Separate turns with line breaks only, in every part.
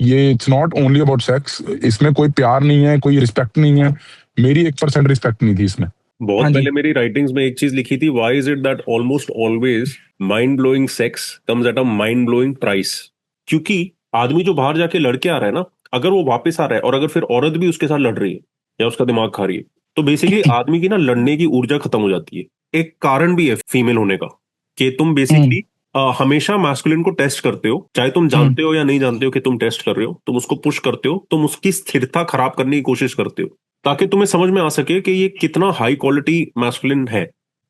ये it's not only about sex, इसमें कोई प्यार नहीं है, कोई रिस्पेक्ट नहीं है। मेरी 1% रिस्पेक्ट नहीं थी इसमें।
बहुत
हाँ जी।
पहले मेरी राइटिंग्स में एक चीज लिखी थी, why is it that almost always mind blowing sex comes at a mind blowing price. क्योंकि आदमी जो बाहर जाके लड़के आ रहा है ना, अगर वो वापस आ रहा है और अगर फिर औरत भी उसके साथ लड़ रही है या उसका दिमाग खा रही है, तो बेसिकली आदमी की ना लड़ने की ऊर्जा खत्म हो जाती है। एक कारण भी है फीमेल होने का, कि तुम बेसिकली हमेशा मैस्कुलिन को टेस्ट करते हो, चाहे तुम जानते हो या नहीं जानते हो कि तुम टेस्ट कर रहे हो, तुम उसको पुश करते हो, तुम उसकी स्थिरता खराब करने की कोशिश करते हो, ताकि तुम्हें समझ में आ सके कि ये कितना हाई क्वालिटी मैस्कुलिन है।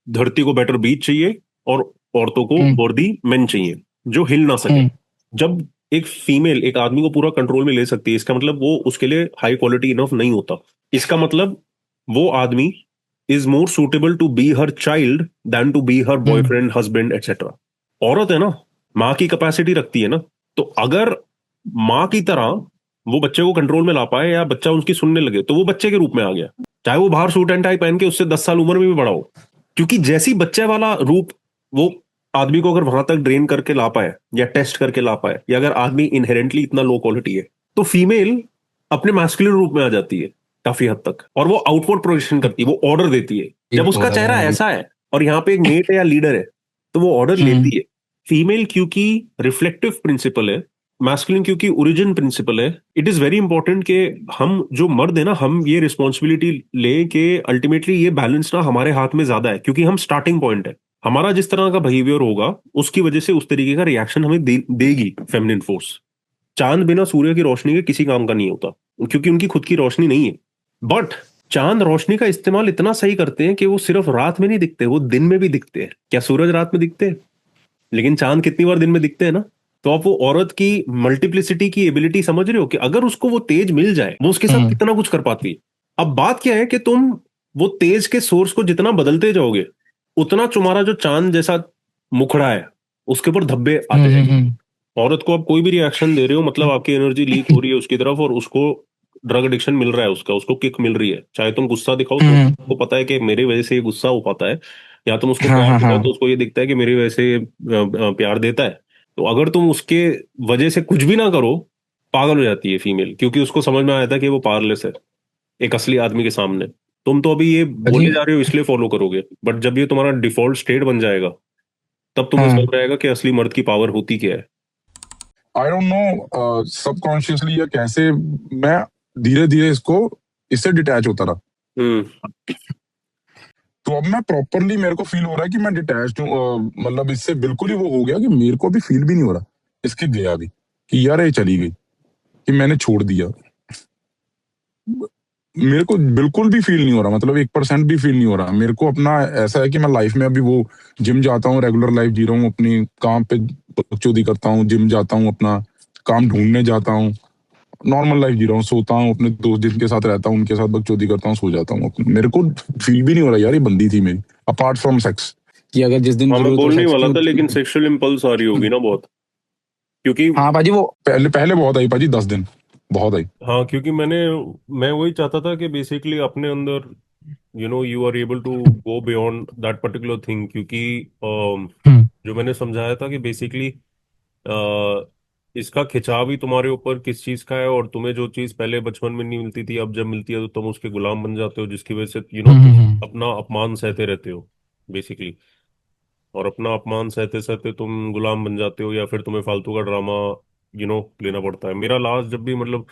धरती को बेटर बीच चाहिए और औरतों को वर्दी मेन चाहिए जो हिल ना सके। जब एक फीमेल एक आदमी को पूरा कंट्रोल में ले सकती है, इसका मतलब वो उसके लिए हाई क्वालिटी इनफ नहीं होता। इसका मतलब वो आदमी is more suitable to be her child than to be her boyfriend, husband etcetera. औरत है ना, माँ की कैपेसिटी रखती है ना, तो अगर माँ की तरह वो बच्चे को कंट्रोल में ला पाए या बच्चा उसकी सुनने लगे, तो वो बच्चे के रूप में आ गया, चाहे वो बाहर सूट एंड टाई पहन के उससे 10 साल उम्र में भी बड़ा हो। क्योंकि जैसी बच्चे वाला रूप वो आदमी को अगर वहां तक ड्रेन करके ला पाए या टेस्ट करके ला पाए, या अगर आदमी इनहेरेंटली इतना लो क्वालिटी है, तो फीमेल अपने मैस्कुलिन रूप में आ जाती है काफी हद तक, और वो आउटवर्ड प्रोजेक्शन करती है, वो ऑर्डर देती है। जब उसका चेहरा ऐसा है और यहाँ पे एक मेट है या लीडर है, तो वो ऑर्डर लेती है। फीमेल क्योंकि रिफ्लेक्टिव प्रिंसिपल है, मैस्कुलिन क्योंकि ओरिजिन प्रिंसिपल है। इट इज वेरी इंपॉर्टेंट कि हम जो मर्द है ना, हम ये रिस्पॉन्सिबिलिटी ले कि अल्टीमेटली ये बैलेंस ना हमारे हाथ में ज्यादा है, क्योंकि हम स्टार्टिंग पॉइंट है। हमारा जिस तरह का बिहेवियर होगा उसकी वजह से उस तरीके का रिएक्शन हमें देगी फेमिनिन फोर्स। चांद बिना सूर्य की रोशनी के किसी काम का नहीं होता, क्योंकि उनकी खुद की रोशनी नहीं है। बट चांद रोशनी का इस्तेमाल इतना सही करते हैं कि वो सिर्फ रात में नहीं दिखते, वो दिन में भी दिखते हैं। क्या सूरज रात में दिखते हैं? लेकिन चांद कितनी बार दिन में दिखते हैं ना। तो आप वो औरत की मल्टीप्लिसिटी की एबिलिटी समझ रहे हो, कि अगर उसको वो तेज मिल जाए, वो उसके साथ कितना कुछ कर पाती है। अब बात क्या है कि तुम वो तेज के सोर्स को जितना बदलते जाओगे, उतना तुम्हारा जो चांद जैसा मुखड़ा है उसके ऊपर धब्बे आते जाएंगे। औरत को आप कोई भी रिएक्शन दे रहे हो, मतलब आपकी एनर्जी लीक हो रही है उसकी तरफ, और उसको ड्रग एडिक्शन मिल रहा है, उसको किक मिल रही है। चाहे तुम गुस्सा दिखाओ तो उसको पता है कि मेरे वजह से ये गुस्सा हो पाता है, या तुम उसको प्यार दिखाओ तो उसको ये दिखता है कि मेरी वजह से ये प्यार देता है। तो अगर तुम उसके वजह से कुछ भी ना करो, पागल हो जाती है फीमेल, क्योंकि उसको समझ में आया था कि वो पावरलेस है एक असली आदमी के सामने। तुम तो अभी ये बोले जा रहे हो इसलिए फॉलो करोगे, बट जब ये तुम्हारा डिफॉल्ट स्टेट बन जाएगा, तब तुम्हें समझ में आएगा कि असली मर्द की पावर होती क्या है।
आई डोंट नो सबकॉन्शियसली या कैसे, मैं धीरे धीरे इससे डिटैच होता रहा। तो अब मैं प्रॉपरली, मेरे को फील हो रहा है कि मैं डिटैच्ड हूँ, मतलब इससे बिल्कुल ही वो हो गया कि मेरे को भी फील भी नहीं हो रहा इसके गया भी, कि यार ये चली गई, कि मैंने छोड़ दिया। मेरे को बिल्कुल भी फील नहीं हो रहा, मतलब 1% भी फील नहीं हो रहा। मेरे को अपना ऐसा है कि मैं लाइफ में अभी वो जिम जाता हूँ, रेगुलर लाइफ जी रहा हूँ, अपनी काम पे बकचोदी करता हूँ, जिम जाता हूँ, अपना काम ढूंढने जाता हूँ, नॉर्मल लाइफ जी रहा हूँ, सोता हूँ, अपने दोस्त जिनके साथ रहता हूँ उनके साथ बकचोदी करता हूँ, सो जाता हूँ। मेरे को फील भी नहीं हो रहा यार ये बंदी थी मेरी, अपार्ट फ्रॉम सेक्स।
कि अगर जिस दिन
मैं बोलने वाला था,
तो
लेकिन सेक्सुअल इंपल्स आ रही होगी ना बहुत, क्योंकि
हाँ पाजी वो
पहले बहुत आई पाजी, 10 दिन बहुत आई।
हाँ, क्योंकि मैं वही चाहता था कि बेसिकली अपने अंदर you are able to go beyond that particular thing. क्योंकि जो मैंने समझाया था कि बेसिकली इसका खिंचाव ही तुम्हारे ऊपर किस चीज का है, और तुम्हें जो चीज पहले बचपन में नहीं मिलती थी अब जब मिलती है तो तुम उसके गुलाम बन जाते हो, जिसकी वजह से अपना अपमान सहते रहते हो बेसिकली। और अपना अपमान सहते सहते तुम गुलाम बन जाते हो, या फिर तुम्हें फालतू का ड्रामा लेना पड़ता है। मेरा लास्ट जब भी मतलब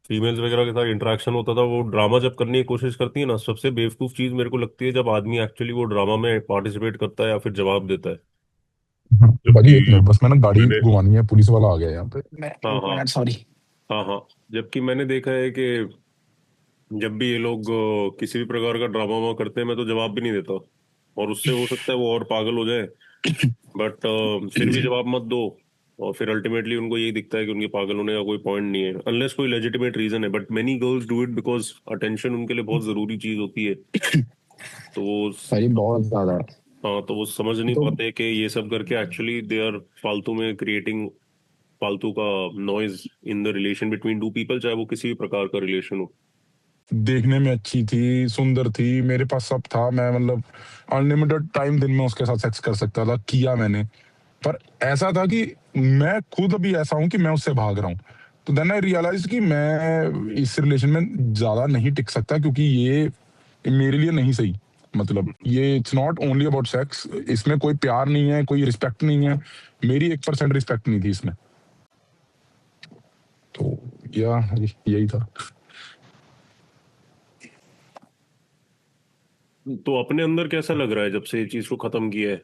फीमेल्स वगैरह के साथ इंटरेक्शन होता था, वो ड्रामा जब करने की कोशिश करती है ना, सबसे बेवकूफ चीज मेरे को लगती है जब आदमी एक्चुअली वो ड्रामा में पार्टिसिपेट करता है या फिर जवाब देता है।
पाजी
जबकि
1 मिनट बस, मैं ना गाड़ी
मैंने
घुमानी है, पुलिस वाला आ गया यहाँ पे।
हाँ
एक
हाँ
मिनट सॉरी।
हाँ हाँ, जबकि मैंने देखा है कि जब भी ये लोग किसी भी प्रकार का ड्रामा वामा करते हैं, मैं तो जवाब भी नहीं देता। और उससे हो सकता है वो और पागल हो जाए, बट फिर भी जवाब मत दो। और फिर अल्टीमेटली उनको यही दिखता है कि उनके पागल होने का कोई पॉइंट नहीं है, अनलेस कोई लेजिटिमेट रीजन है। But many girls do it because attention उनके लिए बहुत जरूरी चीज होती है। तो वो
पाजी बहुत ज्यादा।
हाँ, तो वो समझ नहीं
तो
पाते कि ये सब करके एक्चुअली दे आर फालतू में क्रिएटिंग फालतू का noise in the relation between two people, चाहे वो किसी भी प्रकार का रिलेशन हो।
देखने में अच्छी थी, सुंदर थी, मेरे पास सब था, मैं मतलब अनलिमिटेड टाइम दिन में उसके साथ सेक्स कर सकता था, किया मैंने। पर ऐसा था कि मैं खुद अभी ऐसा हूं कि मैं उससे भाग रहा हूँ। तो देन आई रियलाइज कि मैं इस रिलेशन में ज्यादा नहीं टिक सकता, क्योंकि ये मेरे लिए नहीं सही। मतलब ये it's not only about sex, इसमें कोई प्यार नहीं है, कोई रिस्पेक्ट नहीं है। मेरी 1% रिस्पेक्ट नहीं थी इसमें। तो या यही था।
तो अपने अंदर कैसा लग रहा है जब से ये चीज को खत्म किया है?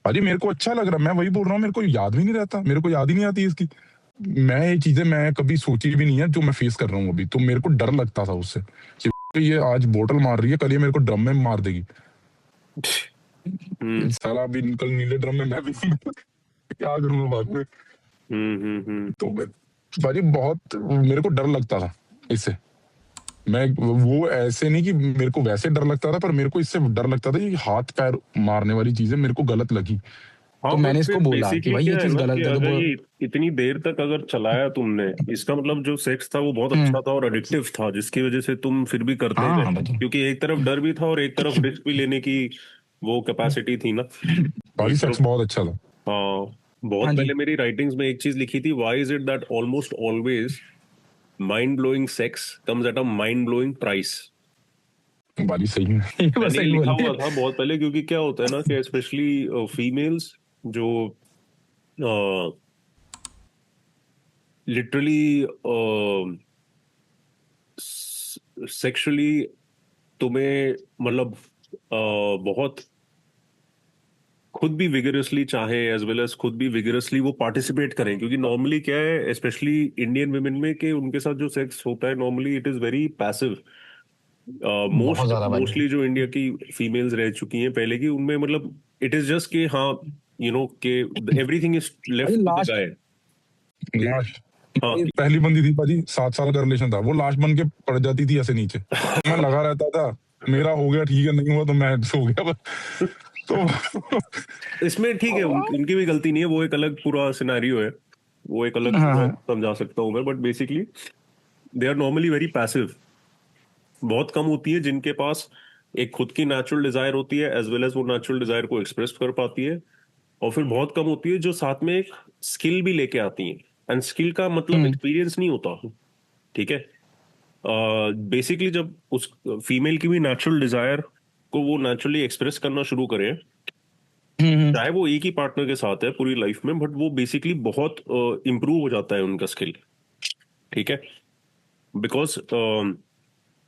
अरे मेरे को अच्छा लग रहा है, मैं वही बोल रहा हूँ, मेरे को याद भी नहीं रहता, मेरे को याद ही नहीं आती इसकी। मैं ये चीजें मैं कभी सोची भी नहीं है जो मैं फेस कर रहा हूँ अभी। तो मेरे को डर लगता था उससे कि ये आज बोतल मार रही है, कल ये मेरे को ड्रम में मार देगी। साला अभी कल नीले ड्रम में मैं भी क्या करूंगा बाद में। तो भाजी बहुत मेरे को डर लगता था इससे। मैं वो ऐसे नहीं कि मेरे को वैसे डर लगता था, पर मेरे को इससे डर लगता था कि हाथ पैर मारने वाली चीजें मेरे को गलत लगी।
हाँ,
तो
बट
मैंने
फिर
इसको बोला कि
बेसिकली
भाई
क्या
ये
है
चीज
ना कि
गलत है, तो
अगर
वो
ये इतनी देर तक अगर चलाया तुमने, इसका मतलब जो सेक्स था वो बहुत अच्छा था और एडिक्टिव था, जिसकी वजह से तुम फिर भी करते
हाँ
गए,
भाई।
क्योंकि एक तरफ डर भी था और एक तरफ रिस्क भी लेने की वो कैपेसिटी थी ना।
भाजी
एक
सेक्स
तरफ
बहुत अच्छा था।
हाँ, बहुत
हाँ जी।
पहले मेरी राइटिंग्स में एक चीज लिखी थी, why is it that almost always mind blowing sex comes at a mind blowing price.
भाजी सही है।
ये बस
मैंने ये
सही
लिखा
बोली।
हुआ था बहुत पहले, क्योंकि क्या होता है ना कि स्पेशली फीमेल्स जो लिटरली सेक्सुअली तुम्हें मतलब बहुत खुद भी विगरसली चाहे एज वेल एज खुद भी विगरसली वो पार्टिसिपेट करें, क्योंकि नॉर्मली क्या है स्पेशली इंडियन वुमेन में कि उनके साथ जो सेक्स होता है normally it is very passive.
बहुत ज्यादा भाई।
मोस्टली जो इंडिया की फीमेल्स रह चुकी हैं पहले की, उनमें मतलब इट इज जस्ट कि हाँ के एवरीथिंग इज
भाई
left to the
last
guy.
Last
हाँ,
पहली बंदी थी भाजी, 7 साल का रिलेशन था, वो लास्ट बन के पड़ जाती थी ऐसे नीचे। मैं लगा रहता था, मेरा हो गया ठीक है, नहीं हुआ तो मैं सो गया बस। तो
इसमें ठीक है, उनकी भी गलती नहीं है, वो एक अलग पूरा सिनेरियो है, वो एक अलग
हाँ
पूरा
हाँ।
समझा सकता हूँ मैं, but basically they are normally very passive. बहुत कम होती है जिनके पास एक खुद की नेचुरल डिजायर होती है एज वेल एज वो नेचुरल डिजायर को एक्सप्रेस कर पाती है, और फिर बहुत कम होती है जो साथ में एक स्किल भी लेके आती हैं। एंड स्किल का मतलब एक्सपीरियंस नहीं होता, ठीक है। बेसिकली जब उस फीमेल की भी नेचुरल डिजायर को वो नेचुरली एक्सप्रेस करना शुरू करें, चाहे वो एक ही पार्टनर के साथ है पूरी लाइफ में, बट वो बेसिकली बहुत इम्प्रूव हो जाता है उनका स्किल, ठीक है। बिकॉज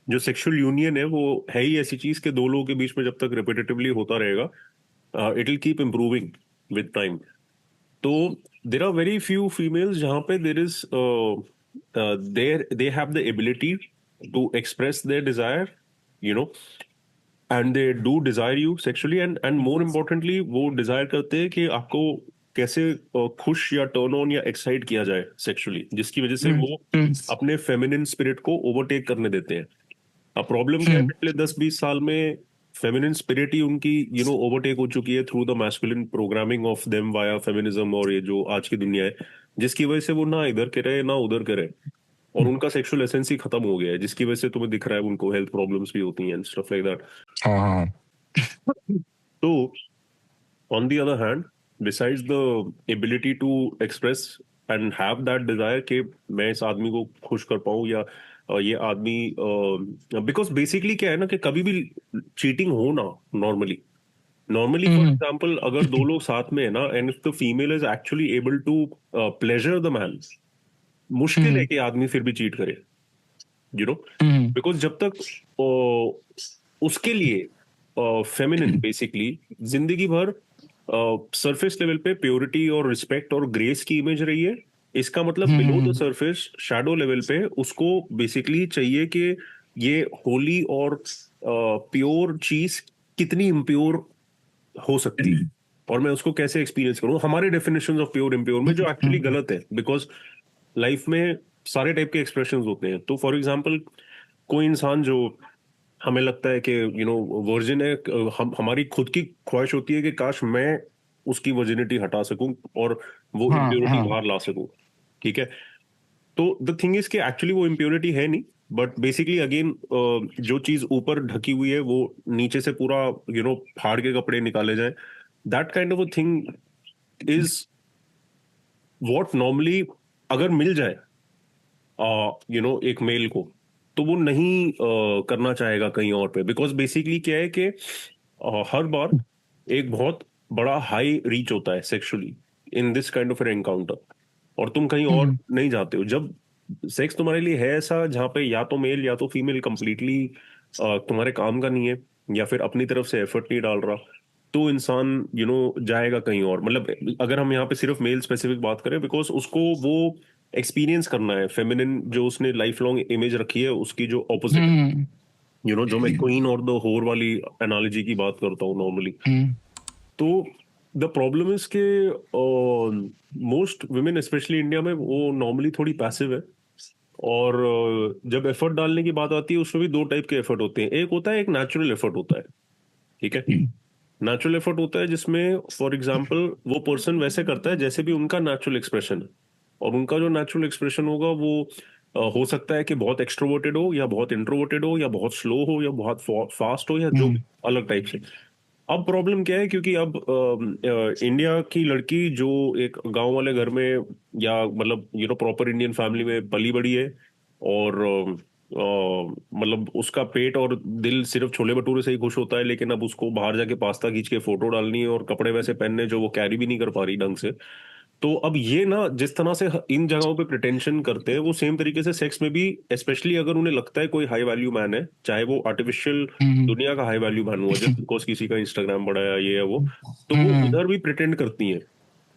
जो सेक्सुअल यूनियन है वो है ही ऐसी चीज के दो लोगों के बीच में जब तक रिपीटेटिवली होता रहेगा it will keep improving with time. तो there are very few females जहां पे there is there they have the ability to express their desire, you know, and they do desire you sexually, and more importantly वो desire करते हैं कि आपको कैसे खुश या टर्न ऑन या एक्साइट किया जाए सेक्सुअली, जिसकी वजह से वो अपने फेमिनिन स्पिरिट को ओवरटेक करने देते हैं। अब प्रॉब्लम क्या है, पिछले 10-20 साल में फेमिनिन स्पिरिट ही उनकी ओवरटेक हो चुकी है through the masculine programming of them via feminism, और ये जो आज की दुनिया है, जिसकी वजह से वो ना इधर के रहे ना उधर के रहे, और उनका सेक्सुअल एसेंस ही खत्म हो गया है, जिसकी वजह से तुम्हें दिख रहा है उनको हेल्थ प्रॉब्लम्स भी होती हैं एंड स्टफ लाइक दैट।
हाँ हाँ।
तो on the other hand, besides the ability to express and have that desire कि मैं इस आदमी को खुश कर पाऊं, या ये आदमी, बिकॉज बेसिकली क्या है ना कि कभी भी चीटिंग हो ना, नॉर्मली नॉर्मली फॉर एग्जाम्पल अगर दो लोग साथ में है ना, and if the female is actually able to pleasure the man, मुश्किल है कि आदमी फिर भी चीट करे, बिकॉज जब तक उसके लिए फेमिनिन बेसिकली जिंदगी भर सरफेस लेवल पे प्योरिटी और रिस्पेक्ट और ग्रेस की इमेज रही है, इसका मतलब below the surface shadow level पे उसको बेसिकली चाहिए कि ये होली और प्योर चीज कितनी इम्प्योर हो सकती है, और मैं उसको कैसे एक्सपीरियंस करूं हमारे डेफिनेशन ऑफ प्योर इम्प्योर में, जो एक्चुअली गलत है, बिकॉज लाइफ में सारे टाइप के एक्सप्रेशन होते हैं। तो फॉर एग्जाम्पल कोई इंसान जो हमें लगता है कि वर्जिन है, हमारी खुद की ख्वाहिश होती है कि काश मैं उसकी वर्जिनिटी हटा सकूं और वो
हाँ
इम्प्योरिटी
हाँ।
बाहर ला सकूं, ठीक है। तो द थिंग इज कि एक्चुअली वो इम्प्योरिटी है नहीं, बट बेसिकली अगेन जो चीज ऊपर ढकी हुई है वो नीचे से पूरा फाड़ के कपड़े निकाले जाए, that kind of a thing is what normally अगर मिल जाए एक मेल को, तो वो नहीं करना चाहेगा कहीं और पे, बिकॉज बेसिकली क्या है कि हर बार एक बहुत बड़ा हाई रीच होता है sexually in this kind of N encounter, और तुम कहीं और नहीं जाते हो। जब सेक्स तुम्हारे लिए है ऐसा जहाँ पे या तो मेल या तो फीमेल कंप्लीटली तुम्हारे काम का नहीं है, या फिर अपनी तरफ से एफर्ट नहीं डाल रहा, तो इंसान जाएगा कहीं और। मतलब अगर हम यहाँ पे सिर्फ मेल स्पेसिफिक बात करें, बिकॉज उसको वो एक्सपीरियंस करना है फेमिनिन जो उसने लाइफ लॉन्ग इमेज रखी है उसकी जो ऑपोजिट है। जो मैं क्वीन और द होर वाली एनालॉजी की बात करता हूँ नॉर्मली, तो द प्रॉब्लम इज के मोस्ट वुमेन स्पेशली इंडिया में वो नॉर्मली थोड़ी पैसिव है। और जब एफर्ट डालने की बात आती है उसमें भी दो टाइप के एफर्ट होते हैं। एक होता है, एक नेचुरल एफर्ट होता है, ठीक है। नेचुरल एफर्ट होता है जिसमें फॉर एग्जाम्पल वो पर्सन वैसे करता है जैसे भी उनका नेचुरल एक्सप्रेशन है, और उनका जो नेचुरल एक्सप्रेशन होगा वो हो सकता है कि बहुत एक्सट्रोवर्टेड हो, या बहुत इंट्रोवर्टेड हो, या बहुत स्लो हो, या बहुत फास्ट हो, या जो भी अलग टाइप से। अब प्रॉब्लम क्या है, क्योंकि अब इंडिया की लड़की जो एक गांव वाले घर में, या मतलब प्रॉपर इंडियन फैमिली में पली बड़ी है, और मतलब उसका पेट और दिल सिर्फ छोले भटूरे से ही खुश होता है, लेकिन अब उसको बाहर जाके पास्ता खींच के फोटो डालनी है और कपड़े वैसे पहनने जो वो कैरी भी नहीं कर पा रही ढंग से। तो अब ये ना जिस तरह से इन जगहों पे प्रिटेंशन करते हैं, वो सेम तरीके से सेक्स में भी, स्पेशली अगर उन्हें लगता है कोई हाई वैल्यू मैन है, चाहे वो आर्टिफिशियल दुनिया का हाई वैल्यू मैन हुआ जस्ट बिकॉज किसी का इंस्टाग्राम बड़ा है, ये है वो, तो वो उधर भी प्रिटेंड करती हैं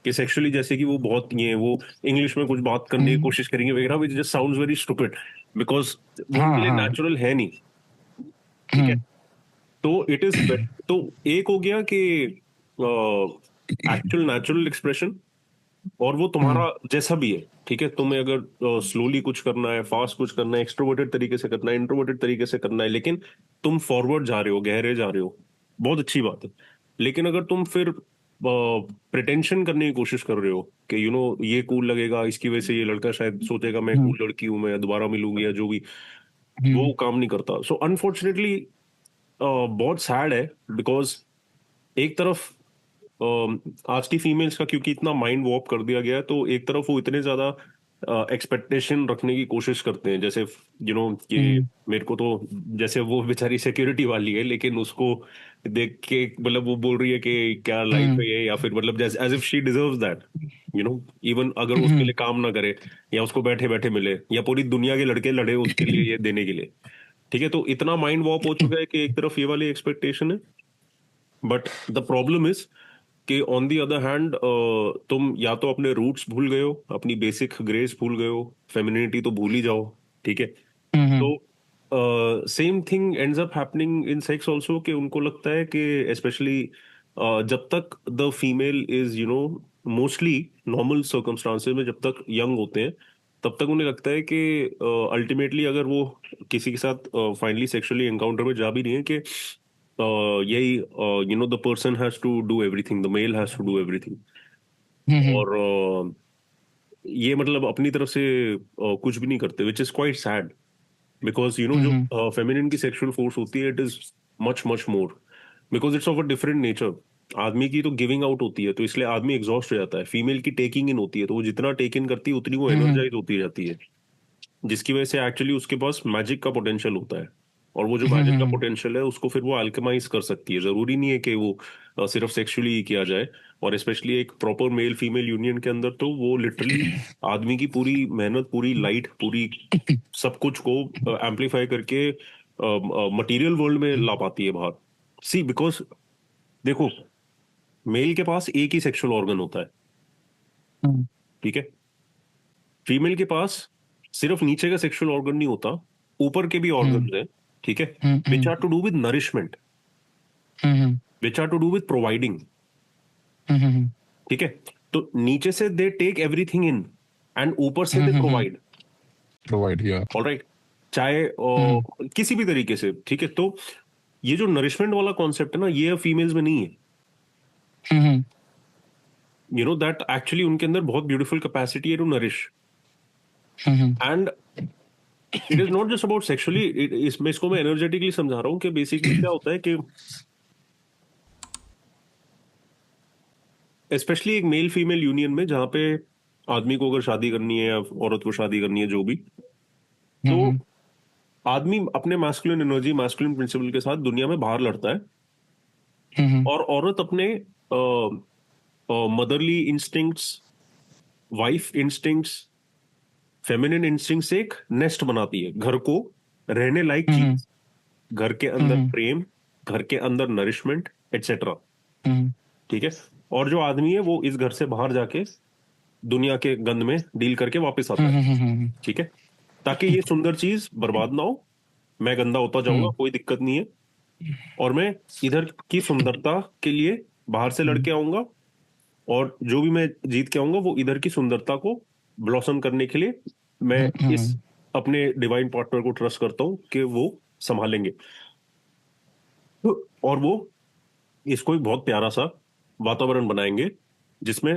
कि सेक्सुअली, जैसे कि वो बहुत ये वो इंग्लिश में कुछ बात करने की कोशिश करेंगे वगैरह, which just sounds very stupid, because वो उनके लिए नेचुरल है नहीं, ठीक है। तो इट इज, तो एक हो गया कि एक्चुअल नेचुरल एक्सप्रेशन, और वो तुम्हारा जैसा भी है, ठीक है। तुम्हें अगर स्लोली कुछ करना है, फास्ट कुछ करना है, एक्सट्रोवर्टेड तरीके से करना है, इंट्रोवर्टेड तरीके से करना है, लेकिन तुम फॉरवर्ड जा रहे हो, गहरे जा रहे हो, बहुत अच्छी बात है। लेकिन अगर तुम फिर प्रिटेंशन करने की कोशिश कर रहे हो कि ये कूल लगेगा, इसकी वजह से ये लड़का शायद सोचेगा मैं कूल लड़की हूं, मैं दोबारा मिलूंगी, या जो भी, वो काम नहीं करता। सो अनफॉर्चुनेटली बहुत सैड है, बिकॉज एक तरफ आज की फीमेल्स का क्योंकि इतना माइंड वॉर्प कर दिया गया है, तो एक तरफ वो इतने ज्यादा एक्सपेक्टेशन रखने की कोशिश करते हैं, जैसे कि मेरे को तो, जैसे वो बेचारी सिक्योरिटी वाली है, लेकिन उसको देख के मतलब वो बोल रही है कि क्या लाइफ है ये, या फिर मतलब जैसे as if she deserves that, even अगर वो उसके लिए काम ना करे, या उसको बैठे बैठे मिले, या पूरी दुनिया के लड़के लड़े उसके लिए ये देने के लिए, ठीक है। तो इतना माइंड वॉर्प हो चुका है कि एक तरफ ये वाली एक्सपेक्टेशन है, बट द प्रॉब्लम इज कि ऑन दी अदर हैंड तुम या तो अपने रूट्स भूल गए हो, अपनी बेसिक ग्रेस भूल गए हो, फेमिनिटी तो भूल ही जाओ, ठीक है। तो same thing ends up happening in sex also, कि उनको लगता है कि स्पेशली जब तक the female is mostly normal circumstances में जब तक यंग होते हैं, तब तक उन्हें लगता है कि अल्टीमेटली अगर वो किसी के साथ फाइनली सेक्सुअली एनकाउंटर में जा भी रही है, कि यही the person has to do everything, the male has to do everything, और ये मतलब अपनी तरफ से कुछ भी नहीं करते, which is quite sad, because जो फेमिनिन की सेक्सुअल फोर्स होती है, it is much much more, because it's of a different nature. आदमी की तो गिविंग आउट होती है, तो इसलिए आदमी एग्जॉस्ट हो जाता है। फीमेल की टेकिंग इन होती है, तो वो जितना टेक इन करती है उतनी वो एनर्जाइज होती जाती है, जिसकी वजह से एक्चुअली उसके पास मैजिक का पोटेंशियल होता है, और वो जो मैजिक का पोटेंशियल है उसको फिर वो अल्केमाइज कर सकती है। जरूरी नहीं है कि वो सिर्फ सेक्सुअली ही किया जाए, और स्पेशली एक प्रॉपर मेल फीमेल यूनियन के अंदर तो वो लिटरली आदमी की पूरी मेहनत, पूरी लाइट, पूरी सब कुछ को एम्पलीफाई करके मटेरियल वर्ल्ड में ला पाती है बाहर। सी बिकॉज देखो, मेल के पास एक ही सेक्सुअल ऑर्गन होता है, ठीक है। फीमेल के पास सिर्फ नीचे का सेक्सुअल ऑर्गन नहीं होता, ऊपर के भी ऑर्गन है, ठीक है, which are to do with nourishment, which are to do with providing, ठीक है। तो नीचे से they take everything in, and ऊपर से दे प्रोवाइड,
या
ऑलराइट, चाहे किसी भी तरीके से, ठीक है। तो ये जो नरिशमेंट वाला कॉन्सेप्ट है ना, ये फीमेल्स में नहीं है। दैट एक्चुअली उनके अंदर बहुत ब्यूटीफुल कैपेसिटी है to nourish, and it is not just about sexually. इसमें इसको मैं एनर्जेटिकली समझा रहा हूं कि बेसिकली क्या होता है कि स्पेशली एक मेल फीमेल यूनियन में, जहां पे आदमी को अगर शादी करनी है या औरत को शादी करनी है, जो भी, तो आदमी अपने मैस्कुलिन एनर्जी, मैस्कुलिन प्रिंसिपल के साथ दुनिया में बाहर लड़ता है, और औरत अपने motherly instincts, wife instincts, feminine instinct से एक नेस्ट बनाती है, घर को रहने लायक चीज, घर के अंदर प्रेम, घर के अंदर नरिशमेंट, एटसेट्रा। ठीक है। और जो आदमी है वो इस घर से बाहर जाके दुनिया के गंद में डील करके वापस आता है। ठीक है। ताकि ये सुंदर चीज बर्बाद ना हो, मैं गंदा होता जाऊंगा, कोई दिक्कत नहीं है, और मैं इधर की सुंदरता के लिए बाहर से लड़के आऊंगा, और जो भी मैं जीत के आऊंगा वो इधर की सुंदरता को ब्लॉसम करने के लिए मैं इस अपने डिवाइन पार्टनर को ट्रस्ट करता हूं कि वो संभालेंगे। और वो इसको एक बहुत प्यारा सा वातावरण बनाएंगे जिसमें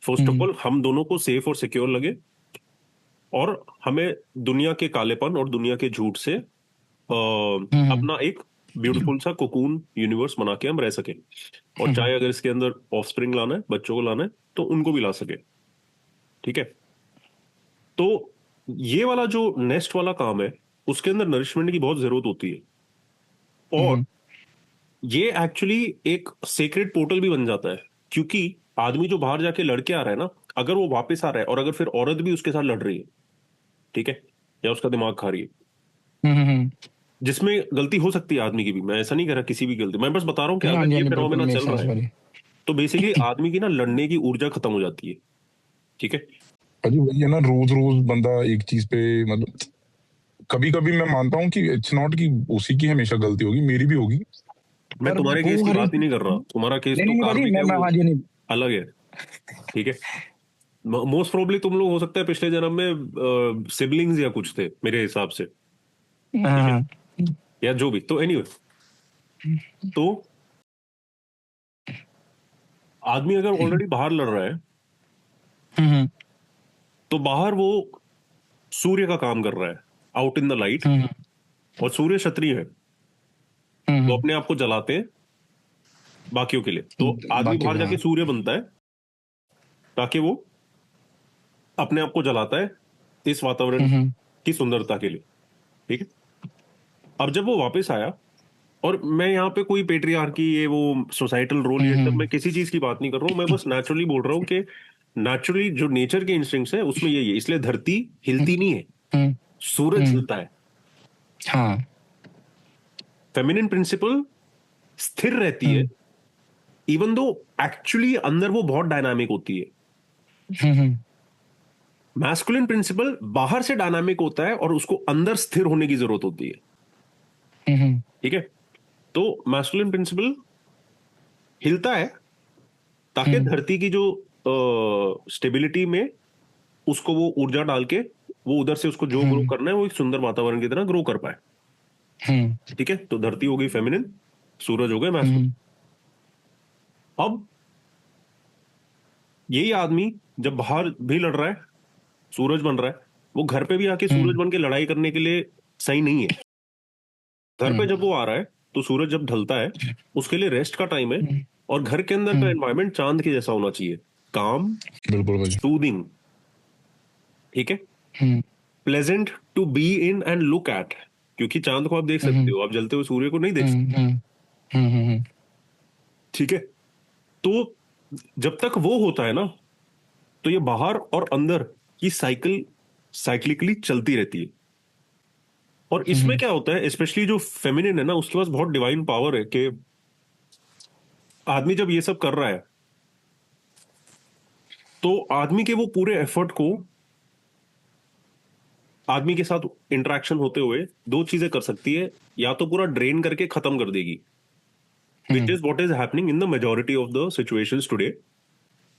फर्स्ट ऑफ ऑल हम दोनों को सेफ और सिक्योर लगे, और हमें दुनिया के कालेपन और दुनिया के झूठ से अपना एक ब्यूटीफुल सा कोकून यूनिवर्स बना के हम रह सके। और चाहे अगर इसके अंदर ऑफस्प्रिंग लाना है, बच्चों को लाना है, तो उनको भी ला सके। ठीक है। तो ये वाला जो नेस्ट वाला काम है, उसके अंदर नरिशमेंट की बहुत जरूरत होती है, और ये एक्चुअली एक सेक्रेट पोर्टल भी बन जाता है, क्योंकि आदमी जो बाहर जाके लड़के आ रहा है ना, अगर वो वापस आ रहा है और अगर फिर औरत भी उसके साथ लड़ रही है, ठीक है, या उसका दिमाग खा रही है, जिसमें गलती हो सकती है आदमी की भी, मैं ऐसा नहीं कह रहा किसी भी गलती, मैं बस बता रहा हूं कि अगर ये फिनोमेना चल रहा है तो बेसिकली आदमी की ना लड़ने की ऊर्जा खत्म हो जाती है। ठीक है।
अजी वही है ना, रोज रोज बंदा एक चीज पे, मतलब कभी कभी मैं मानता हूँ कि इट्स नॉट कि उसी की हमेशा गलती होगी, मेरी भी होगी।
मैं तुम्हारे केस की बात ही नहीं कर रहा, तुम्हारा केस तो कार्मिक है, वो अलग है। ठीक है। मोस्ट प्रोबेबली तुम लोग हो सकता है पिछले जन्म में सिबलिंग्स या कुछ थे मेरे हिसाब से, या जो भी, तो एनीवे, तो आदमी अगर ऑलरेडी बाहर लड़ रहा है तो बाहर वो सूर्य का काम कर रहा है, आउट इन द लाइट, और सूर्य क्षत्रिय है, तो अपने आप को जलाते हैं बाकियों के लिए, तो आदमी बाहर जाके सूर्य बनता है ताकि वो अपने आप को जलाता है इस वातावरण की सुंदरता के लिए। ठीक है। अब जब वो वापस आया, और मैं यहाँ पे कोई पेट्रियार्की, ये वो सोसाइटल रोल, ये सब मैं किसी चीज की बात नहीं कर रहा हूँ, मैं बस नेचुरली बोल रहा हूँ कि नेचुरली जो नेचर के इंस्टिंक्ट्स है उसमें यही है, इसलिए धरती हिलती नहीं है, सूरज हिलता है।
हाँ।
फेमिनिन प्रिंसिपल स्थिर रहती है, इवन दो एक्चुअली अंदर वो बहुत डायनामिक होती है। मैस्कुलिन प्रिंसिपल बाहर से डायनामिक होता है और उसको अंदर स्थिर होने की जरूरत होती है। ठीक है। तो मैस्कुलिन प्रिंसिपल हिलता है ताकि धरती की जो स्टेबिलिटी में उसको वो ऊर्जा डाल के वो उधर से उसको जो ग्रो करना है वो एक सुंदर वातावरण की तरह ग्रो कर पाए। ठीक है। तो धरती हो गई फेमिनिन, सूरज हो गए मैस्कुलिन। अब यही आदमी जब बाहर भी लड़ रहा है, सूरज बन रहा है, वो घर पे भी आके सूरज बन के लड़ाई करने के लिए सही नहीं है। घर पे जब वो आ रहा है तो सूरज जब ढलता है उसके लिए रेस्ट का टाइम है, और घर के अंदर का एनवायरनमेंट चांद के जैसा होना चाहिए, काम,
बिल्कुल,
सूदिंग। ठीक है। Pleasant to be in and look at, क्योंकि चांद को आप देख सकते हो, आप जलते हुए सूर्य को नहीं देख सकते। ठीक है। तो जब तक वो होता है ना, तो ये बाहर और अंदर की साइकिल साइक्लिकली चलती रहती है। और इसमें क्या होता है, स्पेशली जो फेमिनिन है ना, उसके पास बहुत डिवाइन पावर है कि आदमी जब ये सब कर रहा है तो आदमी के वो पूरे एफर्ट को, आदमी के साथ इंटरेक्शन होते हुए दो चीजें कर सकती है, या तो पूरा ड्रेन करके खत्म कर देगी, which is what is happening in the majority of the situations today,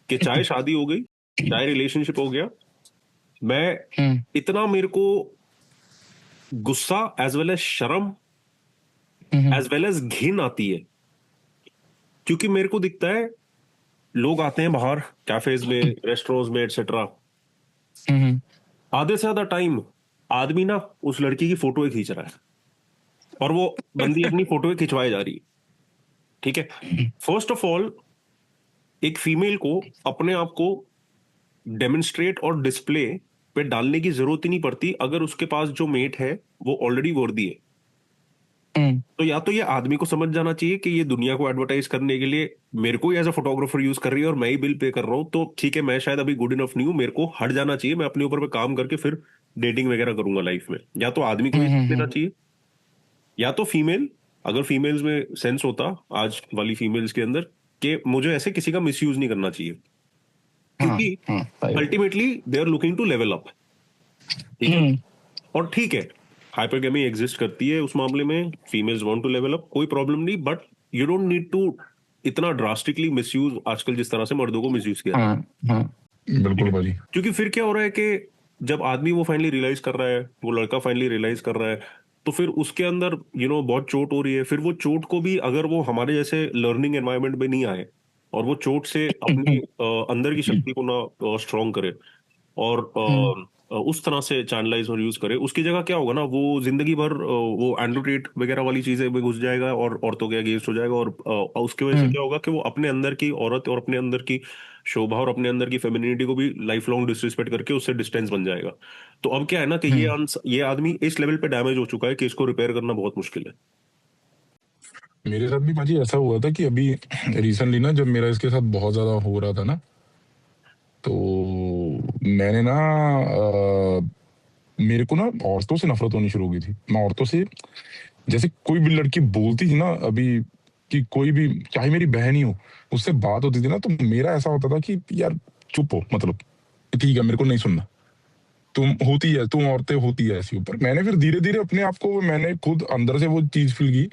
कि चाहे शादी हो गई, चाहे रिलेशनशिप हो गया, मैं इतना, मेरे को गुस्सा एज वेल एज शर्म एज वेल एज घिन आती है, क्योंकि मेरे को दिखता है लोग आते हैं बाहर कैफेज में, रेस्टोरेंट्स में, एटसेट्रा, आधे से ज्यादा टाइम आदमी ना उस लड़की की फोटो खींच रहा है और वो बंदी अपनी फोटो खिंचवाए जा रही है। ठीक है। फर्स्ट ऑफ ऑल, एक फीमेल को अपने आप को डेमोन्स्ट्रेट और डिस्प्ले पे डालने की जरूरत ही नहीं पड़ती अगर उसके पास जो मेट है वो ऑलरेडी वर्दी है। तो या तो ये आदमी को समझ जाना चाहिए कि ये दुनिया को एडवर्टाइज करने के लिए मेरे को ही एज अ फोटोग्राफर यूज कर रही है और मैं ही बिल पे कर रहा हूँ, तो ठीक है मैं शायद अभी गुड इनफ नहीं हूँ, मेरे को हट जाना चाहिए, मैं अपने ऊपर पे काम करके फिर डेटिंग वगैरह करूंगा लाइफ में। या तो आदमी को ही देना चाहिए, या तो फीमेल, अगर फीमेल्स में सेंस होता आज वाली फीमेल्स के अंदर कि मुझे ऐसे किसी का मिसयूज नहीं करना चाहिए, क्योंकि ultimately they are looking to level up. ठीक है, और ठीक है हाइपरगेमी एग्जिस्ट करती है उस मामले में, females want to level up, कोई प्रॉब्लम नहीं, but you don't need to इतना ड्रास्टिकली मिसयूज आजकल जिस तरह से मर्दों को मिसयूज किया जाता है।
बिल्कुल भाजी।
क्योंकि फिर क्या हो रहा है कि जब आदमी वो फाइनली रियलाइज कर रहा है, वो लड़का फाइनली रियलाइज कर रहा है, तो फिर उसके अंदर बहुत चोट हो रही है, फिर वो चोट को भी अगर वो हमारे जैसे लर्निंग एनवायरनमेंट में नहीं आए और वो चोट से अपनी अंदर की शक्ति को ना स्ट्रांग करे और उस तरह से चैनलाइज और यूज करे, उसकी जगह क्या होगा ना, वो जिंदगी भर वो एंड्रू टेट वगैरह वाली चीजें में घुस जाएगा और औरतों के अगेंस्ट हो जाएगा, और उसकी वजह से क्या होगा कि वो अपने अंदर की औरत और अपने अंदर की शोभा और अपने अंदर की फेमिनिटी को भी लाइफ लॉन्ग डिसरिस्पेक्ट करके उससे डिस्टेंस बन जाएगा। तो अब क्या है ना कि ये आदमी इस लेवल पे डैमेज हो चुका है कि इसको रिपेयर करना बहुत मुश्किल है।
मेरे साथ भी भाजी ऐसा हुआ था कि अभी रिसेंटली ना, जब मेरा इसके साथ बहुत ज्यादा हो रहा था ना, तो मैंने ना मेरे को ना औरतों से नफरत होनी शुरू हो गई थी। मैं औरतों से, जैसे कोई भी लड़की बोलती थी ना अभी कि कोई भी, चाहे मेरी बहन ही हो, उससे बात होती थी ना, तो मेरा ऐसा होता था कि यार चुप हो, मतलब ठीक है मेरे को नहीं सुनना, तुम होती है, तुम औरतें होती है ऐसी। ऊपर मैंने फिर धीरे धीरे अपने आप को, मैंने खुद अंदर से वो चीज फील की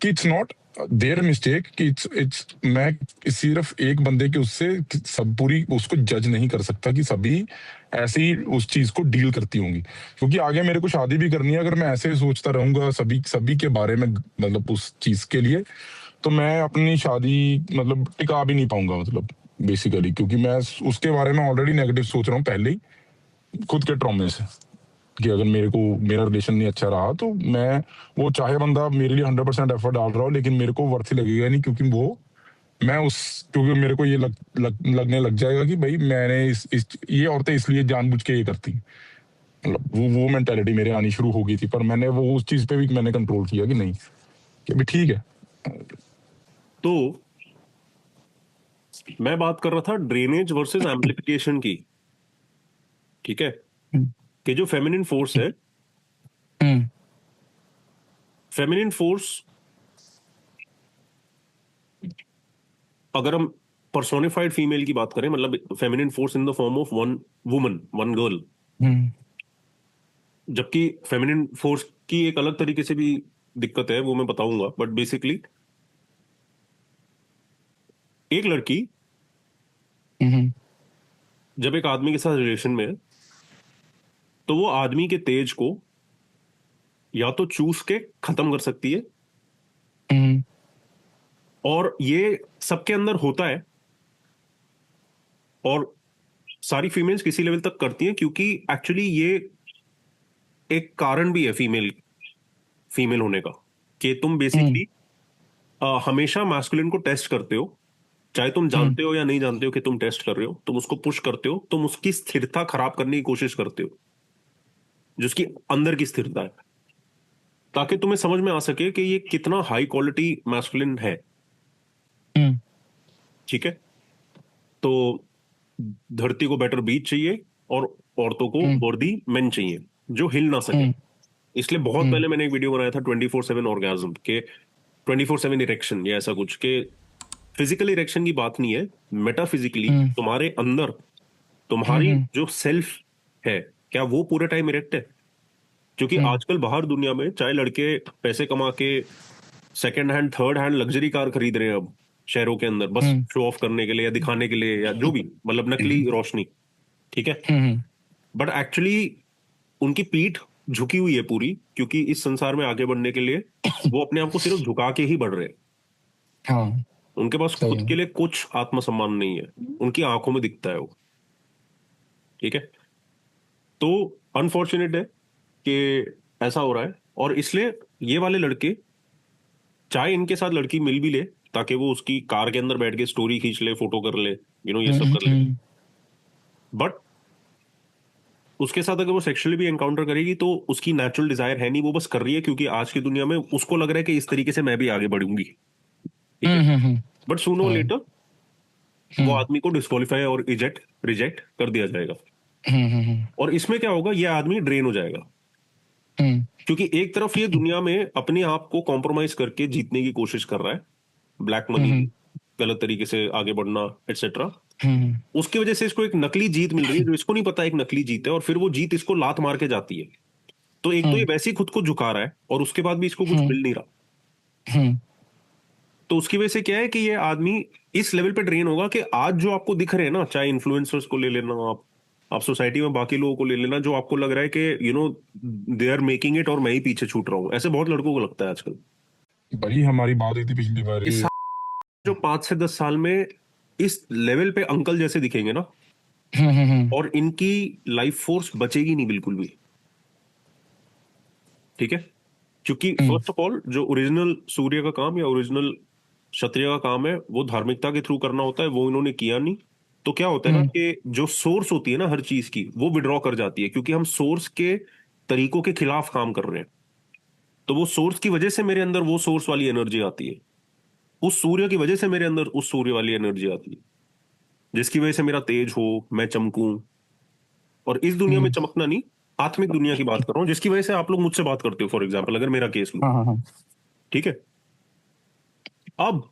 कि इट्स नॉट देयर मिस्टेक, कि इट्स मैं सिर्फ एक बंदे के उससे सब पूरी उसको जज नहीं कर सकता कि सभी ऐसे ही उस चीज को डील करती होंगी, क्योंकि आगे मेरे को शादी भी करनी है। अगर मैं ऐसे ही सोचता रहूंगा सभी सभी के बारे में, मतलब उस चीज के लिए, तो मैं अपनी शादी मतलब टिका भी नहीं पाऊंगा, मतलब बेसिकली, क्योंकि मैं उसके बारे में ऑलरेडी नेगेटिव सोच रहा हूँ पहले ही, खुद के ट्रॉमे से, कि अगर मेरे को मेरा रिलेशन नहीं अच्छा रहा तो मैं, वो चाहे बंदा मेरे लिए 100% एफर्ट डाल रहा हो, लेकिन मेरे को वर्थ लगेगा नहीं, क्योंकि क्योंकि मेरे को ये लगने लग जाएगा कि भाई मैंने ये औरतें इसलिए जानबूझ के ये करती हैं। मतलब वो मेंटालिटी मेरे आनी शुरू हो गई थी, पर मैंने वो उस चीज पे भी मैंने कंट्रोल किया कि नहीं, कि भाई ठीक है।
तो मैं बात कर रहा था ड्रेनेज वर्सेस एम्प्लीफिकेशन की। ठीक है, कि जो फेमिनिन फोर्स है, फेमिनिन फोर्स अगर हम पर्सोनिफाइड फीमेल की बात करें, मतलब feminine force in the form of one woman, one girl, जबकि फेमिनिन फोर्स की एक अलग तरीके से भी दिक्कत है, वो मैं बताऊंगा, बट बेसिकली एक लड़की जब एक आदमी के साथ रिलेशन में है, तो वो आदमी के तेज को या तो चूस के खत्म कर सकती है, और ये सबके अंदर होता है, और सारी फीमेल्स किसी लेवल तक करती हैं, क्योंकि एक्चुअली ये एक कारण भी है फीमेल फीमेल होने का, कि तुम बेसिकली हमेशा मैस्कुलिन को टेस्ट करते हो, चाहे तुम जानते हो या नहीं जानते हो कि तुम टेस्ट कर रहे हो, तुम उसको पुश करते हो, तुम उसकी स्थिरता खराब करने की कोशिश करते हो, जो उसकी अंदर की स्थिरता है, ताकि तुम्हें समझ में आ सके कि ये कितना हाई क्वालिटी मैस्कुलिन है। ठीक है, तो धरती को बेटर बीच चाहिए और औरतों को वर्दी मेन चाहिए जो हिल ना सके। इसलिए बहुत पहले मैंने एक वीडियो बनाया था 24/7 ऑर्गेज्म के, 24/7 इरेक्शन या ऐसा कुछ, के फिजिकल इरेक्शन की बात नहीं है, मेटाफिजिकली तुम्हारे अंदर तुम्हारी जो सेल्फ है, क्या वो पूरे टाइम इरेक्ट है? क्योंकि आजकल बाहर दुनिया में चाहे लड़के पैसे कमा के second hand third hand luxury car खरीद रहे हैं अब शहरों के अंदर, बस शो ऑफ करने के लिए या दिखाने के लिए या जो भी, मतलब नकली रोशनी। ठीक है, बट एक्चुअली उनकी पीठ झुकी हुई है पूरी, क्योंकि इस संसार में आगे बढ़ने के लिए वो अपने आप को सिर्फ झुका के ही बढ़ रहे हैं। उनके पास खुद के लिए कुछ आत्मसम्मान नहीं है, उनकी आंखों में दिखता है वो। ठीक है, तो अनफॉर्चुनेट है कि ऐसा हो रहा है, और इसलिए ये वाले लड़के, चाहे इनके साथ लड़की मिल भी ले ताकि वो उसकी कार के अंदर बैठ के स्टोरी खींच ले, फोटो कर ले, ये सब कर ले, बट उसके साथ अगर वो सेक्सुअली भी एनकाउंटर करेगी तो उसकी नेचुरल डिजायर है नहीं, वो बस कर रही है क्योंकि आज की दुनिया में उसको लग रहा है कि इस तरीके से मैं भी आगे बढ़ूंगी, ठीक है। बट सूनो लेटर वो आदमी को डिस्क्वालीफाई और रिजेक्ट कर दिया जाएगा। और इसमें क्या होगा, ये आदमी ड्रेन हो जाएगा, क्योंकि एक तरफ ये दुनिया में अपने आप को कॉम्प्रोमाइज करके जीतने की कोशिश कर रहा है, ब्लैक मनी, गलत तरीके से आगे बढ़ना एटसेट्रा। उसकी वजह से इसको एक नकली जीत मिल रही है जो इसको नहीं पता एक नकली जीत है, और फिर वो जीत इसको लात मार के जाती है। तो एक तो ये वैसे ही खुद को झुका रहा है और उसके बाद भी इसको कुछ मिल नहीं रहा। तो उसकी वजह से क्या है कि ये आदमी इस लेवल पे ड्रेन होगा कि आज जो आपको दिख रहे हैं ना, चाहे इन्फ्लुएंसर्स को ले लेना, आप सोसाइटी में बाकी लोगों को ले लेना, जो आपको लग रहा है कि दे आर मेकिंग इट और मैं ही पीछे छूट रहा हूँ, ऐसे बहुत लड़कों को लगता है आजकल।
वही हमारी बात हुई थी पिछली बार।
इस जो 5 से 10 साल में इस लेवल पे अंकल जैसे दिखेंगे ना, और इनकी लाइफ फोर्स बचेगी नहीं बिल्कुल भी, ठीक है। क्योंकि फर्स्ट ऑफ ऑल जो ओरिजिनल सूर्य का काम या ओरिजिनल क्षत्रिय का काम है वो धार्मिकता के थ्रू करना होता है, वो इन्होंने किया नहीं। तो क्या होता है ना कि जो सोर्स होती है ना हर चीज की, वो विड्रॉ कर जाती है, क्योंकि हम सोर्स के तरीकों के खिलाफ काम कर रहे हैं। तो वो सोर्स की वजह से मेरे अंदर वो सोर्स वाली एनर्जी आती है, उस सूर्य की वजह से मेरे अंदर उस सूर्य वाली एनर्जी आती है, जिसकी वजह से मेरा तेज हो, मैं चमकूं। और इस दुनिया में चमकना नहीं, आत्मिक दुनिया की बात कर रहा हूं, जिसकी वजह से आप लोग मुझसे बात करते हो। फॉर एग्जाम्पल अगर मेरा केस लूं, ठीक है। अब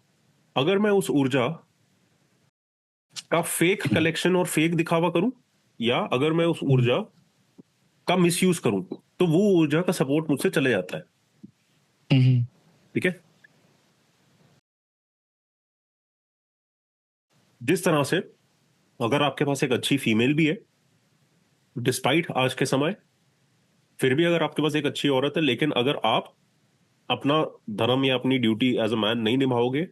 अगर मैं उस ऊर्जा का फेक कलेक्शन और फेक दिखावा करूं, या अगर मैं उस ऊर्जा का मिसयूज करूं, तो वो ऊर्जा का सपोर्ट मुझसे चले जाता है, ठीक है। जिस तरह से अगर आपके पास एक अच्छी फीमेल भी है, डिस्पाइट आज के समय, फिर भी अगर आपके पास एक अच्छी औरत है, लेकिन अगर आप अपना धर्म या अपनी ड्यूटी एज अ मैन नहीं निभाओगे,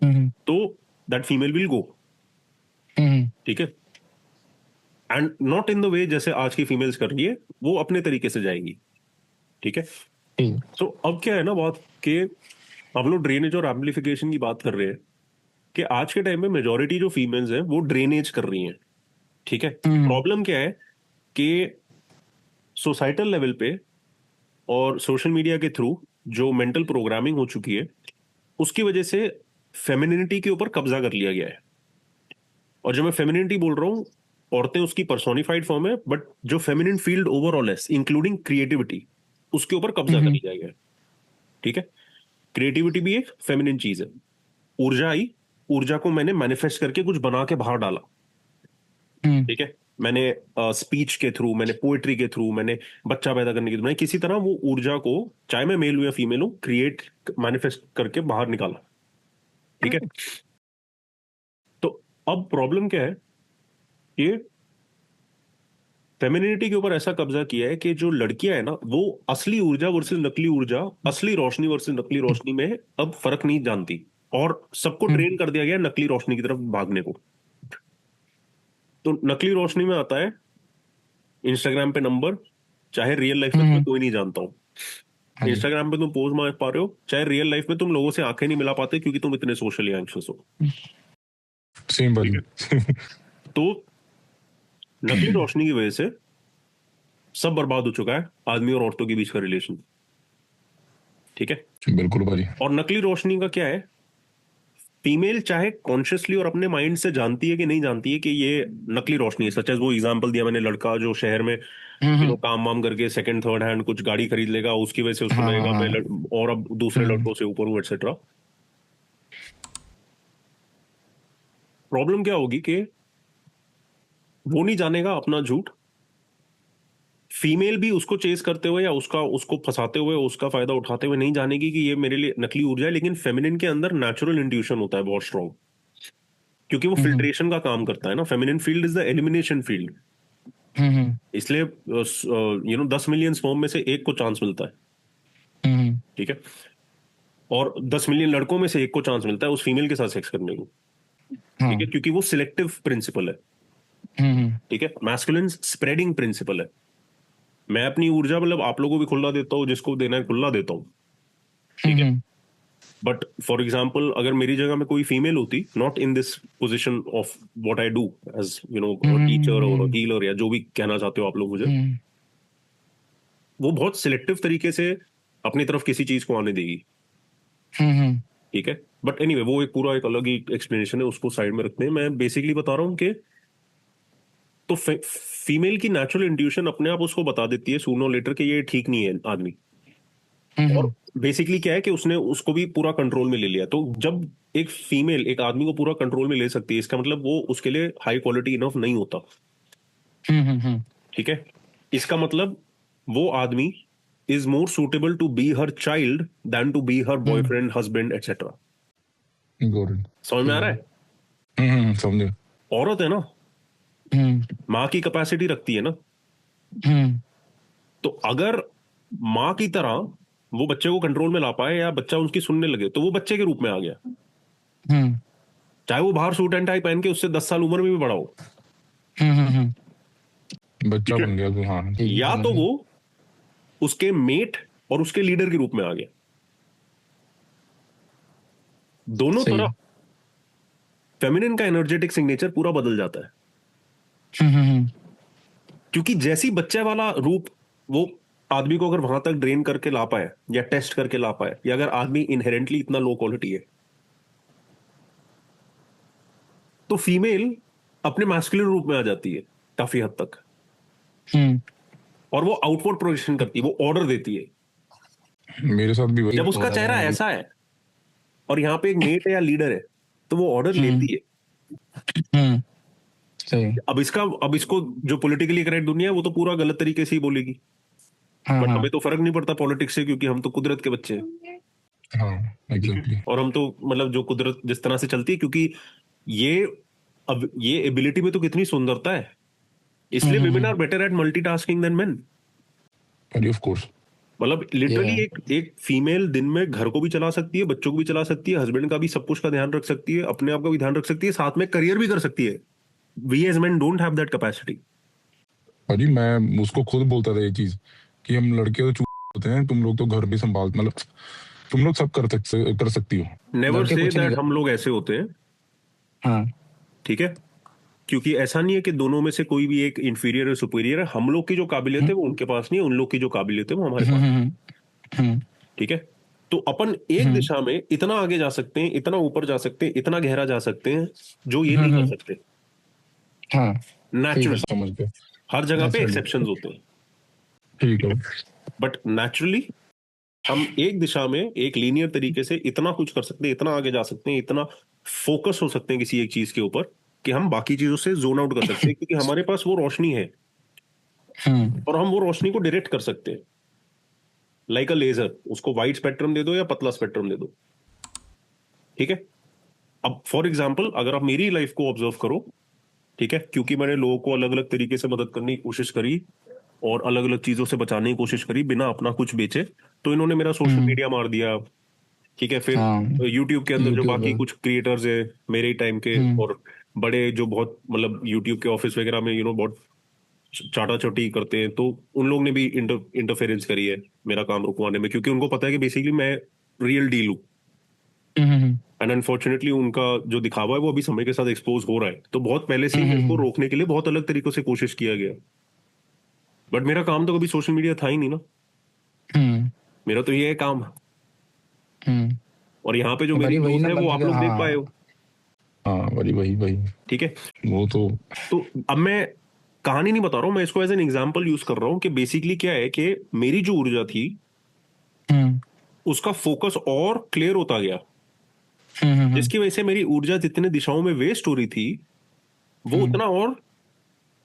तो दैट फीमेल विल गो, ठीक है। And not in the way जैसे आज की फीमेल्स कर रही है, वो अपने तरीके से जाएंगी, ठीक है। सो अब क्या है ना बात कि हम लोग ड्रेनेज और एम्प्लीफिकेशन की बात कर रहे हैं कि आज के टाइम में मेजोरिटी जो फीमेल्स हैं वो ड्रेनेज कर रही हैं, ठीक है। प्रॉब्लम क्या है कि सोसाइटल लेवल पे और सोशल मीडिया के थ्रू जो मेंटल प्रोग्रामिंग हो चुकी है, उसकी वजह से फेमिनिटी के ऊपर कब्जा कर लिया गया है। और जब मैं फेमिनिटी बोल रहा हूं, औरतें उसकी पर्सोनिफाइड फॉर्म है, बट जो फेमिनिन फील्ड ओवरऑल है इंक्लूडिंग क्रिएटिविटी, उसके ऊपर कब्जा कर लिया गया है, ठीक है। क्रिएटिविटी भी एक फेमिनिन चीज है। ऊर्जा आई, ऊर्जा को मैंने मैनिफेस्ट करके कुछ बना के बाहर डाला, ठीक है। मैंने स्पीच के थ्रू, मैंने पोएट्री के थ्रू, मैंने बच्चा पैदा करने के थ्रू, मैंने किसी तरह वो ऊर्जा को, चाहे मैं मेल हूं या फीमेल हूं, क्रिएट मैनिफेस्ट करके बाहर निकाला, ठीक है। तो अब प्रॉब्लम क्या है कि फेमिनिटी के ऊपर ऐसा कब्जा किया है कि जो लड़कियां है ना, वो असली ऊर्जा वर्सेस नकली ऊर्जा, असली रोशनी वर्सेस नकली रोशनी में अब फर्क नहीं जानती, और सबको ट्रेन कर दिया गया है नकली रोशनी की तरफ भागने को। तो नकली रोशनी में आता है इंस्टाग्राम पे नंबर, चाहे रियल लाइफ में तुम्हें कोई नहीं जानता हूं। इंस्टाग्राम पे तुम पोज मार पा रहे हो, चाहे रियल लाइफ में तुम लोगों से आंखें नहीं मिला पाते क्योंकि तुम इतने सोशली एंग्शियस हो।
सेम भाई।
तो नकली रोशनी की वजह से सब बर्बाद हो चुका है, आदमी और औरतों के बीच का रिलेशन, ठीक है।
बिल्कुल भाई।
और नकली रोशनी का क्या है, फीमेल चाहे कॉन्शियसली और अपने माइंड से जानती है कि नहीं जानती है कि ये नकली रोशनी है, सच एज वो एग्जांपल दिया मैंने, लड़का जो शहर में काम वाम करके सेकंड थर्ड हैंड कुछ गाड़ी खरीद लेगा, उसकी वजह से उसको लगेगा मैं और अब दूसरे लड़कों से ऊपर हूं एटसेट्रा। प्रॉब्लम क्या होगी कि वो नहीं जानेगा अपना झूठ, फीमेल भी उसको चेस करते हुए या उसको फंसाते हुए, उसका फायदा उठाते हुए नहीं जानेगी कि ये मेरे लिए नकली ऊर्जा है। लेकिन फेमिनिन के अंदर नेचुरल इंट्यूशन होता है बहुत स्ट्रॉन्ग, क्योंकि वो फिल्ट्रेशन का काम करता है ना। Feminine field is the elimination field, इसलिए 10 मिलियन स्पर्म में से एक को चांस मिलता है, ठीक है। और 10 मिलियन लड़कों में से एक को चांस मिलता है उस फीमेल के साथ सेक्स करने को, ठीक है, क्योंकि वो सिलेक्टिव प्रिंसिपल है, ठीक है। मैस्कुलिन स्प्रेडिंग प्रिंसिपल है। मैं अपनी ऊर्जा मतलब आप लोगों को भी खुला देता हूं, जिसको देना है खुला देता हूं, ठीक है। बट फॉर एग्जाम्पल अगर मेरी जगह में कोई फीमेल होती, not in this position of what I do as you know teacher और हीलर या जो भी कहना चाहते हो आप लोग मुझे, वो बहुत सिलेक्टिव तरीके से अपनी तरफ किसी चीज को आने देगी, ठीक है। बट एनीवे वो एक पूरा एक अलग ही एक्सप्लेनेशन है, उसको साइड में रखते हैं। मैं बेसिकली बता रहा हूँ कि तो फीमेल की नेचुरल इंट्यूशन अपने आप उसको बता देती है सूनर लेटर कि ये ठीक नहीं है आदमी, और बेसिकली क्या है कि उसने उसको भी पूरा कंट्रोल में ले लिया। तो जब एक फीमेल एक आदमी को पूरा कंट्रोल में ले सकती है, इसका मतलब वो उसके लिए हाई क्वालिटी इनफ नहीं होता, ठीक है। इसका मतलब वो आदमी is more suitable to be her child than to be her boyfriend, husband etcetera. समझ में आ रहा है?
समझे।
औरत है ना, माँ की कैपेसिटी रखती है ना, तो अगर माँ की तरह वो बच्चे को कंट्रोल में ला पाए या बच्चा उसकी सुनने लगे, तो वो बच्चे के रूप में आ गया, चाहे वो बाहर सूट एंड टाई पहन के उससे 10 साल उम्र में भी बड़ा हो,
बच्चा बन गया तो हाँ।
या तो वो उसके मेट और उसके लीडर के रूप में आ गया। दोनों तरफ फेमिनिन का एनर्जेटिक सिग्नेचर पूरा बदल जाता है, क्योंकि जैसी बच्चे वाला रूप वो आदमी को अगर वहां तक ड्रेन करके ला पाए या टेस्ट करके ला पाए, या अगर आदमी इनहेरेंटली इतना लो क्वालिटी है, तो फीमेल अपने मैस्कुलिन रूप में आ जाती है काफी हद तक, और वो आउटवर्ड प्रोजेक्शन करती है, वो ऑर्डर देती है।
मेरे साथ भी वही
जब उसका चेहरा ऐसा है और यहाँ पे एक मेट है या लीडर है, तो वो ऑर्डर लेती है।
सही।
अब इसको जो पॉलिटिकली करेक्ट दुनिया है वो तो पूरा गलत तरीके से ही बोलेगी, बट हमें तो फर्क नहीं पड़ता पॉलिटिक्स से, क्योंकि हम तो कुदरत के बच्चे हैं।
हाँ एग्जैक्टली।
और हम तो मतलब जो कुदरत जिस तरह से चलती है, क्योंकि ये एबिलिटी में तो कितनी सुंदरता है, इसलिए women are better at multitasking than men.
Of course,
मतलब लिटरली एक फीमेल दिन में घर को भी चला सकती है, बच्चों को भी चला सकती है, हस्बैंड का भी सब कुछ का ध्यान रख सकती है, अपने आप का भी ध्यान रख सकती है, साथ में करियर भी कर सकती है। We as men don't have that capacity.
अजी मैं उसको खुद बोलता था ये चीज कि हम लड़के तो होते हैं, तुम लोग तो घर भी संभाल, मतलब तुम लोग सब कर सकती हो।
नेवर से दैट हम लोग ऐसे होते हैं,
हाँ
ठीक है, क्योंकि ऐसा नहीं है कि दोनों में से कोई भी एक इंफीरियर या सुपीरियर है। हम लोग की जो काबिलियत है वो उनके पास नहीं है, उन लोग की जो काबिलियत है वो हमारे पास, ठीक है। तो अपन एक दिशा में इतना आगे जा सकते हैं, इतना ऊपर जा सकते हैं, इतना गहरा जा सकते हैं, जो ये नहीं कर सकते।
हाँ
नेचुरल,
समझ गए।
हर जगह पे एक्सेप्शंस होते हैं,
ठीक है।
बट नेचुरली हम एक दिशा में एक लीनियर तरीके से इतना कुछ कर सकते हैं, इतना आगे जा सकते हैं, इतना फोकस हो सकते हैं किसी एक चीज के ऊपर कि हम बाकी चीजों से जोन आउट कर सकते हैं, क्योंकि हमारे पास वो रोशनी है और हम वो रोशनी को डायरेक्ट कर सकते हैं। लाइक अ लेजर, उसको वाइड स्पेक्ट्रम दे दो या पतला स्पेक्ट्रम दे दो, ठीक है। अब फॉर एग्जाम्पल अगर आप मेरी लाइफ को ऑब्जर्व करो, ठीक है, क्योंकि मैंने लोगों को अलग अलग तरीके से मदद करने की कोशिश करी और अलग अलग चीजों से बचाने की कोशिश करी बिना अपना कुछ बेचे, तो इन्होंने मेरा सोशल मीडिया मार दिया, ठीक है। फिर यूट्यूब के अंदर जो बाकी कुछ क्रिएटर्स है मेरे ही टाइम के और बड़े, जो बहुत मतलब यूट्यूब के ऑफिस वगैरह में बहुत चाटा चोटी करते हैं, तो उन लोग ने भी इंटरफेरेंस करी है मेरा काम रुकवाने में, क्योंकि उनको पता है कि बेसिकली मैं रियल डील हूँ। एंड अनफॉर्चुनेटली उनका जो दिखावा है वो अभी समय के साथ एक्सपोज हो रहा है, तो बहुत पहले से ही इसको रोकने के लिए बहुत अलग तरीकों से कोशिश किया गया, बट मेरा काम तो कभी सोशल मीडिया था ही नहीं ना। मेरा तो ये है काम, और यहाँ पे जो मेरी न्यूज़ है वो आप लोग देख पाए हो।
हाँ वही
ठीक है,
वो तो
अब मैं कहानी नहीं बता रहा हूँ, मैं इसको एज एन एग्जांपल यूज कर रहा हूँ कि बेसिकली क्या है कि मेरी जो ऊर्जा थी उसका फोकस और क्लियर होता गया, जिसकी वजह से मेरी ऊर्जा जितने दिशाओं में वेस्ट हो रही थी वो उतना और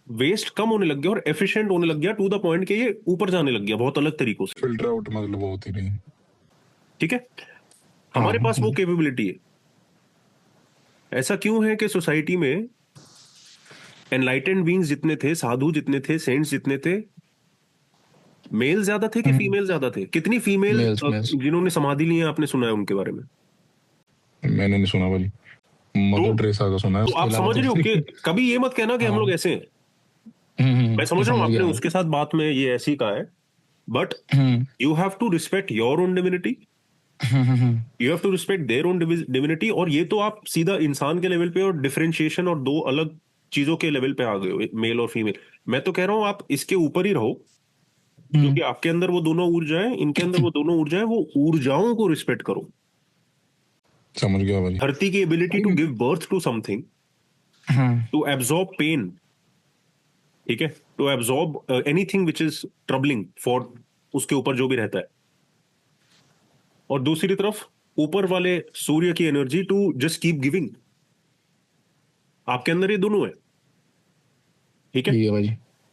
वेस्ट कम होने लग गया और एफिशिएंट होने लग गया, टू द पॉइंट कि ये ऊपर जाने लग गया बहुत अलग तरीकों से।
फिल्टर आउट मतलब वो होती नहीं,
ठीक है, हमारे पास वो कैपेबिलिटी है। ऐसा क्यों है कि सोसाइटी में एनलाइटेंड बीइंग्स जितने थे, साधु जितने थे, सेंट्स जितने थे, मेल ज्यादा थे कि फीमेल ज्यादा थे? कितनी फीमेल जिन्होंने समाधि ली है आपने सुना है उनके बारे में?
मैंने नहीं सुना भाई, मदर टेरेसा का सुना है।
तो आप समझ रहे हो कि कभी ये मत कहना कि हम लोग ऐसे हैं। मैं समझ रहा हूँ आपने उसके साथ बात में ये ऐसी कहा है, but you have to respect your own divinity you have to respect their own divinity. और ये तो आप सीधा इंसान के लेवल पे और डिफरेंशिएशन और दो अलग चीजों के लेवल पे आ गए हो, मेल और फीमेल। मैं तो कह रहा हूं आप इसके ऊपर ही रहो, क्योंकि आपके अंदर वो दोनों ऊर्जाएं, इनके अंदर वो दोनों ऊर्जाएं, वो ऊर्जाओं को रिस्पेक्ट करो।
समझ गया भाई।
धरती की ability to give birth to something, to absorb pain, ठीक है, to absorb anything which is troubling for उसके ऊपर जो भी रहता है। और दूसरी तरफ ऊपर वाले सूर्य की energy to just keep giving. आपके अंदर ये दोनों है, ठीक है।
ठीक है भाई,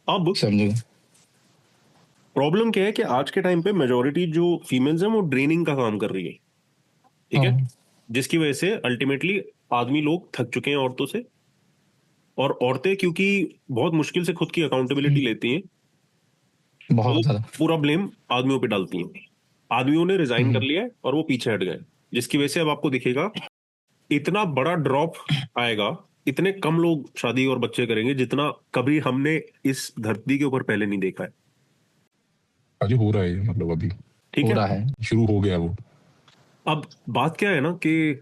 अब
समझ गए।
प्रॉब्लम क्या है कि आज के टाइम पे मेजोरिटी जो फीमेल्स हैं वो ड्रेनिंग का काम कर रही है, ठीक है,
हाँ,
जिसकी वजह से अल्टीमेटली आदमी लोग थक चुके हैं औरतों से। और औरतें क्योंकि बहुत मुश्किल से खुद की अकाउंटेबिलिटी लेती हैं, तो
बहुत ज्यादा।
पूरा ब्लेम आदमियों पे डालती हैं। आदमियों ने रिजाइन कर लिया है और वो पीछे हट गए, जिसकी वजह से अब आपको दिखेगा इतना बड़ा ड्रॉप आएगा, इतने कम लोग शादी और बच्चे करेंगे जितना कभी हमने इस धरती के ऊपर पहले नहीं देखा है।
अजी हो रहा है ये, मतलब अभी
ठीक
हो
है।
रहा है।
शुरू हो गया वो।
अब बात क्या है ना कि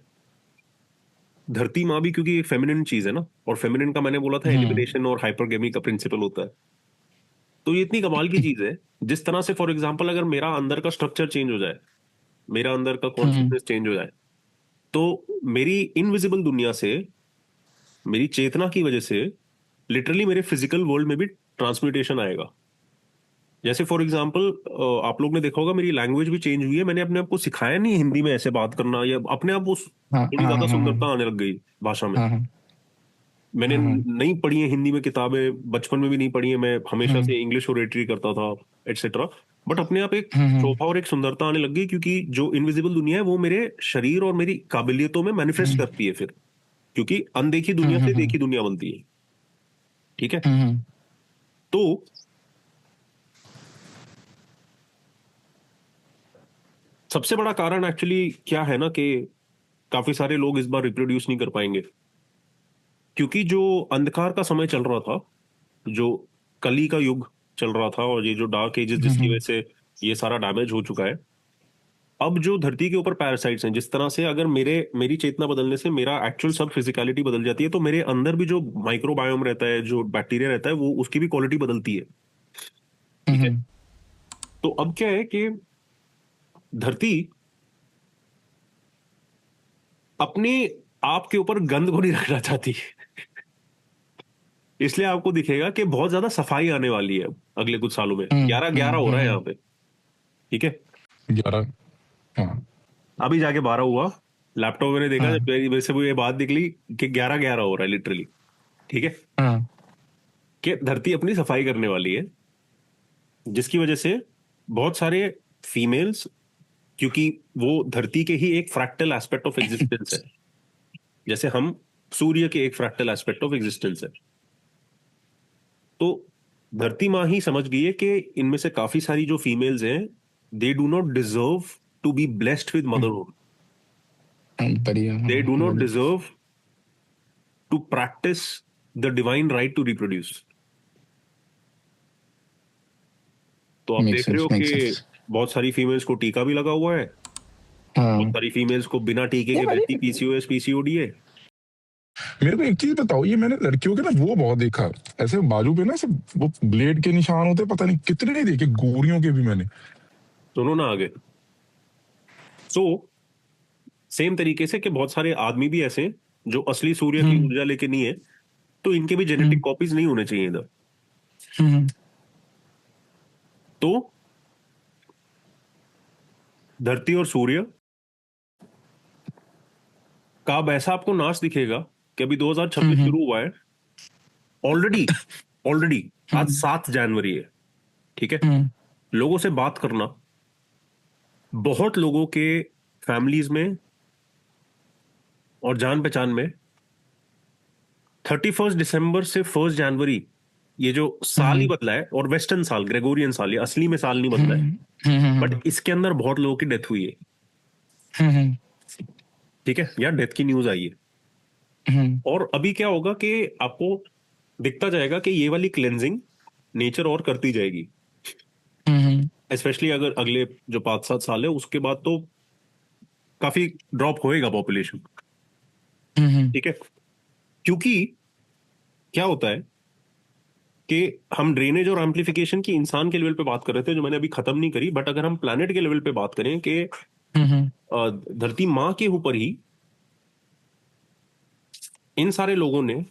धरती माँ भी क्योंकि एक फेमिनिन चीज है ना, और फेमिनिन का मैंने बोला था एलिमिनेशन और हाइपरगेमी का प्रिंसिपल होता है, तो ये इतनी कमाल की चीज है। जिस तरह से फॉर एग्जांपल अगर मेरा अंदर का स्ट्रक्चर चेंज हो जाए, मेरा अंदर का कॉन्शियसनेस चेंज हो जाए, तो मेरी इनविजिबल दुनिया से, मेरी चेतना की वजह से लिटरली मेरे फिजिकल वर्ल्ड में भी ट्रांसम्यूटेशन आएगा। जैसे फॉर एग्जांपल आप लोग ने देखा होगा मेरी लैंग्वेज भी चेंज हुई है। मैंने अपने आप को सिखाया नहीं हिंदी में ऐसे बात करना, या अपने आप वो
हाँ
थोड़ी
हाँ
ज्यादा
हाँ हाँ
सुंदरता आने लग गई भाषा में।
हाँ हाँ
मैंने
हाँ हाँ
नहीं पढ़ी है हिंदी में किताबें, बचपन में भी नहीं पढ़ी है, मैं हमेशा से इंग्लिश ओरेटरी करता था एटसेट्रा। बट अपने आप एक शोभा और एक सुंदरता आने लग गई, क्योंकि जो इनविजिबल दुनिया है वो मेरे शरीर और मेरी काबिलियतों में मैनिफेस्ट करती है फिर, क्योंकि अनदेखी दुनिया से देखी दुनिया बनती है, ठीक है। तो सबसे बड़ा कारण एक्चुअली क्या है ना कि काफी सारे लोग इस बार रिप्रोड्यूस नहीं कर पाएंगे, क्योंकि जो अंधकार का समय चल रहा था, जो कली का युग चल रहा था, और ये जो डार्क एजेस जिसकी वजह से ये सारा डैमेज हो चुका है, अब जो धरती के ऊपर पैरासाइट्स हैं, जिस तरह से अगर मेरी चेतना बदलने से मेरा एक्चुअल सब फिजिकलिटी बदल जाती है, तो मेरे अंदर भी जो माइक्रोबायोम रहता है, जो बैक्टीरिया रहता है, वो उसकी भी क्वालिटी बदलती है, ठीक है। तो अब क्या है कि धरती अपने आप के ऊपर गंद को नहीं रखना चाहती, इसलिए आपको दिखेगा कि बहुत ज्यादा सफाई आने वाली है अगले कुछ सालों में। 11-11 हो रहा है यहाँ पे, ठीक है।
11। हाँ
अभी जाके 12 हुआ, लैपटॉप मैंने देखा जब मेरे से वो ये बात निकली कि 11-11 हो रहा है लिटरली, ठीक है, कि धरती अपनी सफाई करने वाली है, जिसकी वजह से बहुत सारे फीमेल्स, क्योंकि वो धरती के ही एक फ्रैक्टल एस्पेक्ट ऑफ एग्जिस्टेंस है, जैसे हम सूर्य के एक फ्रैक्टल एस्पेक्ट ऑफ एग्जिस्टेंस है। तो धरती माँ ही समझ गई है कि इनमें से काफी सारी जो फीमेल्स हैं, they do not deserve to be blessed with motherhood,
बढ़िया।
They do not deserve to practise the divine right to reproduce. तो आप देख रहे हो कि बहुत सारी फीमेल्स को टीका भी लगा हुआ है, बहुत सारी फीमेल्स को बिना टीके के वैसी पीसीओएस पीसीओडी है।
मेरे को एक चीज बताओ, ये मैंने लड़कियों के ना वो बहुत देखा, ऐसे बाजू पे ना सब वो ब्लेड के निशान होते, पता नहीं कितने देखे, गोरियों के भी मैंने।
सुनो ना आगे। तो सेम तरीके से कि बहुत सारे आदमी भी ऐसे हैं जो असली सूर्य की ऊर्जा लेके नहीं है, तो इनके भी जेनेटिक कॉपीज नहीं होने चाहिए इधर। तो धरती और सूर्य का अब ऐसा आपको नाश दिखेगा कि अभी 2026 शुरू हुआ है, ऑलरेडी ऑलरेडी आज 7 जनवरी है, ठीक है। लोगों से बात करना, बहुत लोगों के फैमिलीज में और जान पहचान में 31 दिसंबर से 1 जनवरी, ये जो साल ही बदला है, और वेस्टर्न साल, ग्रेगोरियन साल, ये असली में साल नहीं बदला है, बट इसके अंदर बहुत लोगों की डेथ हुई है, ठीक है, या डेथ की न्यूज आई है। और अभी क्या होगा कि आपको दिखता जाएगा कि ये वाली क्लेंजिंग नेचर और करती जाएगी, स्पेशली अगर अगले जो 5-7 साल है उसके बाद तो काफी ड्रॉप होएगा पॉपुलेशन, ठीक है। क्योंकि क्या होता है कि हम ड्रेनेज और एम्प्लीफिकेशन की इंसान के लेवल पे बात कर रहे थे, जो मैंने अभी खत्म नहीं करी, बट अगर हम प्लैनेट के लेवल पे बात करें कि धरती माँ के ऊपर ही इन सारे लोगों ने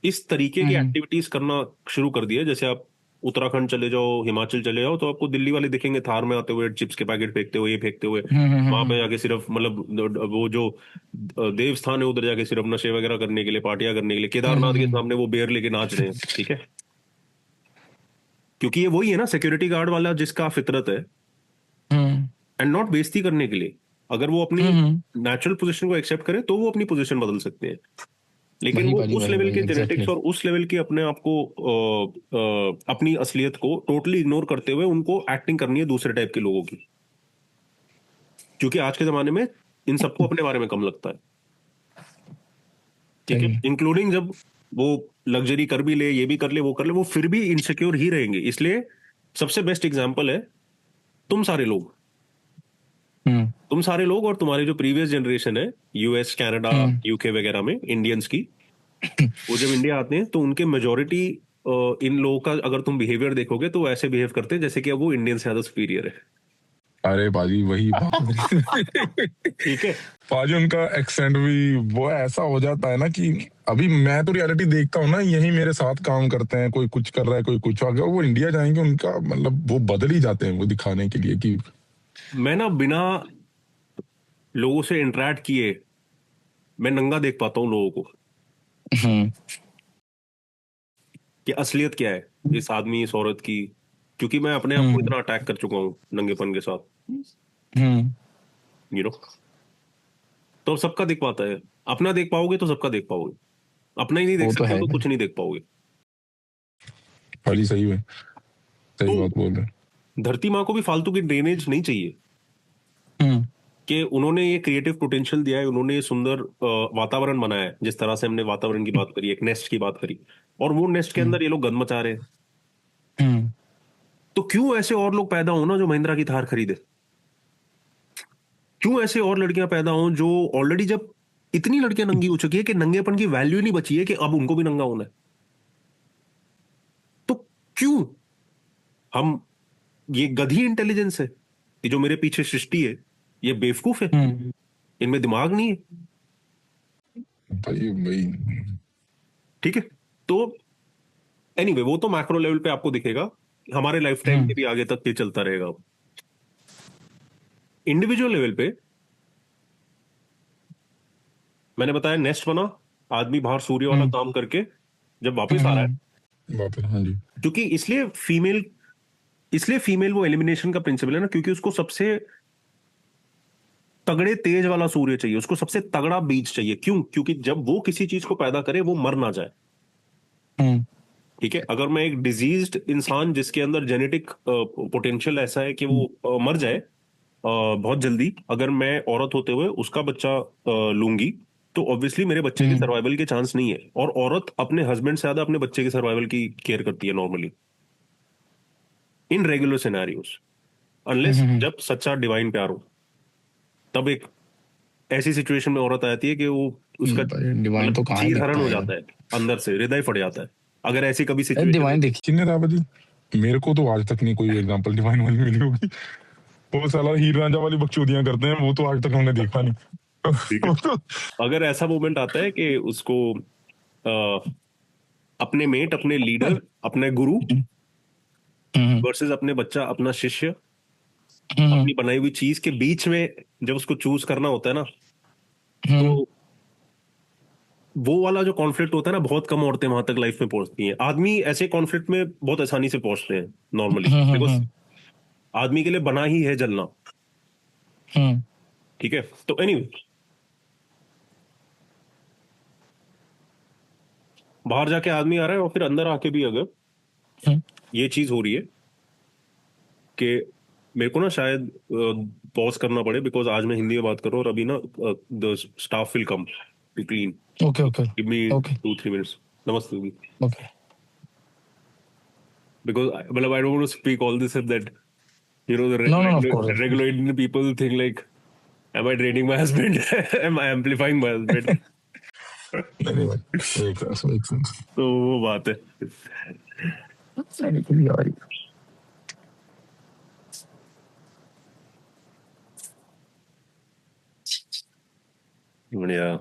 इस तरीके की एक्टिविटीज करना शुरू कर दिया। जैसे आप उत्तराखंड चले जाओ, हिमाचल चले जाओ, तो आपको दिल्ली वाले दिखेंगे थार में आते हुए, चिप्स के पैकेट फेंकते हुए, ये फेंकते हुए। वहां पे जाके सिर्फ मतलब वो जो देव स्थान है उधर जाके सिर्फ नशे वगैरह करने के लिए, पार्टियां करने के लिए, केदारनाथ के सामने वो बेर लेके नाच रहे हैं, ठीक है। क्योंकि ये वही है ना सिक्योरिटी गार्ड वाला जिसका फितरत है, एंड नॉट बेइज्जती करने के लिए। अगर वो अपनी नेचुरल पोजीशन को एक्सेप्ट करे तो वो अपनी पोजीशन बदल सकते हैं, लेकिन
वही
वो
वाली
उस
वही
लेवल
वही
के
एग्जैक्टली।
जेनेटिक्स और उस लेवल के अपने आप को अपनी असलियत को टोटली इग्नोर करते हुए उनको एक्टिंग करनी है दूसरे टाइप के लोगों की। क्योंकि आज के जमाने में इन सबको अपने बारे में कम लगता है, ठीक है।
सही।
इंक्लूडिंग जब वो लग्जरी कर भी ले, ये भी कर ले, वो कर ले, वो फिर भी इनसिक्योर ही रहेंगे। इसलिए सबसे बेस्ट एग्जाम्पल है तुम सारे लोग। तुम सारे लोग और तुम्हारी जो प्रीवियस जनरेशन है, यूएस, कनाडा, यूके वगैरह में इंडियंस की, वो जब इंडिया आते हैं तो उनके मेजोरिटी इन लोगों का अगर तुम बिहेवियर देखोगे तो वो ऐसे बिहेव करते हैं जैसे कि अब वो इंडियन से ज्यादा सुपीरियर है,
अरे बाजी वही बात
ठीक है।
पाजी उनका एक्सेंट भी वो ऐसा हो जाता है ना कि अभी मैं तो रियलिटी देखता हूँ ना, यही मेरे साथ काम करते हैं, कोई कुछ कर रहा है, कोई कुछ, अगर वो इंडिया जाएंगे उनका मतलब वो बदल ही जाते हैं, वो दिखाने के लिए कि
मैं ना बिना लोगों से इंटरेक्ट किए मैं नंगा देख पाता हूँ लोगों को कि असलियत क्या है इस आदमी, इस औरत की। क्योंकि मैं अपने आप को इतना अटैक कर चुका हूँ नंगेपन के साथ, यू नो। तो सबका देख पाता है, अपना देख पाओगे तो सबका देख पाओगे, अपना ही नहीं देख
वो तो
सकते हो
है।
तो कुछ नहीं देख पाओगे।
पाजी सही है, सही
तो
बात बोल रहे हैं।
धरती माँ को भी फालतू की ड्रेनेज नहीं चाहिए कि उन्होंने ये क्रिएटिव पोटेंशियल दिया है, उन्होंने ये सुंदर वातावरण बनाया है। जिस तरह से हमने वातावरण की बात करी, एक नेस्ट की बात करी, और वो नेस्ट के अंदर ये लोग गंद मचा रहे हैं। तो क्यों ऐसे और लोग पैदा हो ना जो महिंद्रा की थार खरीदे? क्यों ऐसे और लड़कियां पैदा हो जो ऑलरेडी, जब इतनी लड़कियां नंगी हो चुकी है कि नंगेपन की वैल्यू नहीं बची है कि अब उनको भी नंगा होना है, तो क्यों हम, ये गधी इंटेलिजेंस है, ये जो मेरे पीछे सृष्टि है, ये बेवकूफ है, इनमें दिमाग नहीं है,
भाई भाई
ठीक है। तो एनीवे वो तो मैक्रो लेवल पे आपको दिखेगा, हमारे लाइफ टाइम के भी आगे तक ये चलता रहेगा। इंडिविजुअल लेवल पे मैंने बताया नेस्ट बना, आदमी बाहर सूर्य वाला काम करके जब वापस आ रहा है,
वापस, हाँ जी।
क्योंकि इसलिए फीमेल वो एलिमिनेशन का प्रिंसिपल है ना, क्योंकि उसको सबसे तगड़े तेज वाला सूर्य चाहिए, उसको सबसे तगड़ा बीज चाहिए। क्यों? क्योंकि जब वो किसी चीज को पैदा करे वो मर ना जाए, ठीक है। अगर मैं एक डिजीज्ड इंसान जिसके अंदर जेनेटिक पोटेंशियल ऐसा है कि वो मर जाए बहुत जल्दी, अगर मैं औरत होते हुए उसका बच्चा लूंगी, तो ऑब्वियसली मेरे बच्चे के सर्वाइवल के चांस नहीं है। और औरत अपने हस्बैंड से ज्यादा अपने बच्चे के सर्वाइवल की केयर करती है normally in regular scenarios, unless जब सच्चा डिवाइन प्यार हो, तब एक ऐसी सिचुएशन में औरत आती है कि वो उसका
डिवाइन तो
मतलब
कहाँ ही
चीर
दिखता
हरण हो
है यार।
जाता है, अंदर से हृदय फट जाता है अगर ऐसी कभी सिचुएशन
डिवाइन
हो।
देखी।
किन्ने था भाजी? मेरे को तो आज तक नहीं कोई एग्जांपल डिवाइन वाली मिली होगी। वो साला हीर रांझा वाली बकचोदियां करते हैं, वो तो आज तक हमने देखा नहीं।
ठीक है, अगर ऐसा मोमेंट आता है कि उसको अपने मेट, अपने लीडर, अपने गुरु वर्सेस अपने बच्चा, अपना शिष्य, अपनी बनाई हुई चीज के बीच में जब उसको चूज करना होता है ना, तो वो वाला जो कॉन्फ्लिक्ट होता है ना, बहुत कम औरतें वहां तक लाइफ में पहुंचती हैं। आदमी ऐसे कॉन्फ्लिक्ट में बहुत आसानी से पहुंचते हैं नॉर्मली, बिकॉज आदमी के लिए बना ही है जलना, ठीक है। तो एनीवे बाहर जाके आदमी आ रहा है और फिर अंदर आके भी अगर ये चीज हो रही है कि मेरे को ना शायद पॉज करना पड़े, बिकॉज आज मैं हिंदी में बात कर रहा हूँ और अभी ना the staff will come to clean.
Okay okay
give me
okay
2-3 minutes। नमस्ते दीदी।
ओके।
Because मतलब I don't want to speak all this and that, you know, the
no no of
regular
course.
regular Indian people think like Am I draining my husband? Am I amplifying my husband?
नहीं भाई, make sense.
तो वो बात है.
Technically, और
बढ़िया.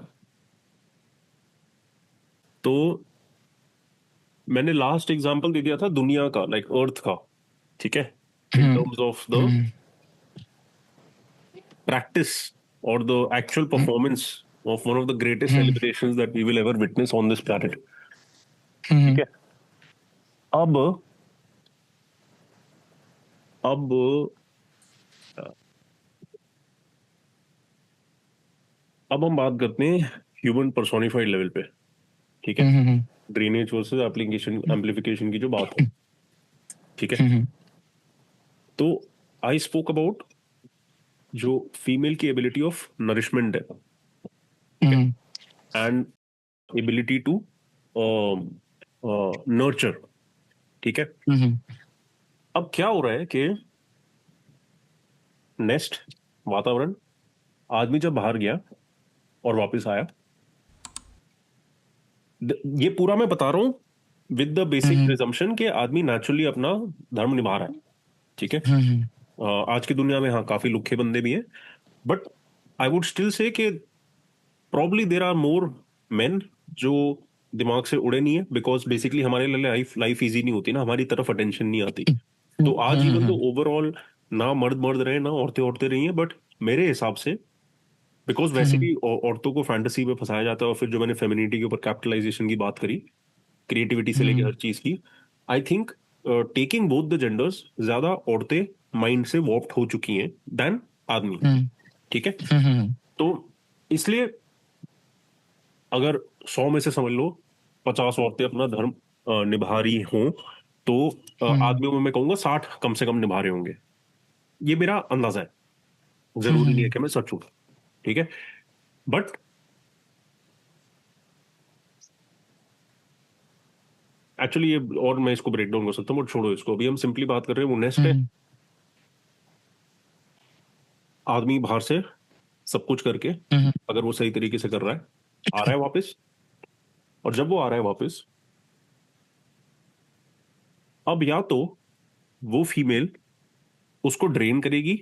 तो मैंने लास्ट एग्जांपल दे दिया था दुनिया का, लाइक अर्थ का, ठीक है, in terms of the practice or the actual performance of one of the greatest celebrations that we will ever witness on this planet. ठीक है. अब हम बात करते हैं ह्यूमन पर्सोनिफाइड लेवल पे. ठीक है. ड्रेनेज वर्सेस एप्लीकेशन एम्प्लीफिकेशन की जो बात है. ठीक है. तो आई स्पोक अबाउट जो फीमेल की एबिलिटी ऑफ नरिशमेंट है एंड एबिलिटी टू नर्चर. ठीक है. अब क्या हो रहा है कि नेस्ट वातावरण, आदमी जब बाहर गया और वापस आया, ये पूरा मैं बता रहा हूं विद द बेसिक प्रिजम्पशन कि आदमी नेचुरली अपना धर्म निभा रहा है. ठीक है. आज की दुनिया में हाँ काफी लुखे बंदे भी हैं, but I would still say कि probably there are more men जो दिमाग से उड़े नहीं है, बिकॉज बेसिकली हमारे लिए लाइफ इजी नहीं होती ना, हमारी तरफ अटेंशन नहीं आती. तो आज इवन तो ओवरऑल ना मर्द रहे ना औरतें रही हैं, बट मेरे हिसाब से बिकॉज वैसे भी औरतों को फैंटेसी में फंसाया जाता है, और फिर जो मैंने फेमिनिटी के ऊपर कैपिटलाइजेशन की बात करी, क्रिएटिविटी से लेके हर चीज की, I think taking both the genders, ज्यादा औरतें माइंड से वॉप्ड हो चुकी हैं देन आदमी. ठीक है. तो इसलिए अगर 100 में से समझ लो 50 औरतें अपना धर्म निभा रही हों, तो आदमियों में मैं कहूंगा 60 कम से कम निभा रहे होंगे. ये मेरा अंदाजा है, जरूरी नहीं है कि मैं सच हूं. ठीक है. बट एक्चुअली ये, और मैं इसको ब्रेक डाउन कर सकता हूँ, बट छोड़ो इसको. अभी हम सिंपली बात कर रहे हैं वो नेस्ट है. आदमी बाहर से सब कुछ करके, अगर वो सही तरीके से कर रहा है, आ रहा है वापस, और जब वो आ रहा है वापस, अब या तो वो फीमेल उसको ड्रेन करेगी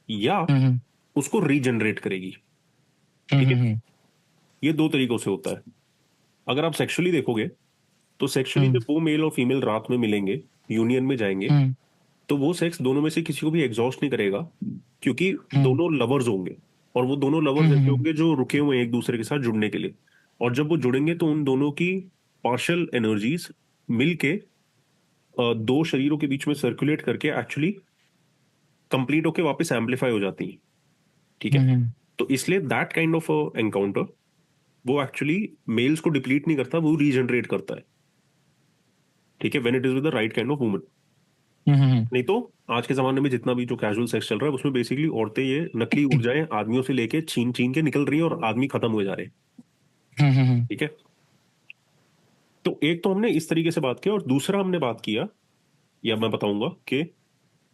या उसको रीजनरेट करेगी. ठीक है. ये दो तरीकों से होता है. अगर आप सेक्सुअली देखोगे तो सेक्सुअली जब वो मेल और फीमेल रात में मिलेंगे, यूनियन में जाएंगे, तो वो सेक्स दोनों में से किसी को भी एग्जॉस्ट नहीं करेगा, क्योंकि दोनों लवर्स होंगे, और वो दोनों लवर्स ऐसे होंगे जो रुके हुए हैं एक दूसरे के साथ जुड़ने के लिए. और जब वो जुड़ेंगे तो उन दोनों की पार्शियल एनर्जीज मिलके दो शरीरों के बीच में सर्कुलेट करके एक्चुअली कंप्लीट होके वापस एम्पलीफाई हो जाती हैं. ठीक है. तो इसलिए दैट काइंड ऑफ एनकाउंटर वो एक्चुअली मेल्स को डिप्लीट नहीं करता, वो रीजनरेट करता है. ठीक है. When it is with the right kind of woman. नहीं तो आज के जमाने में जितना भी जो कैजुअल सेक्स चल रहा है, उसमें बेसिकली औरतें ये नकली ऊर्जाएं आदमियों से लेके छीन के निकल रही हैं, और आदमी खत्म हुए जा रहे हैं. ठीक है. तो एक तो हमने इस तरीके से बात किया, और दूसरा हमने बात किया, या मैं बताऊंगा कि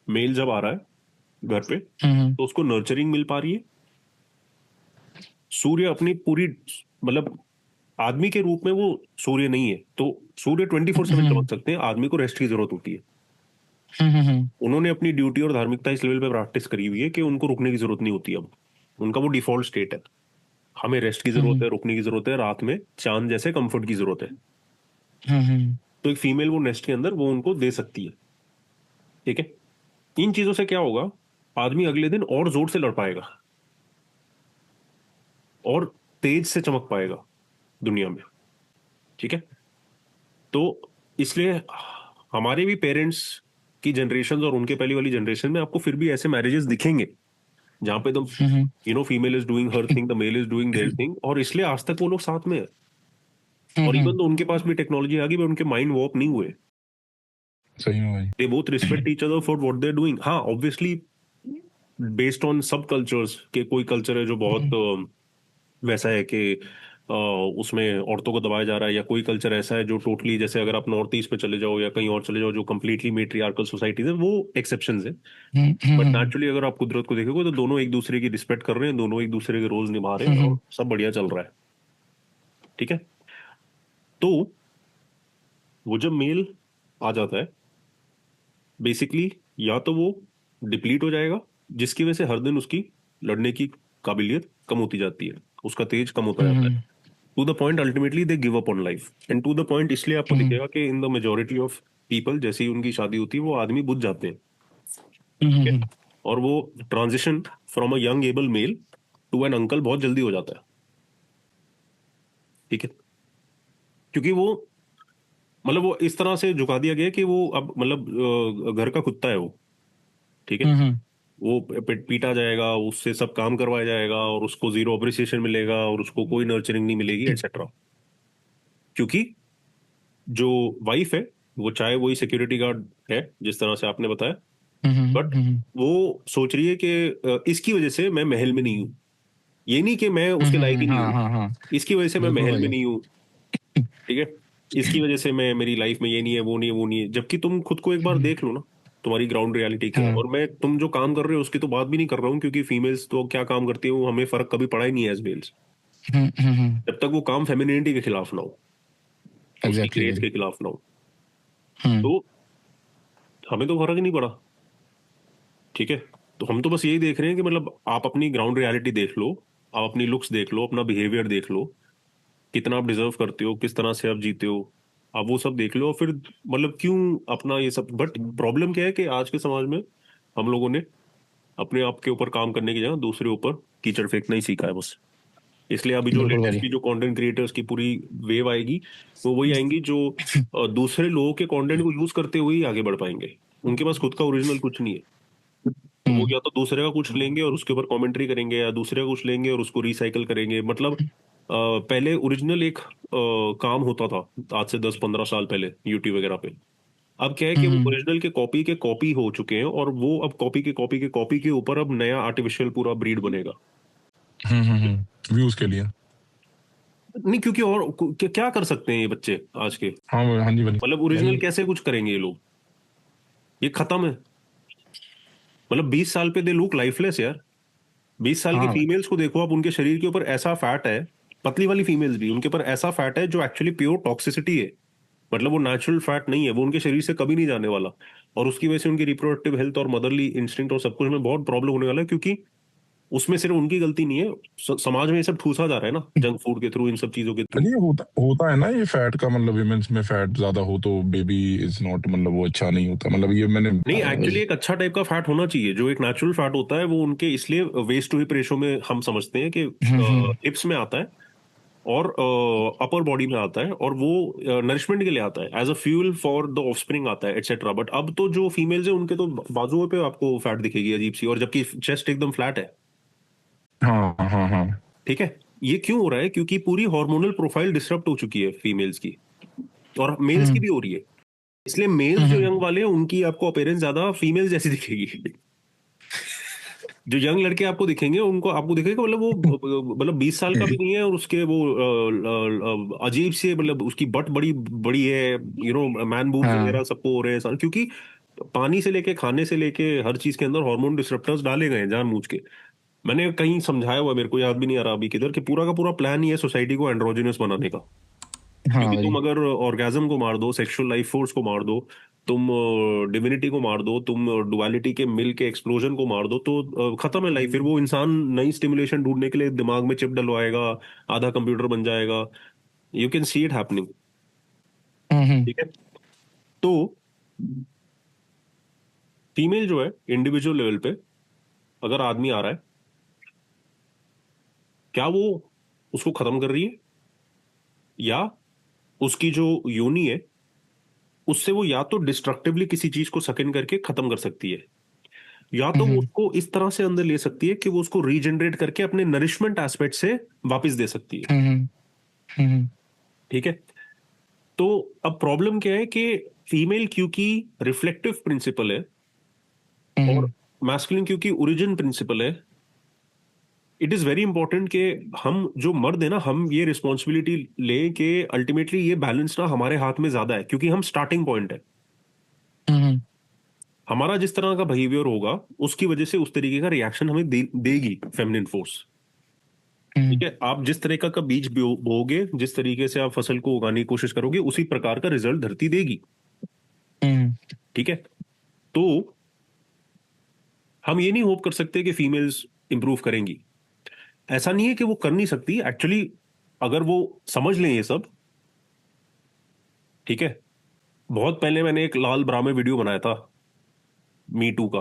मेल जब आ रहा है घर पे तो उसको नर्चरिंग मिल पा रही है. सूर्य अपनी पूरी, मतलब आदमी के रूप में वो सूर्य नहीं है, तो सूर्य 24/7 चमक सकते हैं, आदमी को रेस्ट की जरूरत होती है. उन्होंने अपनी ड्यूटी और धार्मिकता इस लेवल पे प्रैक्टिस करी हुई है कि उनको रुकने की जरूरत नहीं होती. अब उनका वो डिफॉल्ट स्टेट है. हमें रेस्ट की जरूरत है, रुकने की जरूरत है, रात में चांद जैसे कंफर्ट की जरूरत है. तो एक फीमेल वो नेस्ट के अंदर वो उनको दे सकती है. ठीक है. इन चीजों से क्या होगा, आदमी अगले दिन और जोर से लड़ पाएगा और तेज से चमक पाएगा दुनिया में. ठीक है. तो इसलिए हमारे भी पेरेंट्स की जनरेशन और उनके पहली वाली जनरेशन में आपको फिर भी ऐसे मैरिजेस दिखेंगे जहां पे तुम female is doing her thing, the male is doing their thing, और इसलिए आज तक वो लोग साथ में है. और इवन तो उनके पास भी टेक्नोलॉजी आ गई, उनके माइंड वॉर्प नहीं हुए.
सही में भाई.
They both respect each other for what they are doing. हाँ, ऑब्वियसली बेस्ड ऑन सब कल्चर्स, के कोई कल्चर है जो बहुत वैसा है कि उसमें औरतों को दबाया जा रहा है, या कोई कल्चर ऐसा है जो टोटली, जैसे अगर आप नॉर्थ ईस्ट में चले जाओ या कहीं और चले जाओ जो कंप्लीटली मेट्रियार्कल सोसाइटीज है, वो एक्सेप्शंस है। बट नेचुरली अगर आप कुदरत को देखोगे तो दोनों एक दूसरे की रिस्पेक्ट कर रहे हैं, दोनों एक दूसरे के रोल्स निभा रहे हैं और सब बढ़िया चल रहा है। ठीक है, तो वो जब मेल आ जाता है बेसिकली, या तो वो डिप्लीट हो जाएगा जिसकी वजह से हर दिन उसकी लड़ने की काबिलियत कम होती जाती है, उसका तेज कम होता जाता है, to the point ultimately they give up on life. And to the point इसलिए आपको दिखेगा कि in the majority of people जैसे ही उनकी शादी होती है वो आदमी बुझ जाते हैं। ठीक है? और वो transition from a young able male to an uncle बहुत जल्दी हो जाता है। ठीक है, क्योंकि वो मतलब वो इस तरह से झुका दिया गया कि वो अब मतलब घर का कुत्ता है वो। ठीक है, वो पीटा जाएगा, उससे सब काम करवाया जाएगा और उसको जीरो अप्रिसिएशन मिलेगा और उसको कोई नर्चरिंग नहीं मिलेगी एटसेट्रा। क्योंकि जो वाइफ है वो चाहे वही सिक्योरिटी गार्ड है जिस तरह से आपने बताया, बट वो सोच रही है कि इसकी वजह से मैं महल में नहीं हूं, ये नहीं कि मैं उसके लायक ही नहीं
हाँ
हूं,
हाँ हाँ,
इसकी वजह से मैं
बिल्कुल
महल में
भाई।
नहीं हूं। ठीक है, इसकी वजह से मैं, मेरी लाइफ में ये नहीं है, वो नहीं है, वो नहीं है। जबकि तुम खुद को एक बार देख लो ना, तुम्हारी ग्राउंड रियलिटी क्या है।
हाँ।
और मैं तुम जो काम कर रहे हो उसकी तो बात भी नहीं कर रहा हूँ, क्योंकि फीमेल्स तो क्या काम करती है वो हमें फर्क कभी पड़ा ही नहीं है एज मेल्स, जब तक वो काम फेमिनिटी के खिलाफ ना हो, उसकी
एग्जैक्टली
क्रेज
भाई।
के खिलाफ ना हो,
हम्म
तो हमें तो फर्क ही नहीं पड़ा। ठीक है, तो हम तो बस यही देख रहे हैं कि मतलब आप अपनी ग्राउंड रियलिटी देख लो, आप अपनी लुक्स देख लो, अपना बिहेवियर देख लो, कितना आप डिजर्व करते हो, किस तरह से आप जीते हो, आप वो सब देख लो और फिर मतलब क्यों अपना ये सब। बट प्रॉब्लम क्या है कि आज के समाज में हम लोगों ने अपने आप के ऊपर काम करने की जगह दूसरे ऊपर कीचड़ फेंकना ही सीखा है बस। इसलिए अभी जो
बिल्कुल भाई।
लेटेस्टली जो कंटेंट क्रिएटर्स की पूरी वेव आएगी वो वही आएंगी जो दूसरे लोगों के कंटेंट को यूज करते हुए ही आगे बढ़ पाएंगे। उनके पास खुद का ओरिजिनल कुछ नहीं है, तो वो
हम्म
या तो दूसरे का कुछ लेंगे और उसके ऊपर कमेंट्री करेंगे, या दूसरे का कुछ लेंगे और उसको रिसाइकल करेंगे। मतलब पहले ओरिजिनल एक काम होता था आज से 10-15 साल पहले यूट्यूब वगैरह पे। अब क्या है कि वो
हम्म
ओरिजिनल के कॉपी हो चुके हैं, और वो अब कॉपी के ऊपर अब नया आर्टिफिशियल पूरा ब्रीड बनेगा।
व्यूज के लिए।
नहीं, क्योंकि और क्या कर सकते हैं ये बच्चे आज के,
हाँ हाँ जी भाई।
मतलब ओरिजिनल
भाई
कैसे कुछ करेंगे ये लोग, ये खत्म है। मतलब 20 साल पे दे लुक लाइफलेस यार। 20 साल की
हाँ भाई।
फीमेल्स को देखो आप, उनके शरीर के ऊपर ऐसा फैट है, पतली वाली फीमेल्स भी, उनके ऊपर ऐसा फैट है जो एक्चुअली प्योर टॉक्सिसिटी है। मतलब वो नेचुरल फैट नहीं है, वो उनके शरीर से कभी नहीं जाने वाला, और उसकी वजह से उनकी रिप्रोडक्टिव हेल्थ और मदरली इंस्टिंक्ट और सब कुछ में बहुत प्रॉब्लम होने वाला है। क्योंकि उसमें सिर्फ उनकी गलती नहीं है, समाज में ये सब ठूसा जा रहा है ना, जंक फूड के थ्रू, इन सब चीजों के थ्रू।
ये होता होता है ना, ये फैट का मतलब विमेंस में फैट ज्यादा हो तो बेबी इज नॉट, मतलब वो अच्छा नहीं होता, मतलब ये मैंने।
नहीं, एक्चुअली एक अच्छा टाइप का फैट होना चाहिए, जो एक नेचुरल फैट होता है वो उनके, इसलिए वेस्ट टू हिप रेशो में हम समझते हैं कि
हम्म
हिप्स में आता है और अपर बॉडी में आता है, और वो नरिशमेंट के लिए आता है, as a fuel for the offspring आता है एटसेट्रा। बट अब तो जो फीमेल्स है उनके तो बाजुओं पे आपको फैट दिखेगी अजीब सी, और जबकि चेस्ट एकदम फ्लैट है।
हाँ हाँ हाँ।
ठीक है, ये क्यों हो रहा है? क्योंकि पूरी हार्मोनल प्रोफाइल डिस्टर्ब हो चुकी है फीमेल्स की, और मेल्स की
हम्म
भी हो रही है। इसलिए मेल्स जो
हम्म
यंग वाले हैं उनकी आपको अपीयरेंस ज्यादा फीमेल जैसी दिखेगी। जो यंग लड़के आपको दिखेंगे उनको आपको दिखेगा मतलब वो मतलब 20 साल का भी नहीं है, और उसके वो अजीब से, मतलब उसकी बट बड़ी बड़ी है, मैन बूब्स
हाँ।
वगैरह सबको हो रहे हैं क्योंकि पानी से लेके खाने से लेके हर चीज के अंदर हार्मोन डिस्रप्टर्स डाले गए हैं जानबूझ के। मैंने कहीं समझाया हुआ, मेरे को याद भी नहीं आ रहा अभी किधर, कि पूरा का पूरा प्लान ही है सोसाइटी को एंड्रोजिनस बनाने का।
हाँ
क्योंकि तुम
भाई।
अगर ऑर्गेजम को मार दो, सेक्सुअल लाइफ फोर्स को मार दो, तुम डिविनिटी को मार दो, तुम डुअलिटी के मिल के एक्सप्लोजन को मार दो, तो खत्म है लाइफ। फिर वो इंसान नई स्टिमुलेशन ढूंढने के लिए दिमाग में चिप डलवाएगा, आधा कंप्यूटर बन जाएगा। You can see it happening.
Hmm
ठीक है, तो फीमेल जो है इंडिविजुअल लेवल पे, अगर आदमी आ रहा है, क्या वो उसको खत्म कर रही है, या उसकी जो योनि है उससे वो या तो डिस्ट्रक्टिवली किसी चीज को सक इन करके खत्म कर सकती है, या तो वो
हम्म
उसको इस तरह से अंदर ले सकती है कि वो उसको रीजनरेट करके अपने नरिशमेंट एस्पेक्ट से वापस दे सकती है।
हम्म हम्म
ठीक है, तो अब प्रॉब्लम क्या है कि फीमेल क्योंकि रिफ्लेक्टिव प्रिंसिपल है और
हम्म
मैस्कुलिन क्योंकि ओरिजिन प्रिंसिपल है, इट इज वेरी इंपॉर्टेंट कि हम जो मर्द है ना, हम ये रिस्पॉन्सिबिलिटी लें कि अल्टीमेटली ये बैलेंस ना हमारे हाथ में ज्यादा है, क्योंकि हम स्टार्टिंग पॉइंट है।
हम्म
हमारा जिस तरह का बिहेवियर होगा उसकी वजह से उस तरीके का रिएक्शन हमें देगी फेमिनिन फोर्स। ठीक
हम्म
है, आप जिस तरीका का बीज बोओगे, जिस तरीके से आप फसल को उगाने की कोशिश करोगे, उसी प्रकार का रिजल्ट धरती देगी।
हम्म
ठीक है, तो हम ये नहीं होप कर सकते कि फीमेल्स इंप्रूव करेंगी। ऐसा नहीं है कि वो कर नहीं सकती एक्चुअली, अगर वो समझ लें ये सब। ठीक है, बहुत पहले मैंने एक लाल ब्राह्मण वीडियो बनाया था मी टू का।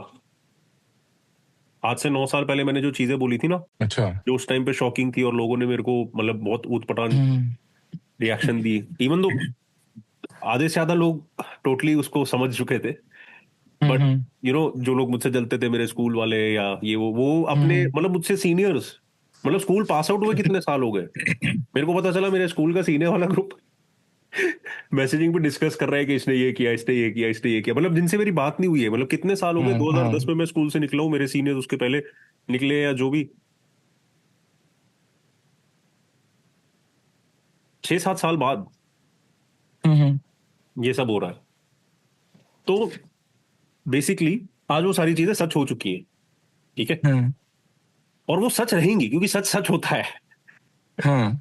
आज से 9 साल पहले मैंने जो चीजें बोली थी ना,
अच्छा।
जो उस टाइम पे शॉकिंग थी और लोगों ने मेरे को मतलब बहुत ऊटपटांग
हम्म
रिएक्शन दी, इवन दो आधे से ज्यादा लोग टोटली उसको समझ चुके थे। बट
हम्म
जो लोग मुझसे जलते थे, मेरे स्कूल वाले या ये वो अपने
हम्म
मतलब मुझसे सीनियर्स, मतलब स्कूल पास आउट हुए कितने साल हो गए, मेरे को पता चला मेरे स्कूल का सीनियर वाला ग्रुप मैसेजिंग पे डिस्कस कर रहा है कि इसने ये किया, इसने ये किया, इसने ये किया, मतलब जिनसे मेरी बात नहीं हुई है। मतलब कितने साल हो गए, 2010 में मैं स्कूल से निकला हूं, मेरे सीनियर उसके पहले निकले या जो भी, 6-7 साल बाद
हम्म
ये सब हो रहा है। तो बेसिकली आज वो सारी चीजें सच हो चुकी हैं। ठीक है,
हम्म
और वो सच रहेंगी क्योंकि सच सच होता है।
हाँ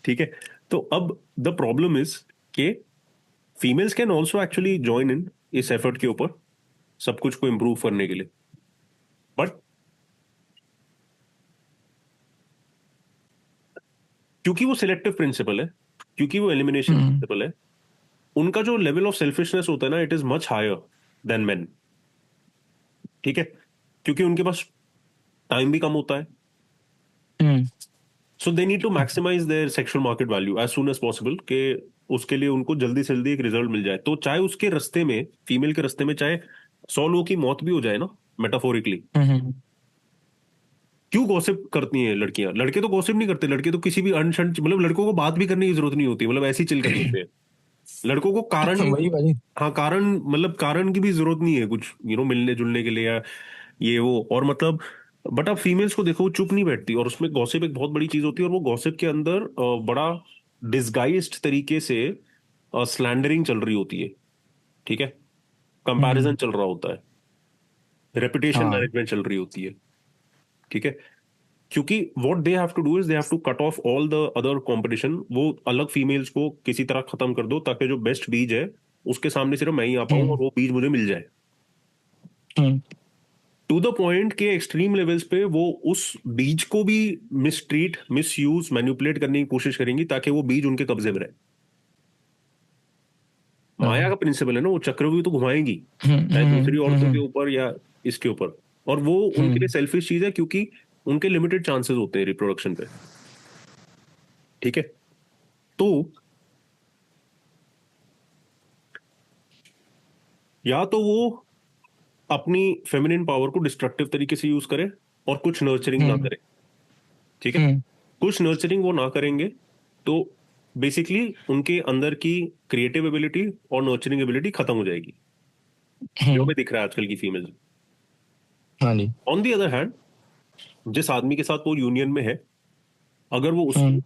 ठीक है, तो अब द प्रॉब्लम इज कि females can also actually join in इस एफर्ट के ऊपर, सब कुछ को इंप्रूव करने के लिए। बट क्योंकि वो सिलेक्टिव प्रिंसिपल है, क्योंकि वो एलिमिनेशन
हम्म
प्रिंसिपल है, उनका जो लेवल ऑफ सेल्फिशनेस होता है ना, it is much higher than men. ठीक है, क्योंकि उनके पास टाइम भी कम होता है,
hmm
so they need to maximise their sexual market value as soon as possible, कि उसके लिए उनको जल्दी से जल्दी एक रिजल्ट मिल जाए। तो चाहे उसके रास्ते में, फीमेल के रास्ते में चाहे 100 लोगों की मौत भी हो जाए ना, मेटाफोरिकली।
हम्म
क्यों गॉसिप करती हैं लड़कियां? लड़के तो गॉसिप नहीं करते, लड़के तो किसी भी अनशन, मतलब लड़कों को बात भी करने की जरूरत नहीं होती, मतलब ऐसे ही चिल कर लेते हैं। लड़कों को कारण,
वही भाई।
हाँ कारण, मतलब कारण की भी जरूरत नहीं है कुछ, मिलने जुलने के लिए या ये वो, और मतलब बट आप फीमेल्स को देखो, वो चुप नहीं बैठती, और उसमें गॉसिप एक बहुत बड़ी चीज होती है, और वो गॉसिप के अंदर बड़ा डिसगाइज्ड तरीके से स्लैंडरिंग चल रही होती है। ठीक है, कंपैरिजन
हम्म
चल रहा होता है, रेपुटेशन
हाँ
मैनेजमेंट चल रही होती है। ठीक है, क्योंकि what they have to do is they have to cut off all the other competition. वो अलग फीमेल्स को किसी तरह खत्म कर दो, ताकि जो बेस्ट बीज है उसके सामने सिर्फ मैं ही आ पाऊं और
हम्म
वो बीज मुझे मिल जाए।
हम्म
टू द पॉइंट के एक्सट्रीम लेवल्स पे वो उस बीज को भी मिसट्रीट, मिस यूज, मैनिपुलेट करने की कोशिश करेंगी, ताकि वो बीज उनके कब्जे में रहे। माया का प्रिंसिपल है ना, वो चक्रव्यूह तो घुमाएंगी, चाहे दूसरी औरतों के ऊपर या इसके ऊपर। और वो उनके लिए सेल्फिश चीज है, क्योंकि उनके लिमिटेड चांसेस होते हैं रिप्रोडक्शन पे। ठीक है, तो या तो वो अपनी फेमिनिन पावर को डिस्ट्रक्टिव तरीके से यूज करे और कुछ नर्चरिंग ना
हम्म
करे। ठीक है,
हम्म
कुछ नर्चरिंग वो ना करेंगे तो बेसिकली उनके अंदर की क्रिएटिव एबिलिटी और नर्चरिंग एबिलिटी खत्म हो जाएगी, जो
हम्म
हमें दिख रहा है आजकल की फीमेल।
हाँ जी।
ऑन दी अदर हैंड, जिस आदमी के साथ वो यूनियन में है, अगर वो उसको
हम्म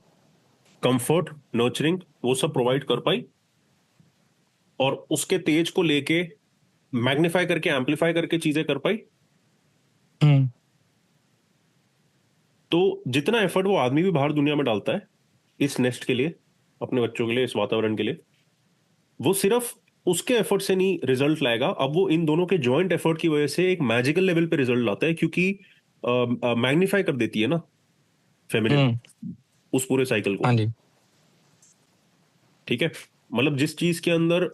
कंफर्ट, नर्चरिंग वो सब प्रोवाइड कर पाई, और उसके तेज को लेके मैग्नीफाई करके, एम्पलीफाई करके चीजें कर पाई,
हम्म
तो जितना एफर्ट वो आदमी भी बाहर दुनिया में डालता है इस नेस्ट के लिए, अपने बच्चों के लिए, इस वातावरण के लिए, वो सिर्फ उसके एफर्ट से नहीं रिजल्ट लाएगा। अब वो इन दोनों के जॉइंट एफर्ट की वजह से एक मैजिकल लेवल पे रिजल्ट लाता है, क्योंकि मैग्नीफाई कर देती है ना फेमिनिन
हम्म
उस पूरे साइकिल को।
हाँ जी।
ठीक है, मतलब जिस चीज के अंदर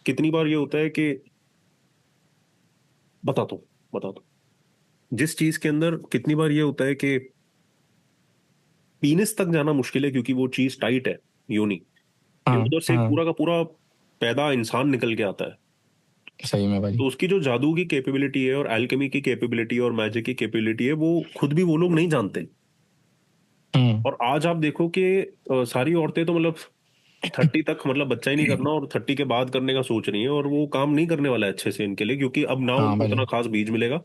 कितनी बार ये होता है कि, बता दो बता दो, जिस चीज के अंदर कितनी बार ये होता है कि पीनिस तक जाना मुश्किल है, क्योंकि वो चीज टाइट है, योनि, फिर
हाँ
उधर से एक
हाँ
पूरा का पूरा पैदा इंसान निकल के आता है।
सही में भाई।
तो उसकी जो जादू की कैपेबिलिटी है और एल्केमी की कैपेबिलिटी और मैजिक की कैपेबिलिटी है, वो खुद भी वो लोग नहीं जानते।
हम्म
और आज आप देखो कि सारी औरतें तो मतलब 30 तक मतलब बच्चा ही नहीं करना, और 30 के बाद करने का सोच रही है, और वो काम नहीं करने वाला है अच्छे से इनके लिए, क्योंकि अब ना
हाँ
उनको
भाई।
उतना खास बीज मिलेगा।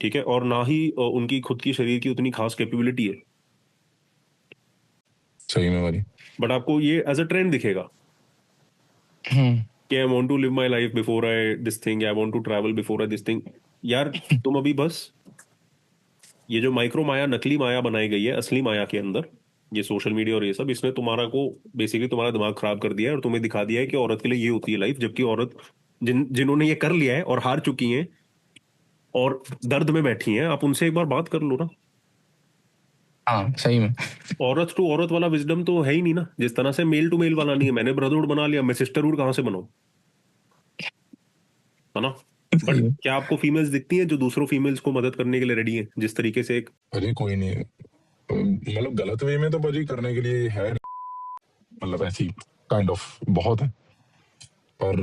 ठीक है, और ना ही उनकी खुद की शरीर की उतनी खास कैपेबिलिटी है,
सही में भाई।
बट आपको ये एज अ ट्रेंड दिखेगा कि I want to live my life before I this thing, I want to travel before I this thing. यार तुम अभी बस ये जो माइक्रो माया, नकली माया बनाई गई है असली माया के अंदर, ये सोशल मीडिया और ये सब, इसने तुम्हारा को बेसिकली तुम्हारा दिमाग खराब कर दिया है और तुम्हें दिखा दिया है कि औरत के लिए ये होती है लाइफ, जबकि औरत जिन्होंने ये कर लिया है और हार चुकी हैं और दर्द में बैठी हैं, आप उनसे एक बार बात कर लो ना।
हाँ सही में।
औरत टू औरत वाला विजडम तो है ही नहीं ना, जिस तरह से मेल टू मेल वाला नहीं है। मैंने ब्रदरहुड बना लिया, मैं सिस्टरहुड कहाँ से बनाऊं, है ना? बट
सही में।
क्या आपको फीमेल्स दिखती हैं जो दूसरों फीमेल्स को मदद करने के लिए रेडी हैं, जिस तरीके से एक
अरे कोई नहीं, मतलब गलत वे में तो भाजी करने के लिए है, मतलब ऐसी काइंड ऑफ बहुत है, पर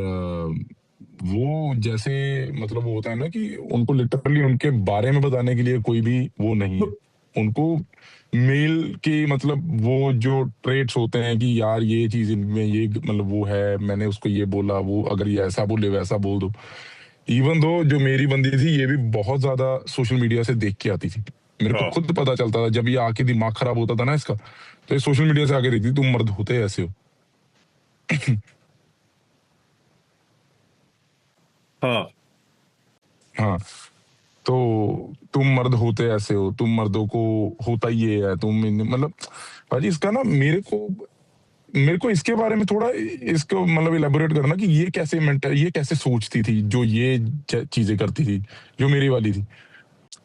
वो जैसे मतलब वो होता है ना कि उनको लिटरली उनके बारे में बताने के लिए कोई भी वो नहीं है उनको। मेल के मतलब वो जो ट्रेट्स होते हैं कि यार ये चीज इनमें ये मतलब वो है, मैंने उसको ये बोला, वो अगर ये ऐसा बोले वैसा बोल दो। इवन दो जो मेरी बंदी थी ये भी बहुत ज्यादा सोशल मीडिया से देख के आती थी, मेरे को
हाँ
खुद पता चलता था जब ये आके दिमाग खराब होता था ना इसका, तो ये सोशल मीडिया से आके देखती थी, तुम मर्द होते ऐसे हो।
हाँ
हाँ, तो तुम मर्द होते ऐसे हो, तुम मर्दों को होता ही ये है, मतलब भाजी इसका ना मेरे को इसके बारे में थोड़ा इसको मतलब इलेबोरेट करना कि ये कैसे मेंटल, ये कैसे सोचती थी जो ये चीजें करती थी, जो मेरी वाली थी,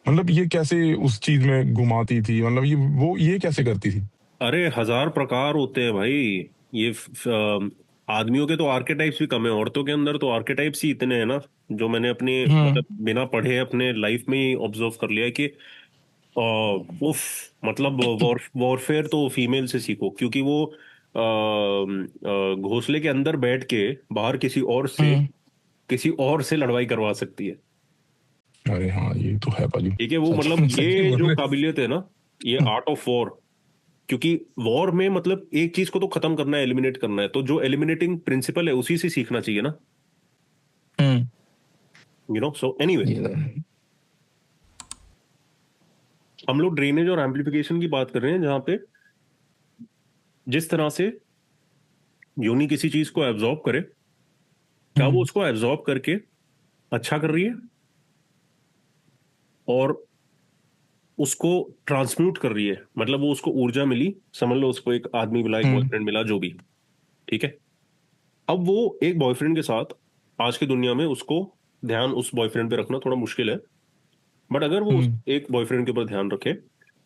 मतलब ये कैसे उस चीज में घुमाती थी, मतलब ये कैसे करती थी।
अरे हजार प्रकार होते हैं भाई। ये आदमियों के तो आर्केटाइप्स भी कम है, औरतों के अंदर तो आर्केटाइप्स ही इतने हैं ना, जो मैंने अपने
हम्म
मतलब बिना पढ़े अपने लाइफ में ही ऑब्जर्व कर लिया है कि उफ, मतलब वॉरफेयर तो फीमेल से सीखो, क्योंकि वो घोंसले के अंदर बैठ के बाहर
हम्म
किसी और से लड़वाई करवा सकती है।
अरे हाँ ये तो है भाजी।
ठीक है, वो
सच
मतलब
सच
ये
बोल
जो
रहे।
काबिलियत है ना, ये आर्ट ऑफ वॉर, क्योंकि वॉर में मतलब एक चीज को तो खत्म करना है, एलिमिनेट करना है, तो जो एलिमिनेटिंग प्रिंसिपल है उसी से सीखना चाहिए ना,
हम्म
सो एनीवे,
ये तो है।
हम लोग ड्रेनेज और एम्पलीफिकेशन की बात कर रहे हैं, जहां पे जिस तरह से योनि किसी चीज को एब्जॉर्ब करे, क्या वो
हम्म
उसको एब्जॉर्ब करके अच्छा कर रही है और उसको ट्रांसम्यूट कर रही है, मतलब वो उसको ऊर्जा मिली, समझ लो उसको एक आदमी मिला, एक
हम्म
बॉयफ्रेंड मिला, जो भी, ठीक है। अब वो एक बॉयफ्रेंड के साथ आज की दुनिया में उसको ध्यान उस बॉयफ्रेंड पे रखना थोड़ा मुश्किल है, बट अगर वो
हम्म
एक बॉयफ्रेंड के ऊपर ध्यान रखे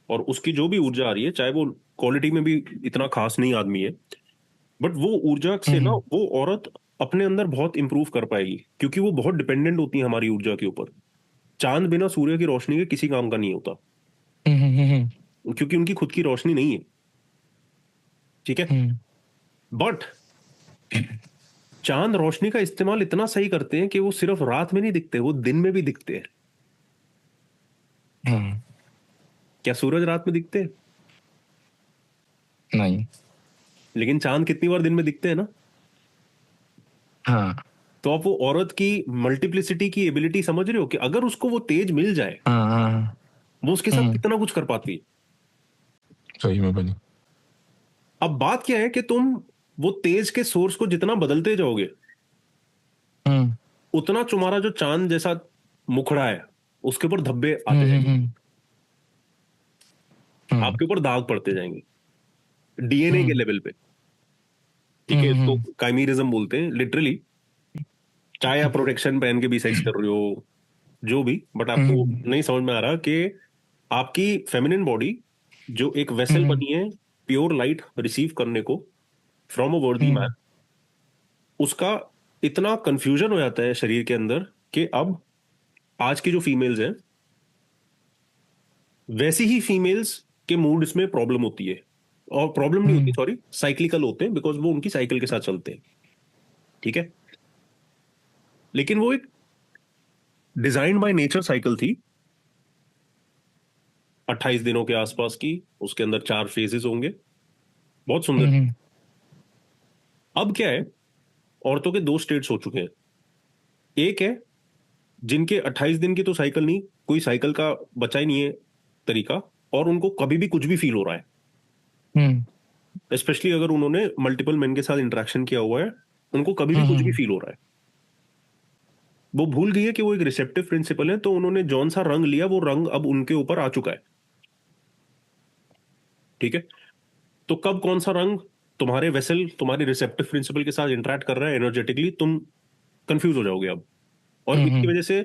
और उसकी जो भी ऊर्जा आ रही है, चाहे वो क्वालिटी में भी इतना खास नहीं आदमी है, बट वो ऊर्जा से ना
हम्म
वो औरत अपने अंदर बहुत इंप्रूव कर पाएगी, क्योंकि वो बहुत डिपेंडेंट होती है हमारी ऊर्जा के ऊपर। चांद बिना सूर्य की रोशनी के किसी काम का नहीं होता,
हम्म
क्योंकि उनकी खुद की रोशनी नहीं है, ठीक है।
हम्म
बट चांद रोशनी का इस्तेमाल इतना सही करते हैं कि वो सिर्फ रात में नहीं दिखते, वो दिन में भी दिखते हैं।
हम्म,
क्या सूरज रात में दिखते हैं?
नहीं।
लेकिन चांद कितनी बार दिन में दिखते हैं ना।
हाँ
तो आप वो औरत की मल्टीप्लिसिटी की एबिलिटी समझ रहे हो, कि अगर उसको वो तेज मिल जाए,
हाँ हाँ।
वो उसके साथ
हम्म
कितना कुछ कर पाती है।
सही में भाजी।
अब बात क्या है कि तुम वो तेज के सोर्स को जितना बदलते जाओगे,
हम्म
उतना तुम्हारा जो चांद जैसा मुखड़ा है उसके ऊपर धब्बे आते
हम्म
जाएंगे,
हम्म हम्म
आपके ऊपर दाग पड़ते जाएंगे, डीएनए के
हम्म
लेवल पे। ठीक है, इसको
हम्म
काइमीरिज्म बोलते हैं लिटरली। चाहे आप प्रोटेक्शन पहन के भी सेक्स कर रहे हो, जो भी, बट आपको
हम्म
नहीं समझ में आ रहा कि आपकी फेमिनिन बॉडी जो एक वेसल
हम्म
बनी है प्योर लाइट रिसीव करने को फ्रॉम अ वर्दी मैन,
हम्म
उसका इतना कंफ्यूजन हो जाता है शरीर के अंदर कि अब आज की जो फीमेल्स हैं, वैसी ही फीमेल्स के मूड्स में प्रॉब्लम होती है, और प्रॉब्लम नहीं होती,
हम्म
सॉरी, साइक्लिकल होते हैं, बिकॉज वो उनकी साइकिल के साथ चलते हैं, ठीक है। लेकिन वो एक डिजाइन बाय नेचर साइकिल थी, 28 दिनों के आसपास की, उसके अंदर 4 फेजेस होंगे, बहुत सुंदर।
हम्म
अब क्या है, औरतों के 2 स्टेट्स हो चुके हैं। एक है जिनके 28 दिन की तो साइकिल नहीं, कोई साइकिल का बचा ही नहीं है तरीका, और उनको कभी भी कुछ भी फील हो रहा है,
हम्म
स्पेशली अगर उन्होंने मल्टीपल मेन के साथ इंटरेक्शन किया हुआ है, उनको कभी भी कुछ भी
हम्म
फील हो रहा है। वो भूल गई है कि वो एक रिसेप्टिव प्रिंसिपल है, तो उन्होंने जौन सा रंग लिया वो रंग अब उनके ऊपर आ चुका है, ठीक है। तो कब कौन सा रंग तुम्हारे वेसल तुम्हारे रिसेप्टिव प्रिंसिपल के साथ इंटरेक्ट कर रहा है एनर्जेटिकली, तुम कंफ्यूज हो जाओगे अब। और इसकी
हम्म
वजह से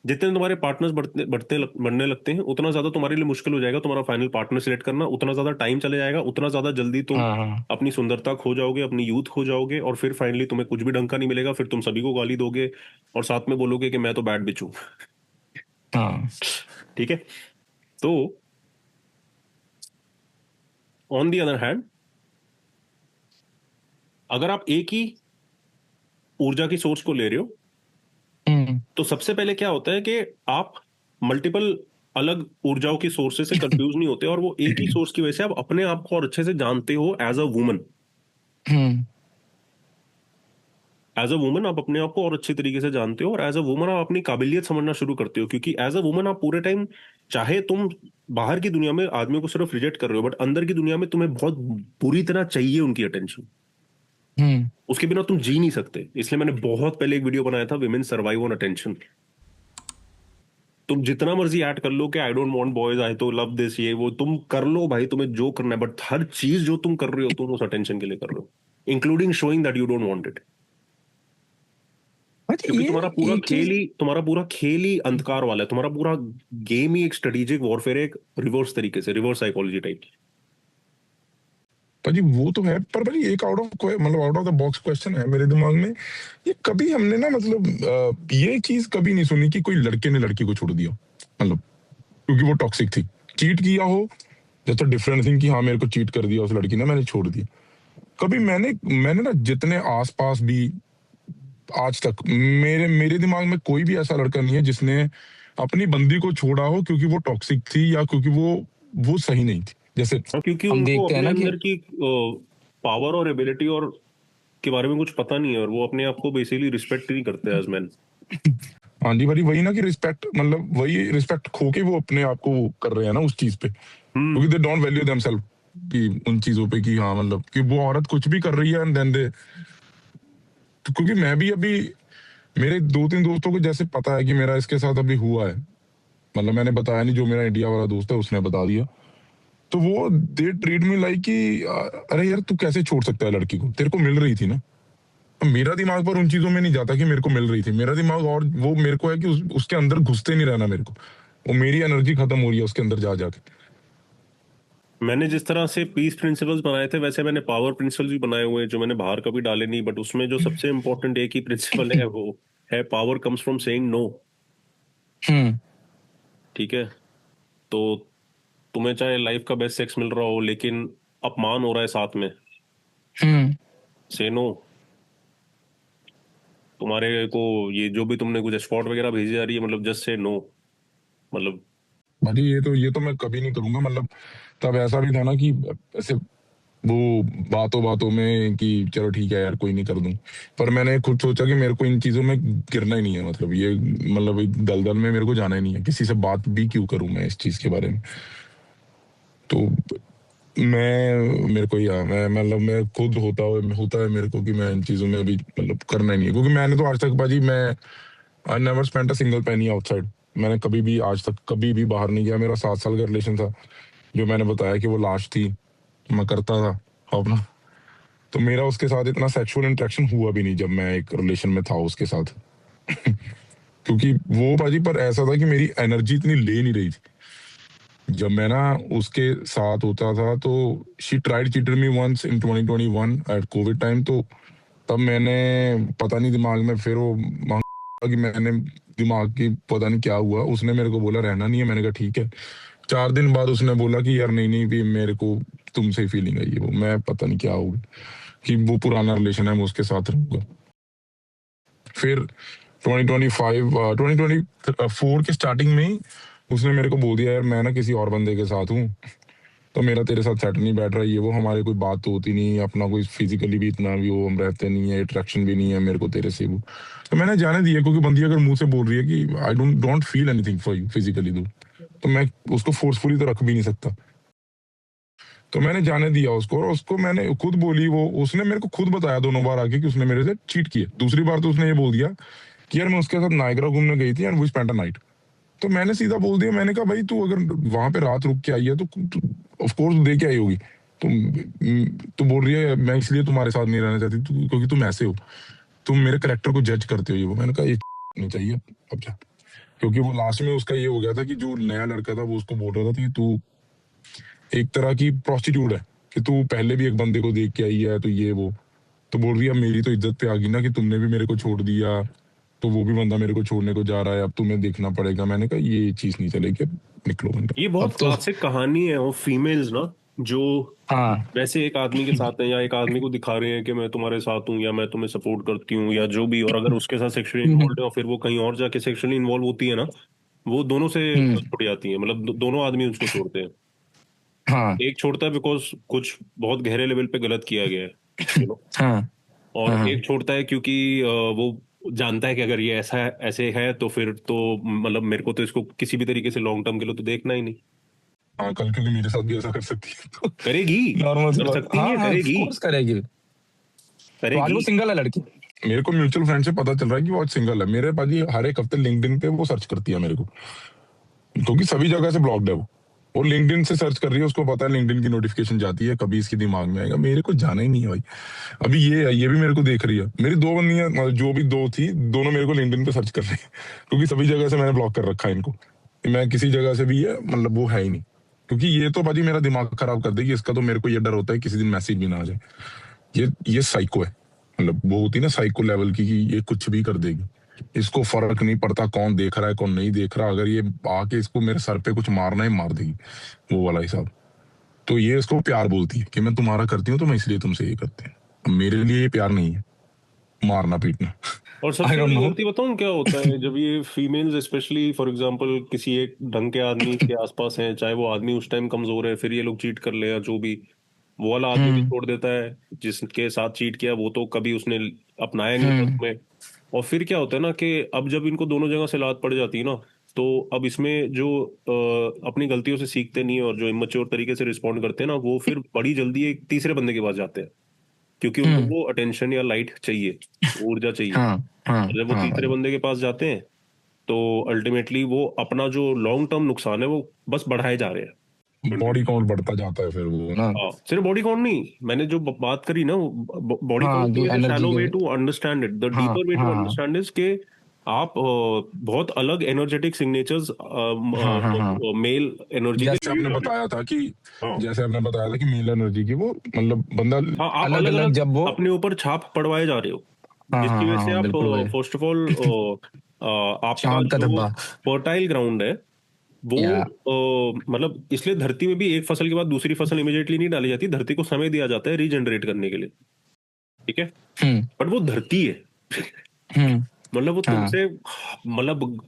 जितने तुम्हारे पार्टनर्स बढ़ने लगते हैं, उतना ज्यादा तुम्हारे लिए मुश्किल हो जाएगा तुम्हारा फाइनल पार्टनर सिलेक्ट करना, उतना ज्यादा टाइम चले जाएगा, उतना ज्यादा जल्दी तुम
हाँ हाँ
अपनी सुंदरता खो जाओगे, अपनी यूथ खो जाओगे, और फिर फाइनली तुम्हें कुछ भी ढंग का नहीं मिलेगा, फिर तुम सभी को गाली दोगे और साथ में बोलोगे कि मैं तो बैड बिच हूं।
हाँ
ठीक है। तो ऑन दी अदर हैंड, अगर आप एक ही ऊर्जा की सोर्स को ले रहे हो,
हम्म
तो सबसे पहले क्या होता है कि आप मल्टीपल अलग ऊर्जाओं की सोर्सेज से कंफ्यूज नहीं होते, और वो एक ही सोर्स की वजह से आप अपने आप को और अच्छे से जानते हो as a woman.
Hmm
as a woman आप अपने आप को और अच्छे तरीके से जानते हो, और एज अ वुमन आप अपनी काबिलियत समझना शुरू करते हो, क्योंकि एज अ वुमन आप पूरे टाइम, चाहे तुम बाहर की दुनिया में आदमियों को सिर्फ रिजेक्ट कर रहे हो, बट अंदर की दुनिया में तुम्हें बहुत बुरी तरह चाहिए उनकी अटेंशन।
हम्म
उसके बिना तुम जी नहीं सकते। इसलिए मैंने बहुत पहले एक वीडियो बनाया था, विमेन सर्वाइव ऑन अटेंशन। तुम जितना मर्जी ऐड कर लो कि आई डोंट वांट बॉयज, आई तो लव दिस, ये वो तुम कर लो भाई, तुम्हें जो करना है, बट हर चीज जो तुम कर रहे हो तुम उस अटेंशन के लिए कर रहे हो, including showing that you don't want it.
अच्छा
क्योंकि
ये एक चीज
तुम्हारा पूरा खेल ही अंधकार वाला है, तुम्हारा पूरा गेम ही एक स्ट्रेटेजिक वॉरफेयर है, एक रिवर्स तरीके से, रिवर्स साइकोलॉजी टाइप।
भाजी वो तो है, पर भाजी एक out of the box question है मेरे दिमाग में। ये कभी हमने ना मतलब ये चीज कभी नहीं सुनी कि कोई लड़के ने लड़की को छोड़ दिया, मतलब क्योंकि वो टॉक्सिक थी। चीट किया हो दैट्स अ डिफरेंट थिंग, कि हाँ मेरे को चीट कर दिया उस लड़की ने, मैंने छोड़ दिया। कभी मैंने मैंने ना जितने आसपास भी आज तक मेरे मेरे दिमाग में कोई भी ऐसा लड़का नहीं है जिसने अपनी बंदी को छोड़ा हो क्योंकि वो टॉक्सिक थी या क्योंकि वो सही नहीं थी। जैसे
हाँ, क्योंकि
हम
उनको
देखते हैं
अपने
ना कि
अंदर की पावर और एबिलिटी और के बारे में कुछ पता नहीं है, और वो अपने आप को बेसिकली रिस्पेक्ट नहीं करते एज मैन।
हाँ जी भाई, वही ना कि रिस्पेक्ट, मतलब वही रिस्पेक्ट खो के वो अपने आप को वो कर रहे हैं ना उस चीज पे, क्योंकि
हम्म।
दे डोंट वैल्यू देमसेल्फ कि उन चीजों पे, कि हाँ मतलब कि वो औरत कुछ भी कर रही है एंड देन दे। क्योंकि मैं भी अभी मेरे दो तीन दोस्तों को जैसे पता है कि मेरा इसके साथ अभी हुआ है, मतलब मैंने बताया नहीं, जो मेरा इंडिया वाला दोस्त है उसने बता दिया, तो वो दे ट्रीट मी लाइक कि अरे यार तू कैसे छोड़ सकता है लड़की को, तेरे को मिल रही थी ना। अब मेरा दिमाग पर उन चीजों में नहीं जाता कि मेरे को मिल रही थी, मेरा दिमाग और वो मेरे को है कि उसके अंदर घुसते नहीं रहना मेरे को, वो मेरी एनर्जी खत्म हो रही है उसके अंदर जा जाके।
मैंने जिस तरह से पीस प्रिंसिपल्स बनाए थे, वैसे मैंने पावर प्रिंसिपल्स भी बनाए हुए हैं, जो मैंने बाहर कभी डाले नहीं, बट उसमें जो सबसे इंपॉर्टेंट एक ही प्रिंसिपल है, वो है power comes from saying no.
Hmm
ठीक है। तो तुम्हें चाहे लाइफ का बेस्ट सेक्स मिल रहा हो, लेकिन अपमान हो रहा है साथ में,
हम्म
से नो। तुम्हारे को ये जो भी तुमने कुछ एस्कॉर्ट वगैरह भेजी जा रही है, मतलब जस्ट से नो। मतलब
भाई ये तो मैं कभी नहीं करूंगा, मतलब तब ऐसा भी था ना कि ऐसे वो बातों बातों में कि चलो ठीक है यार कोई नहीं कर दूं, पर मैंने खुद सोचा कि मेरे को इन चीजों में गिरना ही नहीं है, मतलब ये मतलब एक दलदल में मेरे को जाना ही नहीं है, किसी से बात भी क्यों करूं मैं इस चीज के बारे में। तो मैं मेरे को या मैं मतलब मैं खुद होता है मेरे को कि मैं इन चीजों में अभी मतलब करना ही नहीं है, क्योंकि मैंने तो आज तक बाजी मैं I never spent a single penny outside. मैंने कभी भी आज तक कभी भी बाहर नहीं गया। मेरा 7 साल का रिलेशन था, जो मैंने बताया कि वो लास्ट थी, मैं करता था अपना। तो मेरा उसके साथ इतना सेक्सुअल इंटरेक्शन हुआ भी नहीं जब मैं एक रिलेशन में था उसके साथ। क्योंकि वो बाजी पर ऐसा था कि मेरी एनर्जी इतनी ले नहीं रही थी जब मैं ना उसके साथ होता था। तो she tried cheated me once in 2021 at covid time. तो तब मैंने पता नहीं दिमाग में फिर वो मांगा कि मैंने दिमाग की पता नहीं क्या हुआ, उसने मेरे को बोला रहना नहीं है। मैंने कहा ठीक है। 4 दिन बाद उसने बोला कि यार नहीं नहीं भी मेरे को तुमसे ही फीलिंग आई है। वो मैं पता नहीं क्या होगा कि वो पुराना रिलेशन है, मैं उसके साथ रहूंगा। फिर 2024 के स्टार्टिंग में ही उसने मेरे को बोल दिया यार मैं ना किसी और बंदे के साथ हूँ, तो मेरा तेरे साथ सेट नहीं बैठ रहा, ये वो, हमारे कोई बात तो होती नहीं, अपना कोई फिजिकली भी इतना भी वो हम रहते नहीं है, अट्रैक्शन भी नहीं है मेरे को तेरे से वो। तो मैंने जाने दिया, क्योंकि बंदी अगर मुंह से बोल रही है कि I don't feel anything for you physically, तो मैं उसको फोर्सफुली तो रख भी नहीं सकता। तो मैंने जाने दिया उसको, और उसको मैंने खुद बोली, वो उसने मेरे को खुद बताया 2 बार आके कि उसने मेरे से चीट किया। दूसरी बार तो उसने ये बोल दिया कि यार मैं उसके साथ नायग्रा घूमने गई थी and we spent a night. तो मैंने सीधा बोल दिया, मैंने कहा भाई तू अगर वहां पे रात रुक के आई है तो ऑफ कोर्स दे के आई होगी। तो बोल रही है मैं इसलिए तुम्हारे साथ नहीं रहना चाहती क्योंकि तुम ऐसे हो, तुम मेरे करेक्टर को जज करते हो, ये वो। मैंने कहा ये नहीं चाहिए अब जा, क्योंकि वो लास्ट में उसका ये हो गया था कि जो नया लड़का था वो उसको बोल रहा था कि तू एक तरह की प्रोस्टिट्यूट है, कि तू पहले भी एक बंदे को देख के आई है, तो ये वो। तो बोल रही है अब मेरी तो इज्जत पे आ गई ना कि तुमने भी मेरे को छोड़ दिया, तो वो भी बंदा मेरे को छोड़ने को जा रहा है, अब तुम्हें देखना पड़ेगा। मैंने कहा ये चीज नहीं चलेगी, अब निकलो बंदा।
ये
अब
बहुत
तो
क्लासिक कहानी है ऑफ फीमेल्स ना, जो
हाँ
वैसे एक आदमी के साथ है या एक आदमी को दिखा रहे हैं कि मैं तुम्हारे साथ हूँ या मैं तुम्हें सपोर्ट करती हूँ या जो भी, और अगर उसके साथ सेक्सुअली इन्वॉल्व है और फिर वो कहीं और जाके सेक्सुअली इन्वॉल्व होती है ना, वो दोनों से
हम्म,
छुट जाती है। मतलब दोनों आदमी उसको छोड़ते हैं।
हाँ
एक छोड़ता है बिकॉज कुछ बहुत गहरे लेवल पे गलत किया गया है, you know?
हाँ
और
हाँ हाँ
एक छोड़ता है क्योंकि वो जानता है कि अगर ये ऐसे है तो फिर तो मतलब मेरे को तो इसको किसी भी तरीके से लॉन्ग टर्म के लिए तो देखना ही नहीं।
हाँ, कल क्योंकि मेरे साथ भी ऐसा कर सकती है तो
करेगी,
नॉर्मल सी
कर
बात,
सकती
हाँ
है,
हाँ ऑफ
करेगी,
कोर्स करेगी। तो आज
करेगी।
वो सिंगल है लड़की।
मेरे को म्यूचुअल फ्रेंड से पता चल रहा है कि वो आज सिंगल है। मेरे पाजी हर एक हफ्ते लिंक्डइन पे वो सर्च करती है मेरे को, क्योंकि सभी जगह से ब्लॉक्ड है वो लिंक्डइन से सर्च कर रही है, उसको पता है लिंक्डइन की नोटिफिकेशन जाती है, कभी इसके दिमाग में आएगा। मेरे को जाना ही नहीं है भाई। अभी ये है, ये भी मेरे को देख रही है। मेरी 2 बंदियां, मतलब जो भी 2 थी, दोनों मेरे को लिंक्डइन पे सर्च कर रही है, क्योंकि सभी जगह से मैंने ब्लॉक कर रखा है इनको। मैं किसी जगह से भी है, मतलब वो है ही नहीं, क्योंकि ये तो भाजी मेरा दिमाग खराब कर देगी। इसका तो मेरे को ये डर होता है किसी दिन मैसेज भी ना आ जाए। ये साइको है, मतलब वो होती है ना साइको लेवल की, कि ये कुछ भी कर देगी। इसको फर्क नहीं पड़ता कौन देख रहा है कौन नहीं देख रहा, अगर ये आके इसको मेरे सर पे कुछ मारना है मार देगी, वो वाला हिसाब। तो ये इसको प्यार बोलती है कि मैं तुम्हारा करती हूँ तो मैं इसलिए तुमसे ये करते हैं। अब मेरे लिए ये प्यार नहीं है, मारना पीटना।
और
आई
सबसे
डोंट
बड़ी
नो।
गलती बताऊं क्या होता है, जब ये फीमेल्स स्पेशली फॉर एग्जांपल किसी एक ढंग के आदमी के आसपास हैं, चाहे वो आदमी उस टाइम कमजोर है, फिर ये लोग चीट कर ले या जो भी, वो वाला आदमी भी
हम्म
छोड़ देता है जिसके साथ चीट किया, वो तो कभी उसने अपनाया नहीं
हम्म
लाइफ में। और फिर क्या होता है ना कि अब जब इनको दोनों जगह से लात पड़ जाती है ना, तो अब इसमें जो अपनी गलतियों से सीखते नहीं है और जो इमेच्योर तरीके से रिस्पॉन्ड करते हैं ना, वो फिर बड़ी जल्दी एक तीसरे बंदे के पास जाते हैं, क्योंकि उनको
हम्म,
वो अटेंशन या लाइट चाहिए, ऊर्जा चाहिए।
हाँ हाँ
और जब वो
हाँ
तीसरे
भाई।
बंदे के पास जाते हैं तो अल्टीमेटली वो अपना जो लॉन्ग टर्म नुकसान है वो बस बढ़ाए जा रहे हैं।
बॉडी काउंट बढ़ता जाता है फिर वो ना।
हाँ
हाँ, सिर्फ बॉडी काउंट नहीं, मैंने जो बात करी ना, बॉडी
हाँ
काउंट
जो
इज अ
एनर्जी
शैलो
के।
Way to understand it, the
हाँ
डीपर वे टू
हाँ
अंडरस्टैंड इज के आप बहुत अलग एनर्जेटिक सिग्नेचर्स
हाँ हाँ हाँ
मेल एनर्जी के
जैसे
जैसे आपने
लिए।
बताया था कि
हाँ
जैसे आपने बताया था कि मेल एनर्जी की वो, मतलब बंदा।
हाँ, आप
अलग
अलग
अलग
अलग
जब वो।
अपने ऊपर छाप पड़वाए जा रहे हो,
हाँ हाँ
जिसकी वजह
हाँ
से
हाँ
आप
बिल्कुल भाई।
फर्स्ट ऑफ ऑल आपका
चांद का
जो
धब्बा।
फर्टाइल ग्राउंड है वो
या
मतलब इसलिए धरती में भी एक फसल के बाद दूसरी फसल इमीडिएटली नहीं डाली जाती, धरती को समय दिया जाता है रीजनरेट करने के लिए, ठीक है।
हम्म
बट वो धरती है,
हम्म
मतलब वो
हाँ
तुमसे मतलब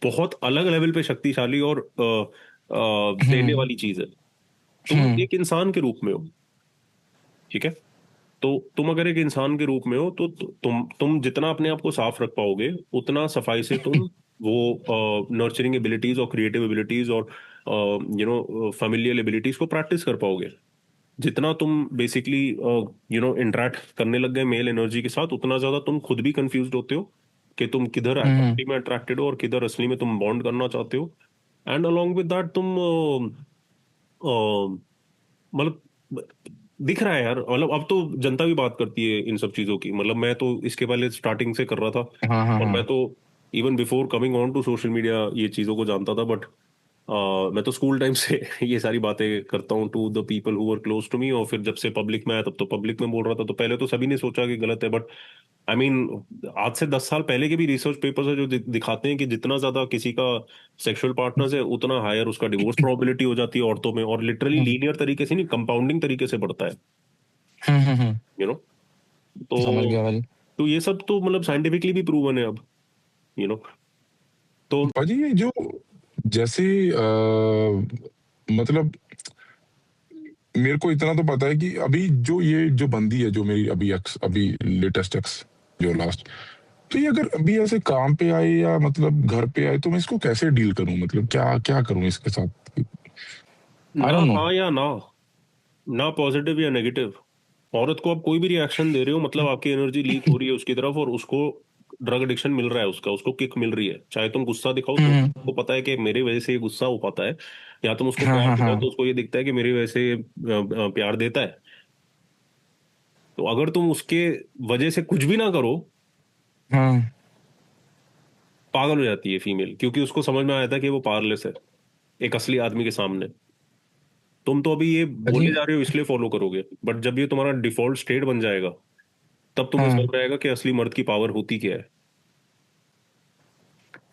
बहुत अलग लेवल पे शक्तिशाली और देने
हम्म
वाली चीज है। तुम
हम्म
एक इंसान के रूप में हो, ठीक है। तो तुम अगर एक इंसान के रूप में हो तो तुम जितना अपने आप को साफ रख पाओगे, उतना सफाई से तुम वो नर्चरिंग एबिलिटीज और क्रिएटिव एबिलिटीज और फेमिलियल एबिलिटीज को प्रैक्टिस कर पाओगे। जितना तुम बेसिकली इंटरेक्ट करने लग गए मेल एनर्जी के साथ, उतना ज्यादा तुम खुद भी कंफ्यूज होते हो कि तुम किधर
हम्म
असली में अट्रैक्टेड हो और किधर असली में तुम बॉन्ड करना चाहते हो। एंड अलोंग विद दैट तुम मतलब दिख रहा है यार, मतलब अब तो जनता भी बात करती है इन सब चीजों की। मतलब मैं तो इसके पहले स्टार्टिंग से कर रहा था,
हाँ हाँ
और मैं
हाँ
तो even before coming on to social media ये चीजों को जानता था। बट मैं तो स्कूल टाइम से ये सारी बातें करता हूँ to the people who are close to me, और फिर जब से पब्लिक में आया तब तो पब्लिक में बोल रहा था, तो पहले तो सभी ने सोचा कि गलत है। बट आई मीन आज से 10 साल पहले के भी रिसर्च पेपर्स है जो दिखाते हैं कि जितना ज्यादा किसी का सेक्सुअल पार्टनर्स है, उतना हायर उसका डिवोर्स प्रोबेबिलिटी हो जाती है औरतों में, और लिटरली
हम्म
लीनियर तरीके से नहीं, कंपाउंडिंग तरीके से बढ़ता है,
हम्म।
You know. तो
समझ गया भाई।
तो ये सब तो मतलब साइंटिफिकली भी प्रूवन है अब, यू नो। तो
पाजी ये जो जैसे मतलब मेरे को इतना तो पता है कि अभी जो ये जो बंदी है, जो मेरी अभी एक्स, अभी लेटेस्ट एक्स, जो लास्ट, तो ये अगर अभी ऐसे काम पे आए या मतलब घर पे आए तो मैं इसको कैसे डील करूं, मतलब क्या क्या करूं इसके साथ? आई
ना
डोंट नो।
हाँ या ना, ना पॉजिटिव या नेगेटिव। औरत को आप कोई भी रिएक्शन दे रहे हो मतलब आपकी एनर्जी लीक हो रही है उसकी तरफ, और उसको ड्रग एडिक्शन मिल रहा है, उसका उसको किक मिल रही है। चाहे तुम गुस्सा दिखाओ तो
हम्म।
उसको पता है कि मेरे वजह से ये गुस्सा हो पाता है, या तुम उसको
हाँ
प्यार
हाँ
दिखाओ तो
हाँ
उसको ये दिखता है कि मेरी वजह से ये प्यार देता है। तो अगर तुम उसके वजह से कुछ भी ना करो,
हाँ।
पागल हो जाती है फीमेल, क्योंकि उसको समझ में आया था कि वो पावरलेस है एक असली आदमी के सामने। तुम तो अभी ये
अजी।
बोले जा रहे हो इसलिए फॉलो करोगे, बट जब ये तुम्हारा डिफॉल्ट स्टेट बन जाएगा तब तुम्हें समझ
हाँ।
में आएगा कि असली मर्द की पावर होती क्या है,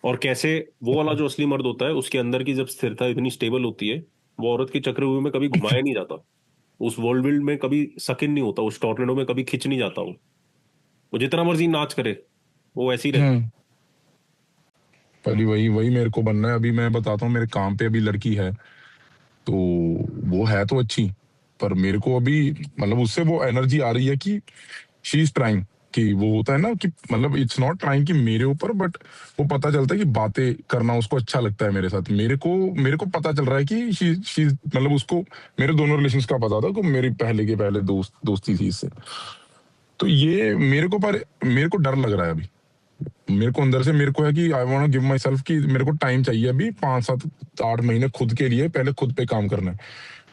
और कैसे वो वाला जो असली मर्द होता है उसके अंदर की जब स्थिरता इतनी स्टेबल होती है, वो औरत के चक्रव्यूह में कभी घुमाया नहीं जाता, उस वर्ल्ड में कभी सकिन नहीं होता, उस टॉर्नेडो में कभी खिंच नहीं जाता। वो जितना मर्जी नाच करे वो ऐसी रहती।
हम्म।
पहली वही वही मेरे को बनना है। अभी मैं बताता हूँ, मेरे काम पे अभी लड़की है, तो वो है तो अच्छी, पर मेरे को अभी मतलब उससे वो एनर्जी आ रही है कि शी इज ट्राइंग, कि वो होता है ना कि मतलब इट्स नॉट ट्राइंग कि मेरे ऊपर, बट वो पता चलता है कि बातें करना उसको अच्छा लगता है मेरे साथ। मेरे को पता चल रहा है कि शी मतलब उसको मेरे दोनों रिलेशंस का पता था, कि मेरी पहले के पहले दोस्ती थी इससे। तो ये मेरे को, पर मेरे को डर लग रहा है अभी। मेरे को अंदर से मेरे को है कि I want give my self, कि मेरे को टाइम चाहिए अभी 5 7 8 महीने खुद के लिए, पहले खुद पे काम करना है।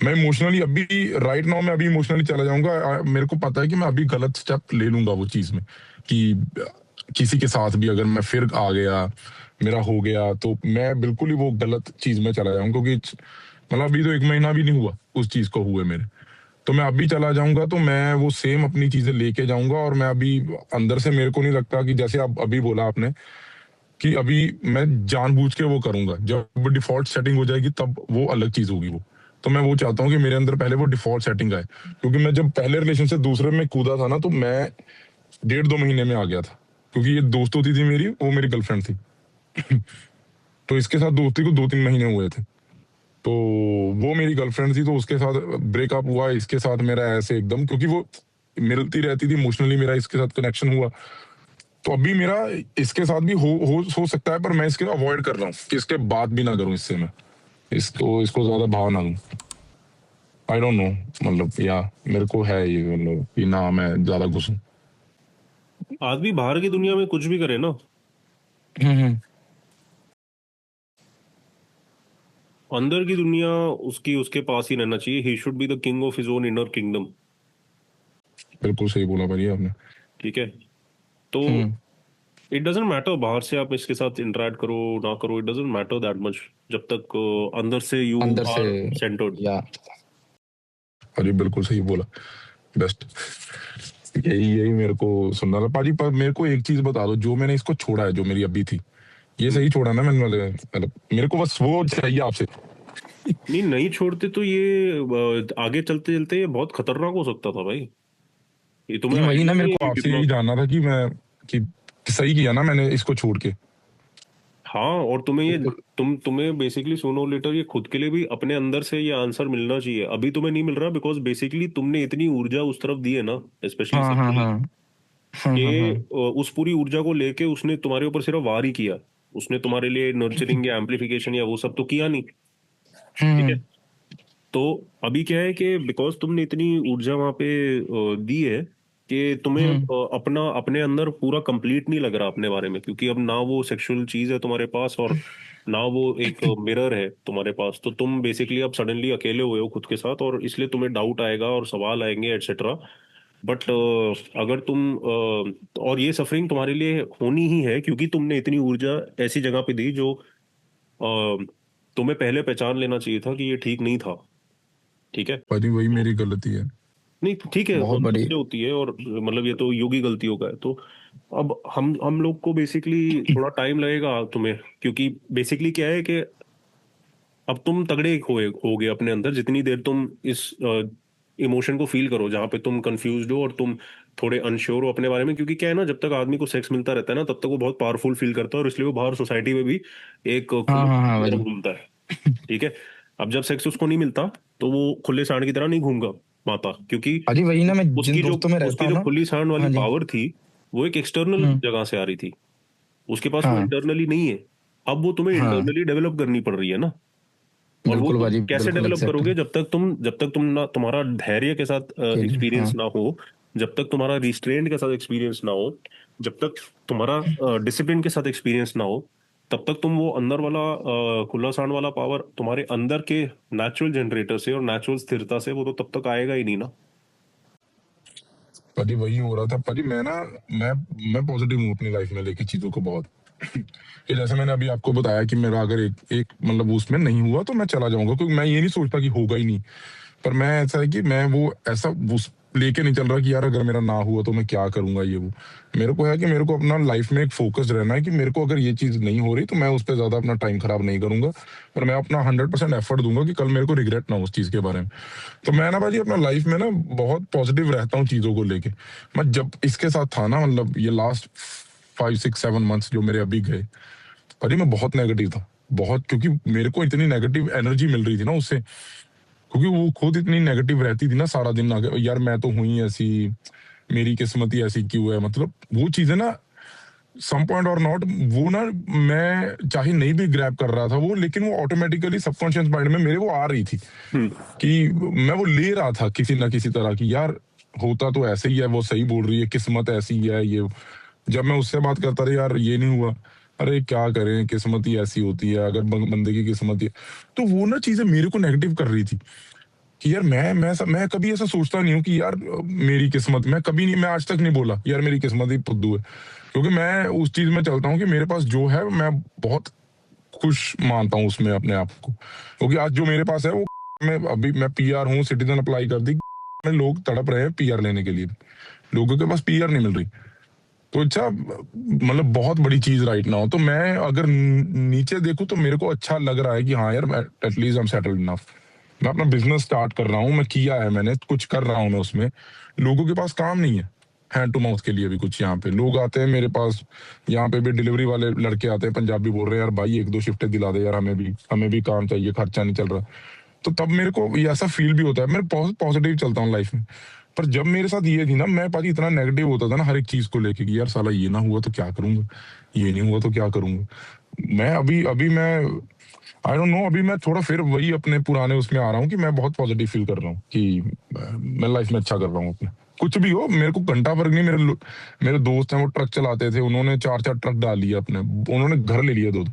मैं इमोशनली अभी, राइट नाउ मैं अभी इमोशनली चला जाऊंगा। मेरे को पता है कि मैं अभी गलत स्टेप ले लूंगा वो चीज में, कि किसी के साथ भी अगर मैं फिर आ गया, मेरा हो गया, तो मैं बिल्कुल ही वो गलत चीज में चला जाऊंगा, क्योंकि मतलब अभी तो 1 महीना भी नहीं हुआ उस चीज को हुए मेरे। तो मैं अभी चला जाऊंगा तो मैं वो सेम अपनी चीजें लेके जाऊंगा, और मैं अभी अंदर से मेरे को नहीं लगता कि जैसे आप अभी बोला आपने, कि अभी मैं जानबूझ के वो करूंगा। जब डिफॉल्ट सेटिंग हो जाएगी तब वो अलग चीज होगी वो। तो मैं वो चाहता हूँ कि मेरे अंदर पहले वो डिफॉल्ट सेटिंग आए, क्योंकि मैं जब पहले रिलेशन से दूसरे में कूदा था ना, तो मैं 1.5 2 महीने में आ गया था, क्योंकि ये दोस्त होती थी मेरी, वो मेरी गर्लफ्रेंड थी। तो इसके साथ दोस्ती को 2 3 महीने हुए थे, तो वो मेरी गर्लफ्रेंड थी, तो उसके साथ ब्रेकअप हुआ, इसके साथ मेरा ऐसे एकदम, क्योंकि वो मिलती रहती थी इमोशनली, मेरा इसके साथ कनेक्शन हुआ। तो अभी मेरा इसके साथ भी हो सकता है, पर मैं इसके अवॉइड कर रहा हूँ कि इसके बात भी ना करूं इससे मैं, इसको इसको ज्यादा भाव ना दूं। आई डोंट नो, मतलब या मेरे को है ये, मतलब कि ना मैं ज्यादा घुसूं।
आदमी बाहर की दुनिया में कुछ भी करे ना,
हम्म।
अंदर की दुनिया उसकी उसके पास ही रहना चाहिए। He should be the king of his own inner kingdom.
बिल्कुल सही बोला भाई आपने।
ठीक है, तो
हम्म।
इट डजेंट मैटर बाहर से आप इसके साथ इंटरेक्ट करो ना करो, it doesn't matter that much, जब तक अंदर से यू
अंदर से।
Are centered.
या।
अरे बिल्कुल सही बोला, बेस्ट। यही यही मेरे को सुनना था पाजी। पर मेरे को एक चीज बता दो, जो मैंने इसको छोड़ा है, जो मेरी अभी थी, ये सही छोड़ा ना मैंने, मतलब मेरे को बस वो चाहिए आपसे।
नहीं, नहीं छोड़ते तो ये आगे चलते चलते ये बहुत खतरनाक हो सकता था भाई। ये तुम्हें
नहीं, वही
आइडिया
ना, मेरे
नहीं है
को
कि
आपसे
कितना।
यही जानना था कि मैं, कि सही किया ना मैंने इसको छोड़ के।
हाँ, और तुम्हें ये तुम्हें बेसिकली सुनो लेटर ये खुद के लिए भी अपने अंदर से ये आंसर मिलना चाहिए। अभी तुम्हें नहीं मिल रहा बिकॉज बेसिकली तुमने इतनी ऊर्जा उस तरफ दी है ना, स्पेशली
हाँ हाँ
सेक्सुअली,
हाँ हाँ हाँ
कि
हाँ।
उस पूरी ऊर्जा को लेके उसने तुम्हारे ऊपर सिर्फ वार ही किया। उसने तुम्हारे लिए नर्चरिंग या एम्पलीफिकेशन या वो सब तो किया नहीं। ठीक है,
हम्म
तो अभी क्या है कि बिकॉज तुमने इतनी ऊर्जा वहां पे दी है कि तुम्हें
हम्म
अपना अपने अंदर पूरा कंप्लीट नहीं लग रहा अपने बारे में, क्योंकि अब ना वो सेक्सुअल चीज है तुम्हारे पास और ना वो एक मिरर है तुम्हारे पास। तो तुम बेसिकली अब सडनली अकेले हुए हो खुद के साथ, और इसलिए तुम्हें डाउट आएगा और सवाल आएंगे एटसेट्रा। बट अगर तुम और ये सफरिंग तुम्हारे लिए होनी ही है, क्योंकि तुमने इतनी ऊर्जा ऐसी जगह पे दी जो तुम्हें पहले पहचान लेना चाहिए था कि ये ठीक नहीं था। ठीक है,
भाजी वही
तो
मेरी गलती है।
नहीं ठीक है,
बहुत
हम
बड़ी।
सबसे होती है, और मतलब ये तो योगी गलतियों का है। तो अब हम लोग को बेसिकली थोड़ा टाइम लगेगा तुम्हें, क्योंकि बेसिकली क्या है कि अब तुम तगड़े होगे अपने अंदर जितनी देर तुम इस इमोशन को फील करो जहां पे तुम कंफ्यूज्ड हो और तुम थोड़े अनश्योर हो अपने बारे में। क्योंकि क्या है ना, जब तक आदमी को सेक्स मिलता रहता है ना तब तक वो बहुत पावरफुल फील करता है, और इसलिए वो बाहर सोसाइटी में भी एक
हाँ
खुले
हाँ हाँ
की तरह
भाई।
घूमता है। ठीक है, अब जब सेक्स उसको नहीं मिलता तो वो खुले सांड की तरह नहीं घूमगा पाता, क्योंकि
अजी वही ना, मैं जिन
उसकी जो
दोस्तों में रहता
उसकी
हूँ
जो
ना।
खुली सांड वाली
हाँ जी।
पावर थी वो एक एक्सटर्नल
हम्म।
जगह से आ रही थी, उसके पास वो
हाँ
इंटरनली नहीं है। अब वो तुम्हें
हाँ,
इंटरनली डेवलप करनी पड़ रही है ना। और वो
बिल्कुल
तुम
बाजी,
कैसे
बिल्कुल
डेवलप करोगे?
एग्जैक्टली।
जब तक तुम ना तुम्हारा धैर्य के साथ
के लिए
एक्सपीरियंस
हाँ।
ना हो, जब तक तुम्हारा रिस्ट्रेंट के साथ एक्सपीरियंस ना हो, जब तक तुम्हारा डिसिप्लिन के साथ एक्सपीरियंस ना हो, तब तक तुम वो अंदर वाला खुला सांड वाला पावर तुम्हारे अंदर के नेचुरल जनरेटर से और नेचुरल स्थिरता से वो तो तब तक आएगा ही नहीं ना।
परी वही हो रहा था परी। मैं मैं पॉजिटिव हूँ अपनी लाइफ में लेके चीजों को बहुत। कि जैसे मैंने अभी आपको बताया कि मेरा अगर एक एक मतलब उसमें नहीं हुआ तो मैं चला जाऊंगा, क्योंकि मैं ये नहीं सोचता कि होगा ही नहीं। पर मैं ऐसा है कि मैं वो ऐसा उस लेके नहीं चल रहा कि यार अगर मेरा ना हुआ तो मैं क्या करूंगा ये वो। मेरे को है कि मेरे को अपना लाइफ में एक फोकस रहना है कि मेरे को अगर ये चीज नहीं हो रही तो मैं उस पर ज्यादा अपना टाइम खराब नहीं करूंगा। पर मैं अपना 100% एफर्ट दूंगा कि कल मेरे को रिग्रेट ना हो उस चीज के बारे में। तो मैं ना भाजी अपना लाइफ में ना बहुत पॉजिटिव रहता हूँ चीजों को लेके। मैं जब इसके साथ था ना, मतलब ये लास्ट 5 6 7 मंथ्स जो मेरे अभी गए, भाजी मैं बहुत नेगेटिव था। बहुत, क्योंकि मेरे को इतनी नेगेटिव एनर्जी मिल रही थी ना उससे। क्योंकि वो खुद इतनी नेगेटिव रहती थी ना सारा दिन आगे, यार मैं तो हुई ऐसी, मेरी किस्मत ही ऐसी क्यों है, मतलब वो चीजें ना सम पॉइंट और नॉट, वो ना मैं चाहे नहीं भी ग्रैब कर रहा था वो, लेकिन वो ऑटोमेटिकली सबकॉन्शियस माइंड में मेरे वो आ रही थी
हम्म।
कि मैं वो ले रहा था किसी ना किसी तरह की, यार होता तो ऐसे ही है, वो सही बोल रही है, किस्मत ऐसी ही है ये। जब मैं उससे बात करता रहा यार ये नहीं हुआ, अरे क्या करें, किस्मत ही ऐसी होती है, अगर बंदे की किस्मत ही है। तो वो ना चीजें मेरे को नेगेटिव कर रही थी कि यार मैं कभी ऐसा सोचता नहीं हूँ कि यार मेरी किस्मत, मैं कभी नहीं, मैं आज तक नहीं बोला यार मेरी किस्मत ही फुद्दू है। क्योंकि मैं उस चीज में चलता हूँ कि मेरे पास जो है मैं बहुत खुश मानता हूँ उसमें अपने आप को। क्योंकि आज जो मेरे पास है वो, मैं पीआर हूँ, सिटीजन अप्लाई कर दी, में लोग तड़प रहे हैं पीआर लेने के लिए, लोगों के पास पीआर नहीं मिल रही। तो अच्छा मतलब बहुत बड़ी चीज राइट ना हो, तो मैं अगर नीचे देखूं तो मेरे को अच्छा लग रहा है कि हाँ यार at least I am settled enough. मैं अपना बिजनेस स्टार्ट कर रहा हूँ, मैं किया है, मैंने कुछ कर रहा हूँ मैं उसमें। लोगों के पास काम नहीं है हैंड टू माउथ के लिए भी कुछ। यहाँ पे लोग आते हैं मेरे पास, यहाँ पे भी डिलीवरी वाले लड़के आते हैं पंजाबी, बोल रहे हैं यार भाई 1 2 शिफ्टें दिला दे यार, हमें भी काम चाहिए, खर्चा नहीं चल रहा। तो तब मेरे को ये ऐसा फील भी होता है, मैं बहुत पॉजिटिव चलता हूँ लाइफ में। पर जब मेरे साथ ये थी ना, मैं पाजी इतना नेगेटिव होता था ना हर एक चीज को लेके कि यार साला ये ना हुआ तो क्या करूंगा, ये नहीं हुआ तो क्या करूंगा। मैं अभी अभी मैं आई डोंट नो, अभी मैं थोड़ा फिर वही अपने पुराने उसमें आ रहा हूँ कि मैं बहुत पॉजिटिव फील कर रहा हूँ कि मैं लाइफ में अच्छा कर रहा हूँ अपने। कुछ भी हो मेरे को घंटा फर्क नहीं। मेरे दोस्त हैं वो ट्रक चलाते थे, उन्होंने 4 4 ट्रक डाल लिया अपने, उन्होंने घर ले लिया 2 2,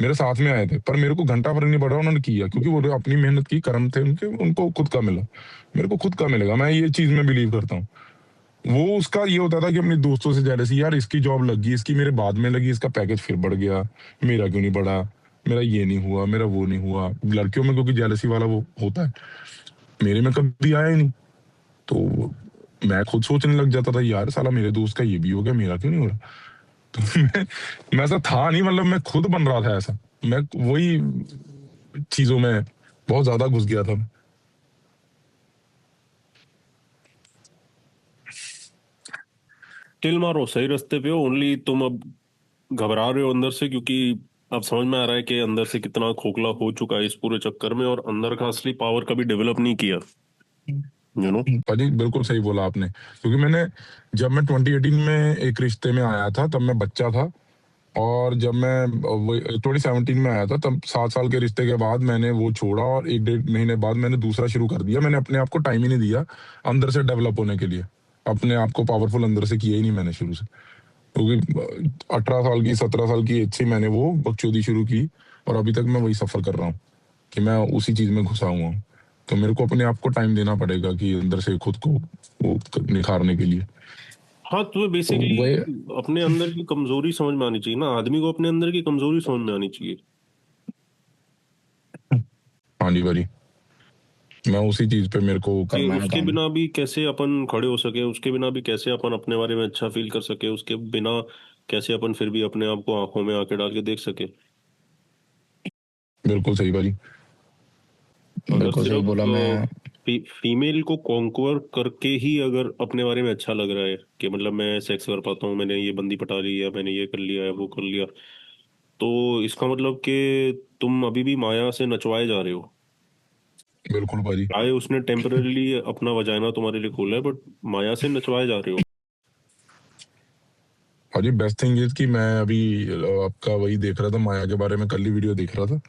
मेरे साथ में आए थे, पर मेरे को घंटा फर्क नहीं पड़ रहा, उन्होंने किया क्योंकि वो अपनी मेहनत की, कर्म थे उनके, उनको खुद का मिला। मेरे को खुद का मिलेगा, मैं ये चीज में बिलीव करता हूँ। वो उसका ये होता था कि अपने दोस्तों से जेलसी, यार इसकी जॉब लग गई, इसकी मेरे बाद में लगी, इसका पैकेज फिर बढ़ गया, मेरा क्यों नहीं बढ़ा, मेरा ये नहीं हुआ, मेरा वो नहीं हुआ। लड़कियों में क्योंकि जेलसी वाला वो होता है, मेरे में कभी आया ही नहीं। तो मैं खुद सोचने लग जाता था यार साला मेरे दोस्त का ये भी हो गया, मेरा क्यों नहीं हो रहा। तो मैं ऐसा था नहीं, मतलब मैं खुद बन रहा था ऐसा। मैं वही चीजों में बहुत ज्यादा घुस गया था।
टिल मारो, सही रास्ते पे हो। ओनली तुम अब घबरा रहे हो अंदर से, क्योंकि अब समझ में आ रहा है कि अंदर से कितना खोखला हो चुका है इस पूरे चक्कर में, और अंदर का असली पावर कभी डेवलप नहीं किया, यू नो।
पाजी बिल्कुल सही बोला आपने, क्योंकि जब मैं 2018 में एक रिश्ते में आया था तब मैं बच्चा था। और जब मैं 2017 में आया था तब 7 साल के रिश्ते के बाद मैंने वो छोड़ा, और 1 1.5 महीने बाद मैंने दूसरा शुरू कर दिया। मैंने अपने आप को टाइम ही नहीं दिया अंदर से डेवलप होने के लिए, अपने आप को पावरफुल अंदर से किया ही नहीं मैंने शुरू से। क्योंकि 18 साल की 17 साल की एज से मैंने वो बकचोदी शुरू की, और अभी तक मैं वही सफर कर रहा हूँ कि मैं उसी चीज में घुसा हुआ हूँ। तो मेरे को अपने आप को टाइम देना पड़ेगा कि अंदर से खुद को वो निखारने के लिए।
हाँ, तुम्हें
तो
बेसिकली
वही।
अपने अंदर की कमजोरी समझ में आनी चाहिए ना, आदमी को अपने अंदर की कमजोरी समझ में आनी चाहिए।
हाँ जी भाई, मैं उसी चीज पे मेरे को
कि
करना है
उसके
काम।
बिना भी कैसे अपन खड़े हो सके, उसके बिना भी कैसे अपन अपने बारे में अच्छा फील कर सके, उसके बिना कैसे अपन फिर भी अपने आप को आंखों में आंखें डाल के देख सके।
बिल्कुल सही भाई।
अगर
बिल्कुल सही
सिर्फ
बोला मैं।
फीमेल को कॉन्क्वर करके ही अगर अपने बारे में अच्छा लग रहा है कि मतलब मैं सेक्स कर पाता हूँ, मैंने ये बंदी पटा ली, या मैंने ये कर लिया है, वो कर लिया, तो इसका मतलब कि तुम अभी भी माया से नचवाए जा रहे हो।
बिल्कुल भाजी।
चाहे उसने टेम्पररीली अपना वजाइना तुम्हारे लिए खोला है, बट माया से नचवाए जा रहे हो।
भाजी बेस्ट थिंग इज कि मैं अभी आपका वही देख रहा था, माया के बारे में कल ही वीडियो देख रहा था।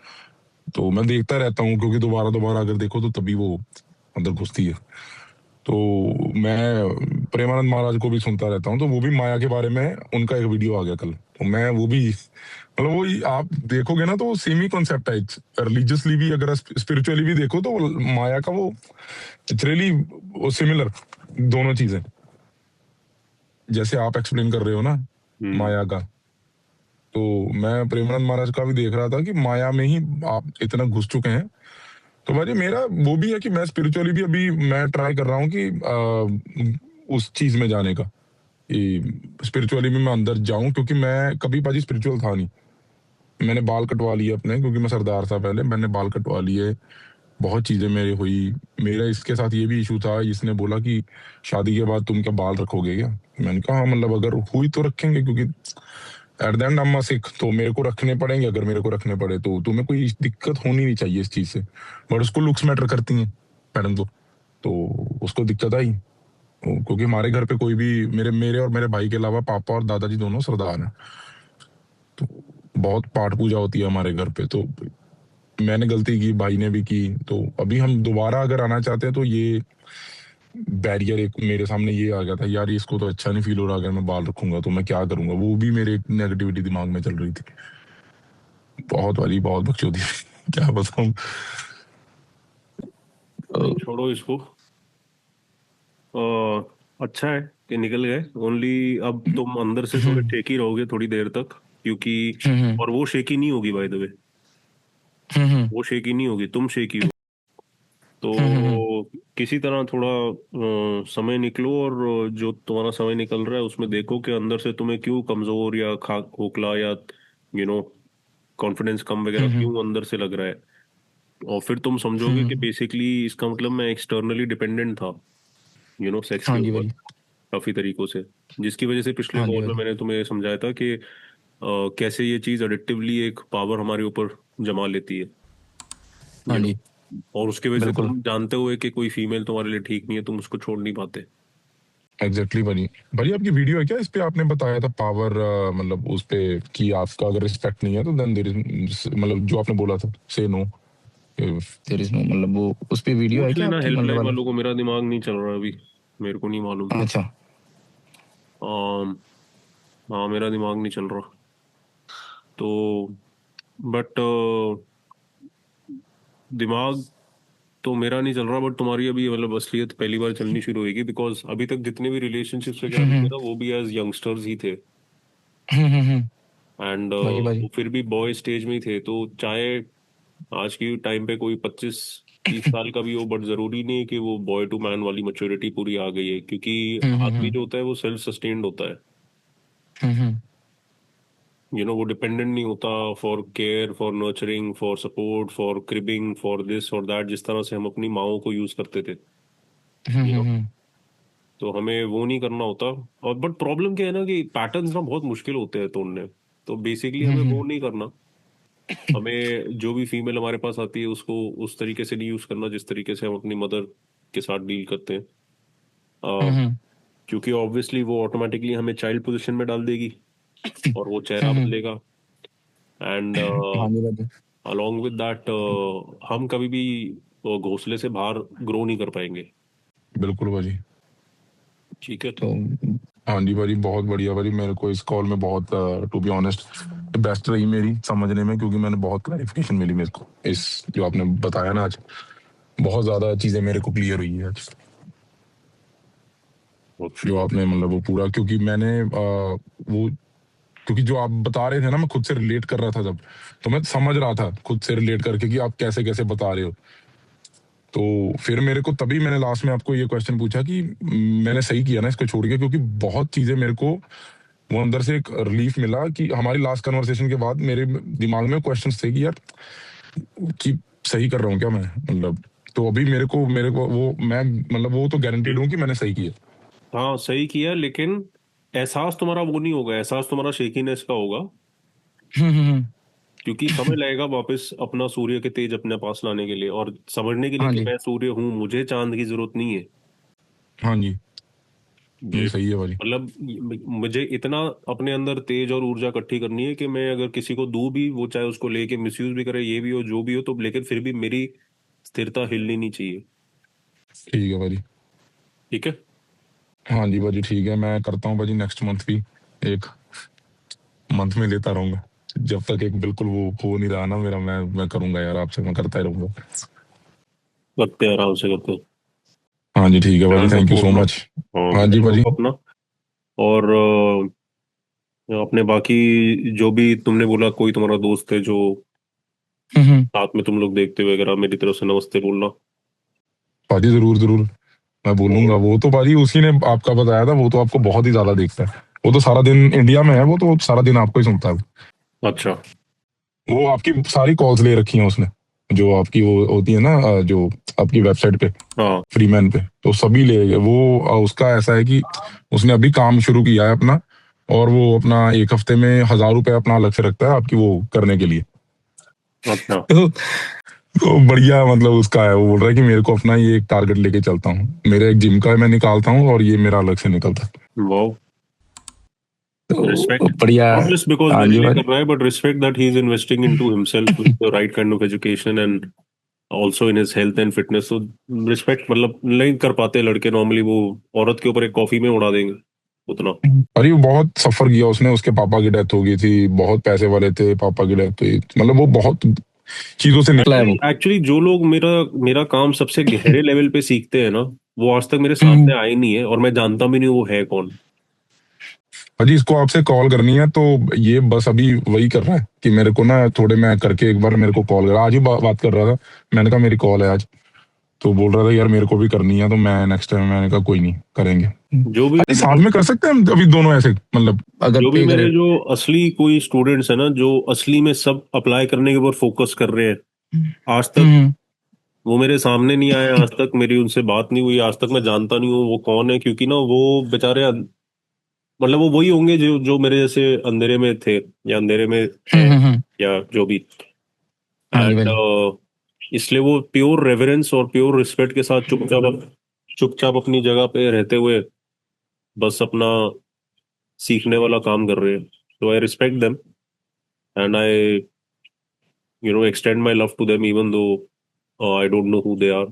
तो मैं देखता रहता हूँ क्योंकि दोबारा दोबारा अगर देखो तो तभी वो अंदर घुसती है। तो मैं प्रेमानंद महाराज को भी सुनता रहता हूँ, तो वो भी माया के बारे में उनका एक वीडियो आ गया कल, तो मैं वो भी मतलब वो आप देखोगे ना तो सेम ही कॉन्सेप्ट है। रिलीजियसली भी अगर स्पिरिचुअली भी देखो तो माया का वो इट्स रियली वो सिमिलर, दोनों चीजें जैसे आप एक्सप्लेन कर रहे हो ना माया का। तो मैं प्रेमानंद महाराज का भी देख रहा था कि माया में ही आप इतना घुस चुके हैं। तो भाई मेरा वो भी है कि मैं स्पिरिचुअली भी अभी मैं ट्राई कर रहा हूँ कि उस चीज में जाने का, कि स्पिरिचुअली भी मैं अंदर जाऊं, क्योंकि मैं कभी भाजी स्पिरिचुअल था नहीं। मैंने बाल कटवा लिए अपने, क्योंकि मैं सरदार था पहले, मैंने बाल कटवा लिए, बहुत चीजें मेरी हुई। मेरा इसके साथ ये भी इशू था, इसने बोला कि शादी के बाद तुम क्या बाल रखोगे क्या? मैंने कहा हाँ, मतलब अगर हुई तो रखेंगे, क्योंकि एट द एंड अम्मा सिख तो मेरे को रखने पड़ेंगे, अगर मेरे को रखने पड़े तो तुम्हें कोई दिक्कत होनी नहीं चाहिए इस चीज से। बट उसको लुक्स मैटर करती हैं मैडम को, तो उसको दिक्कत आई। क्योंकि हमारे घर पे कोई भी मेरे मेरे और मेरे भाई के अलावा पापा और दादाजी दोनों सरदार हैं, तो बहुत पाठ पूजा होती है हमारे घर पे। तो मैंने गलती की, भाई ने भी की, तो अभी हम दोबारा अगर आना चाहते हैं तो ये बैरियर एक मेरे सामने ये आ गया था यार, इसको तो अच्छा नहीं फील हो रहा अगर मैं बाल रखूंगा तो मैं क्या करूंगा। वो भी मेरे एक नेगेटिविटी दिमाग में चल रही थी बहुत वाली, बहुत बकचोदी क्या बताऊं।
नहीं, छोड़ो इसको। अच्छा है कि निकल गए। ओनली अब तुम अंदर से थोड़े शेकी रहोगे थोड़ी देर तक, क्योंकि और वो शेकी नहीं होगी बाय द वे, वो शेकी नहीं होगी, तुम शेकी हो। तो किसी तरह थोड़ा समय निकलो, और जो तुम्हारा समय निकल रहा है उसमें देखो कि अंदर से तुम्हें क्यों कमजोर या खा खोखला या यू नो कॉन्फिडेंस कम वगैरह क्यों अंदर से लग रहा है। और फिर तुम समझोगे कि बेसिकली इसका मतलब मैं एक्सटर्नली डिपेंडेंट था सेक्स के
हाँ जी
ऊपर
भाजी।
काफी तरीकों से, जिसकी वजह से पिछले
हाँ जी
कॉल में
भाजी।
मैंने तुम्हें समझाया था कि कैसे ये चीज एडिक्टिवली एक पावर हमारे ऊपर जमा लेती है
हाँ
यू नो
जी।
और उसकी वजह से
बिल्कुल।
तुम जानते हुए कि कोई फीमेल तुम्हारे लिए ठीक नहीं है, तुम उसको छोड़ नहीं पाते।
एग्जैक्टली भाई। भाई आपकी वीडियो है क्या इस पे? आपने बताया था पावर, मतलब उस पे कि आपका अगर रिस्पेक्ट नहीं है तो देन देयर इज, मतलब जो आपने बोला था से नो।
देयर इज नो, मतलब वो उस पे वीडियो है
पूछ
क्या
लेना
आपकी, मतलब
हेल्पलाइन
अलग?
वालों को, मेरा दिमाग नहीं चल रहा अभी, मेरे को नहीं मालूम।
अच्छा।
आम, हाँ मेरा दिमाग नहीं चल रहा। तो बट दिमाग तो मेरा नहीं चल रहा, बट तुम्हारी अभी मतलब असलियत पहली बार चलनी शुरू होगी, बिकॉज अभी तक जितने भी रिलेशनशिप्स वगैरह भी थे ना, वो भी एज यंगस्टर्स ही थे।
हम्म।
एंड
भाजी
वो
भाजी।
फिर भी बॉय स्टेज में ही थे। तो चाहे आज की टाइम पे कोई 25-30 साल का भी हो, बट जरूरी नहीं है कि वो बॉय टू मैन वाली मैच्योरिटी पूरी आ गई है, क्योंकि आदमी जो होता है वो सेल्फ सस्टेन्ड होता है।
हम्म।
वो डिपेंडेंट नहीं होता for care, for nurturing, for support, for cribbing, for this और दैट, जिस तरह से हम अपनी माओ को यूज करते थे यू नो
हम्म।
तो हमें वो नहीं करना होता। और बट प्रॉब्लम क्या है ना कि पैटर्न्स ना बहुत मुश्किल होते हैं तोड़ने। तो बेसिकली हमें वो नहीं करना। हमें जो भी फीमेल हमारे पास आती है उसको उस तरीके से नहीं यूज करना जिस तरीके से हम अपनी मदर के साथ डील करते हैं। अ, क्योंकि ऑब्वियसली वो ऑटोमेटिकली हमें चाइल्ड पोजीशन में डाल देगी और वो चेहरा बदलेगा। एंड
हाँ जी भाजी।
अलॉन्ग विद दैट हम कभी भी घोंसले से बाहर ग्रो नहीं कर पाएंगे।
बिल्कुल भाजी।
ठीक है।
तो
हाँ जी भाजी, बहुत बढ़िया भाजी। मेरे को इस कॉल में बहुत टू बी ऑनेस्ट बेस्ट रही मेरी समझने में, क्योंकि मैंने बहुत क्लैरिफिकेशन मिली मेरे को इस जो आपने बताया ना आज। बहुत ज्यादा चीजें मेरे को क्लियर हुई है आज, जो आपने मतलब वो पूरा, क्योंकि मैंने वो क्योंकि जो आप बता रहे थे ना मैं खुद से रिलेट कर रहा था जब, तो मैं समझ रहा था खुद से रिलेट करके कि आप कैसे कैसे बता रहे हो। तो फिर मेरे को तभी मैंने लास्ट में आपको ये क्वेश्चन पूछा कि मैंने सही किया ना इसको छोड़ के, क्योंकि बहुत चीजें मेरे को वो अंदर से एक रिलीफ मिला कि हमारी लास्ट कन्वर्सेशन के बाद मेरे दिमाग में क्वेश्चंस थे कि यार कि सही कर रहा हूँ क्या मैं, मतलब। तो अभी मेरे को वो मैं मतलब वो तो गारंटेड हूँ कि मैंने सही किया।
हाँ सही किया, लेकिन एहसास तुम्हारा वो नहीं होगा, एहसास तुम्हारा शेकीनेस का होगा।
हम्म।
क्योंकि समय लगेगा वापस अपना सूर्य के तेज अपने पास लाने के लिए, और समझने के लिए
हाँ
कि
जी।
मैं सूर्य हूँ, मुझे चांद की जरूरत नहीं है।
हाँ जी, ये
ये
सही है भाजी।
मतलब मुझे इतना अपने अंदर तेज और ऊर्जा इकट्ठी करनी है कि मैं अगर किसी को दूं भी, वो चाहे उसको लेके मिसयूज भी करे, ये भी हो जो भी हो, तो लेकिन फिर भी मेरी स्थिरता हिलनी नहीं चाहिए।
ठीक है भाजी।
ठीक है।
हाँ जी भाजी, ठीक है, मैं करता हूँ भाजी नेक्स्ट मंथ भी, एक मंथ में लेता रहूंगा, जब तक एक बिल्कुल वो हो नहीं रहा ना मेरा, मैं करूंगा यार, आपसे मैं करता ही रहूंगा।
करते हैं, आराम से करते हैं।
हाँ जी ठीक है भाजी,
ध्यान
थैंक यू
रखो
सो
अपना।
मच।
हाँ,
हाँ जी
ध्यान
भाजी।
रखो अपना। और अपने बाकी जो भी तुमने बोला, कोई तुम्हारा दोस्त है जो
हम्म।
साथ में तुम लोग देखते हुए, अगर आप मेरी तरफ से नमस्ते बोलना।
भाजी जरूर जरूर, मैं बोलूंगा।
और
वो तो भाजी उसी ने आपका बताया था, वो तो आपको बहुत ही ज्यादा देखता है। वो तो सारा दिन इंडिया में है, वो तो सारा दिन आपको ही सुनता है।
अच्छा।
वो आपकी सारी कॉल्स ले रखी हैं उसने, जो आपकी वो होती है ना, जो आपकी वेबसाइट पे,
हाँ।
फ्रीमैन पे, तो सभी ले गए वो। उसका ऐसा है कि उसने अभी काम शुरू किया है अपना, और वो अपना एक हफ्ते में 1,000 रुपए अपना अलग से रखता है आपकी वो करने के लिए।
अच्छा।
तो बढ़िया, मतलब उसका है, वो बोल रहा है कि मेरे को अपना ये एक टारगेट लेके चलता हूँ, मेरे एक जिम का मैं निकालता हूँ और ये मेरा अलग से निकलता है।
वाओ।
तो
रिस्पेक्ट।
बढ़िया।
नॉट जस्ट बिकॉज
हाँ
मेरे
जी
लिए
भाई।
कर रहा है, but respect that he is investing into himself with the right kind of education and also in his health and fitness. तो रिस्पेक्ट, मतलब नहीं कर पाते लड़के नॉर्मली, वो औरत के ऊपर एक कॉफी में उड़ा देंगे उतना।
अरे वो बहुत सफर किया उसने, उसके पापा की डेथ हो गई थी, बहुत पैसे वाले थे, पापा की डेथ हुई, मतलब वो बहुत चीजों से
है
एक्चुअली
वो।
एक्चुअली जो लोग मेरा मेरा काम सबसे गहरे लेवल पे सीखते हैं ना, वो आज तक मेरे
हम्म।
सामने आए नहीं है, और मैं जानता भी नहीं वो है कौन।
अजी इसको आपसे कॉल करनी है, तो ये बस अभी वही कर रहा है कि मेरे को ना थोड़े, मैं करके एक बार मेरे को कॉल करा, आज ही बात कर रहा था। मैंने कहा मेरी कॉल है आज, तो बोल रहा था यार मेरे को भी करनी है, तो मैं नेक्स्ट टाइम, मैंने कहा कोई नहीं करेंगे।
जो भी
अरे साथ में कर सकते हैं हम अभी दोनों ऐसे, मतलब।
अगर
जो भी
पे करे।
मेरे जो असली कोई स्टूडेंट्स है ना, जो असली में सब अप्लाई करने के ऊपर फोकस कर रहे हैं, आज तक
हम्म।
वो मेरे सामने नहीं आए, आज तक मेरी उनसे बात नहीं हुई, आज तक मैं जानता नहीं हूँ वो कौन है, क्योंकि ना वो बेचारे मतलब वो वही होंगे जो जो मेरे जैसे अंधेरे में थे, या अंधेरे में हैं,
हम्म।
या जो भी।
हाँ जी
एंड
भाई।
इसलिए वो प्योर रेवरेंस और प्योर रिस्पेक्ट के साथ चुपचाप अपनी जगह पे रहते हुए बस अपना सीखने वाला काम कर रहे हैं। तो I respect them, and I extend my love to them, even though I don't know who they are.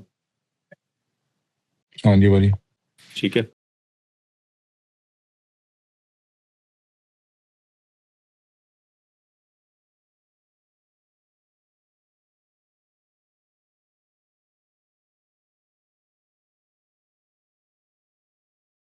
हाँ जी भाजी।
ठीक है।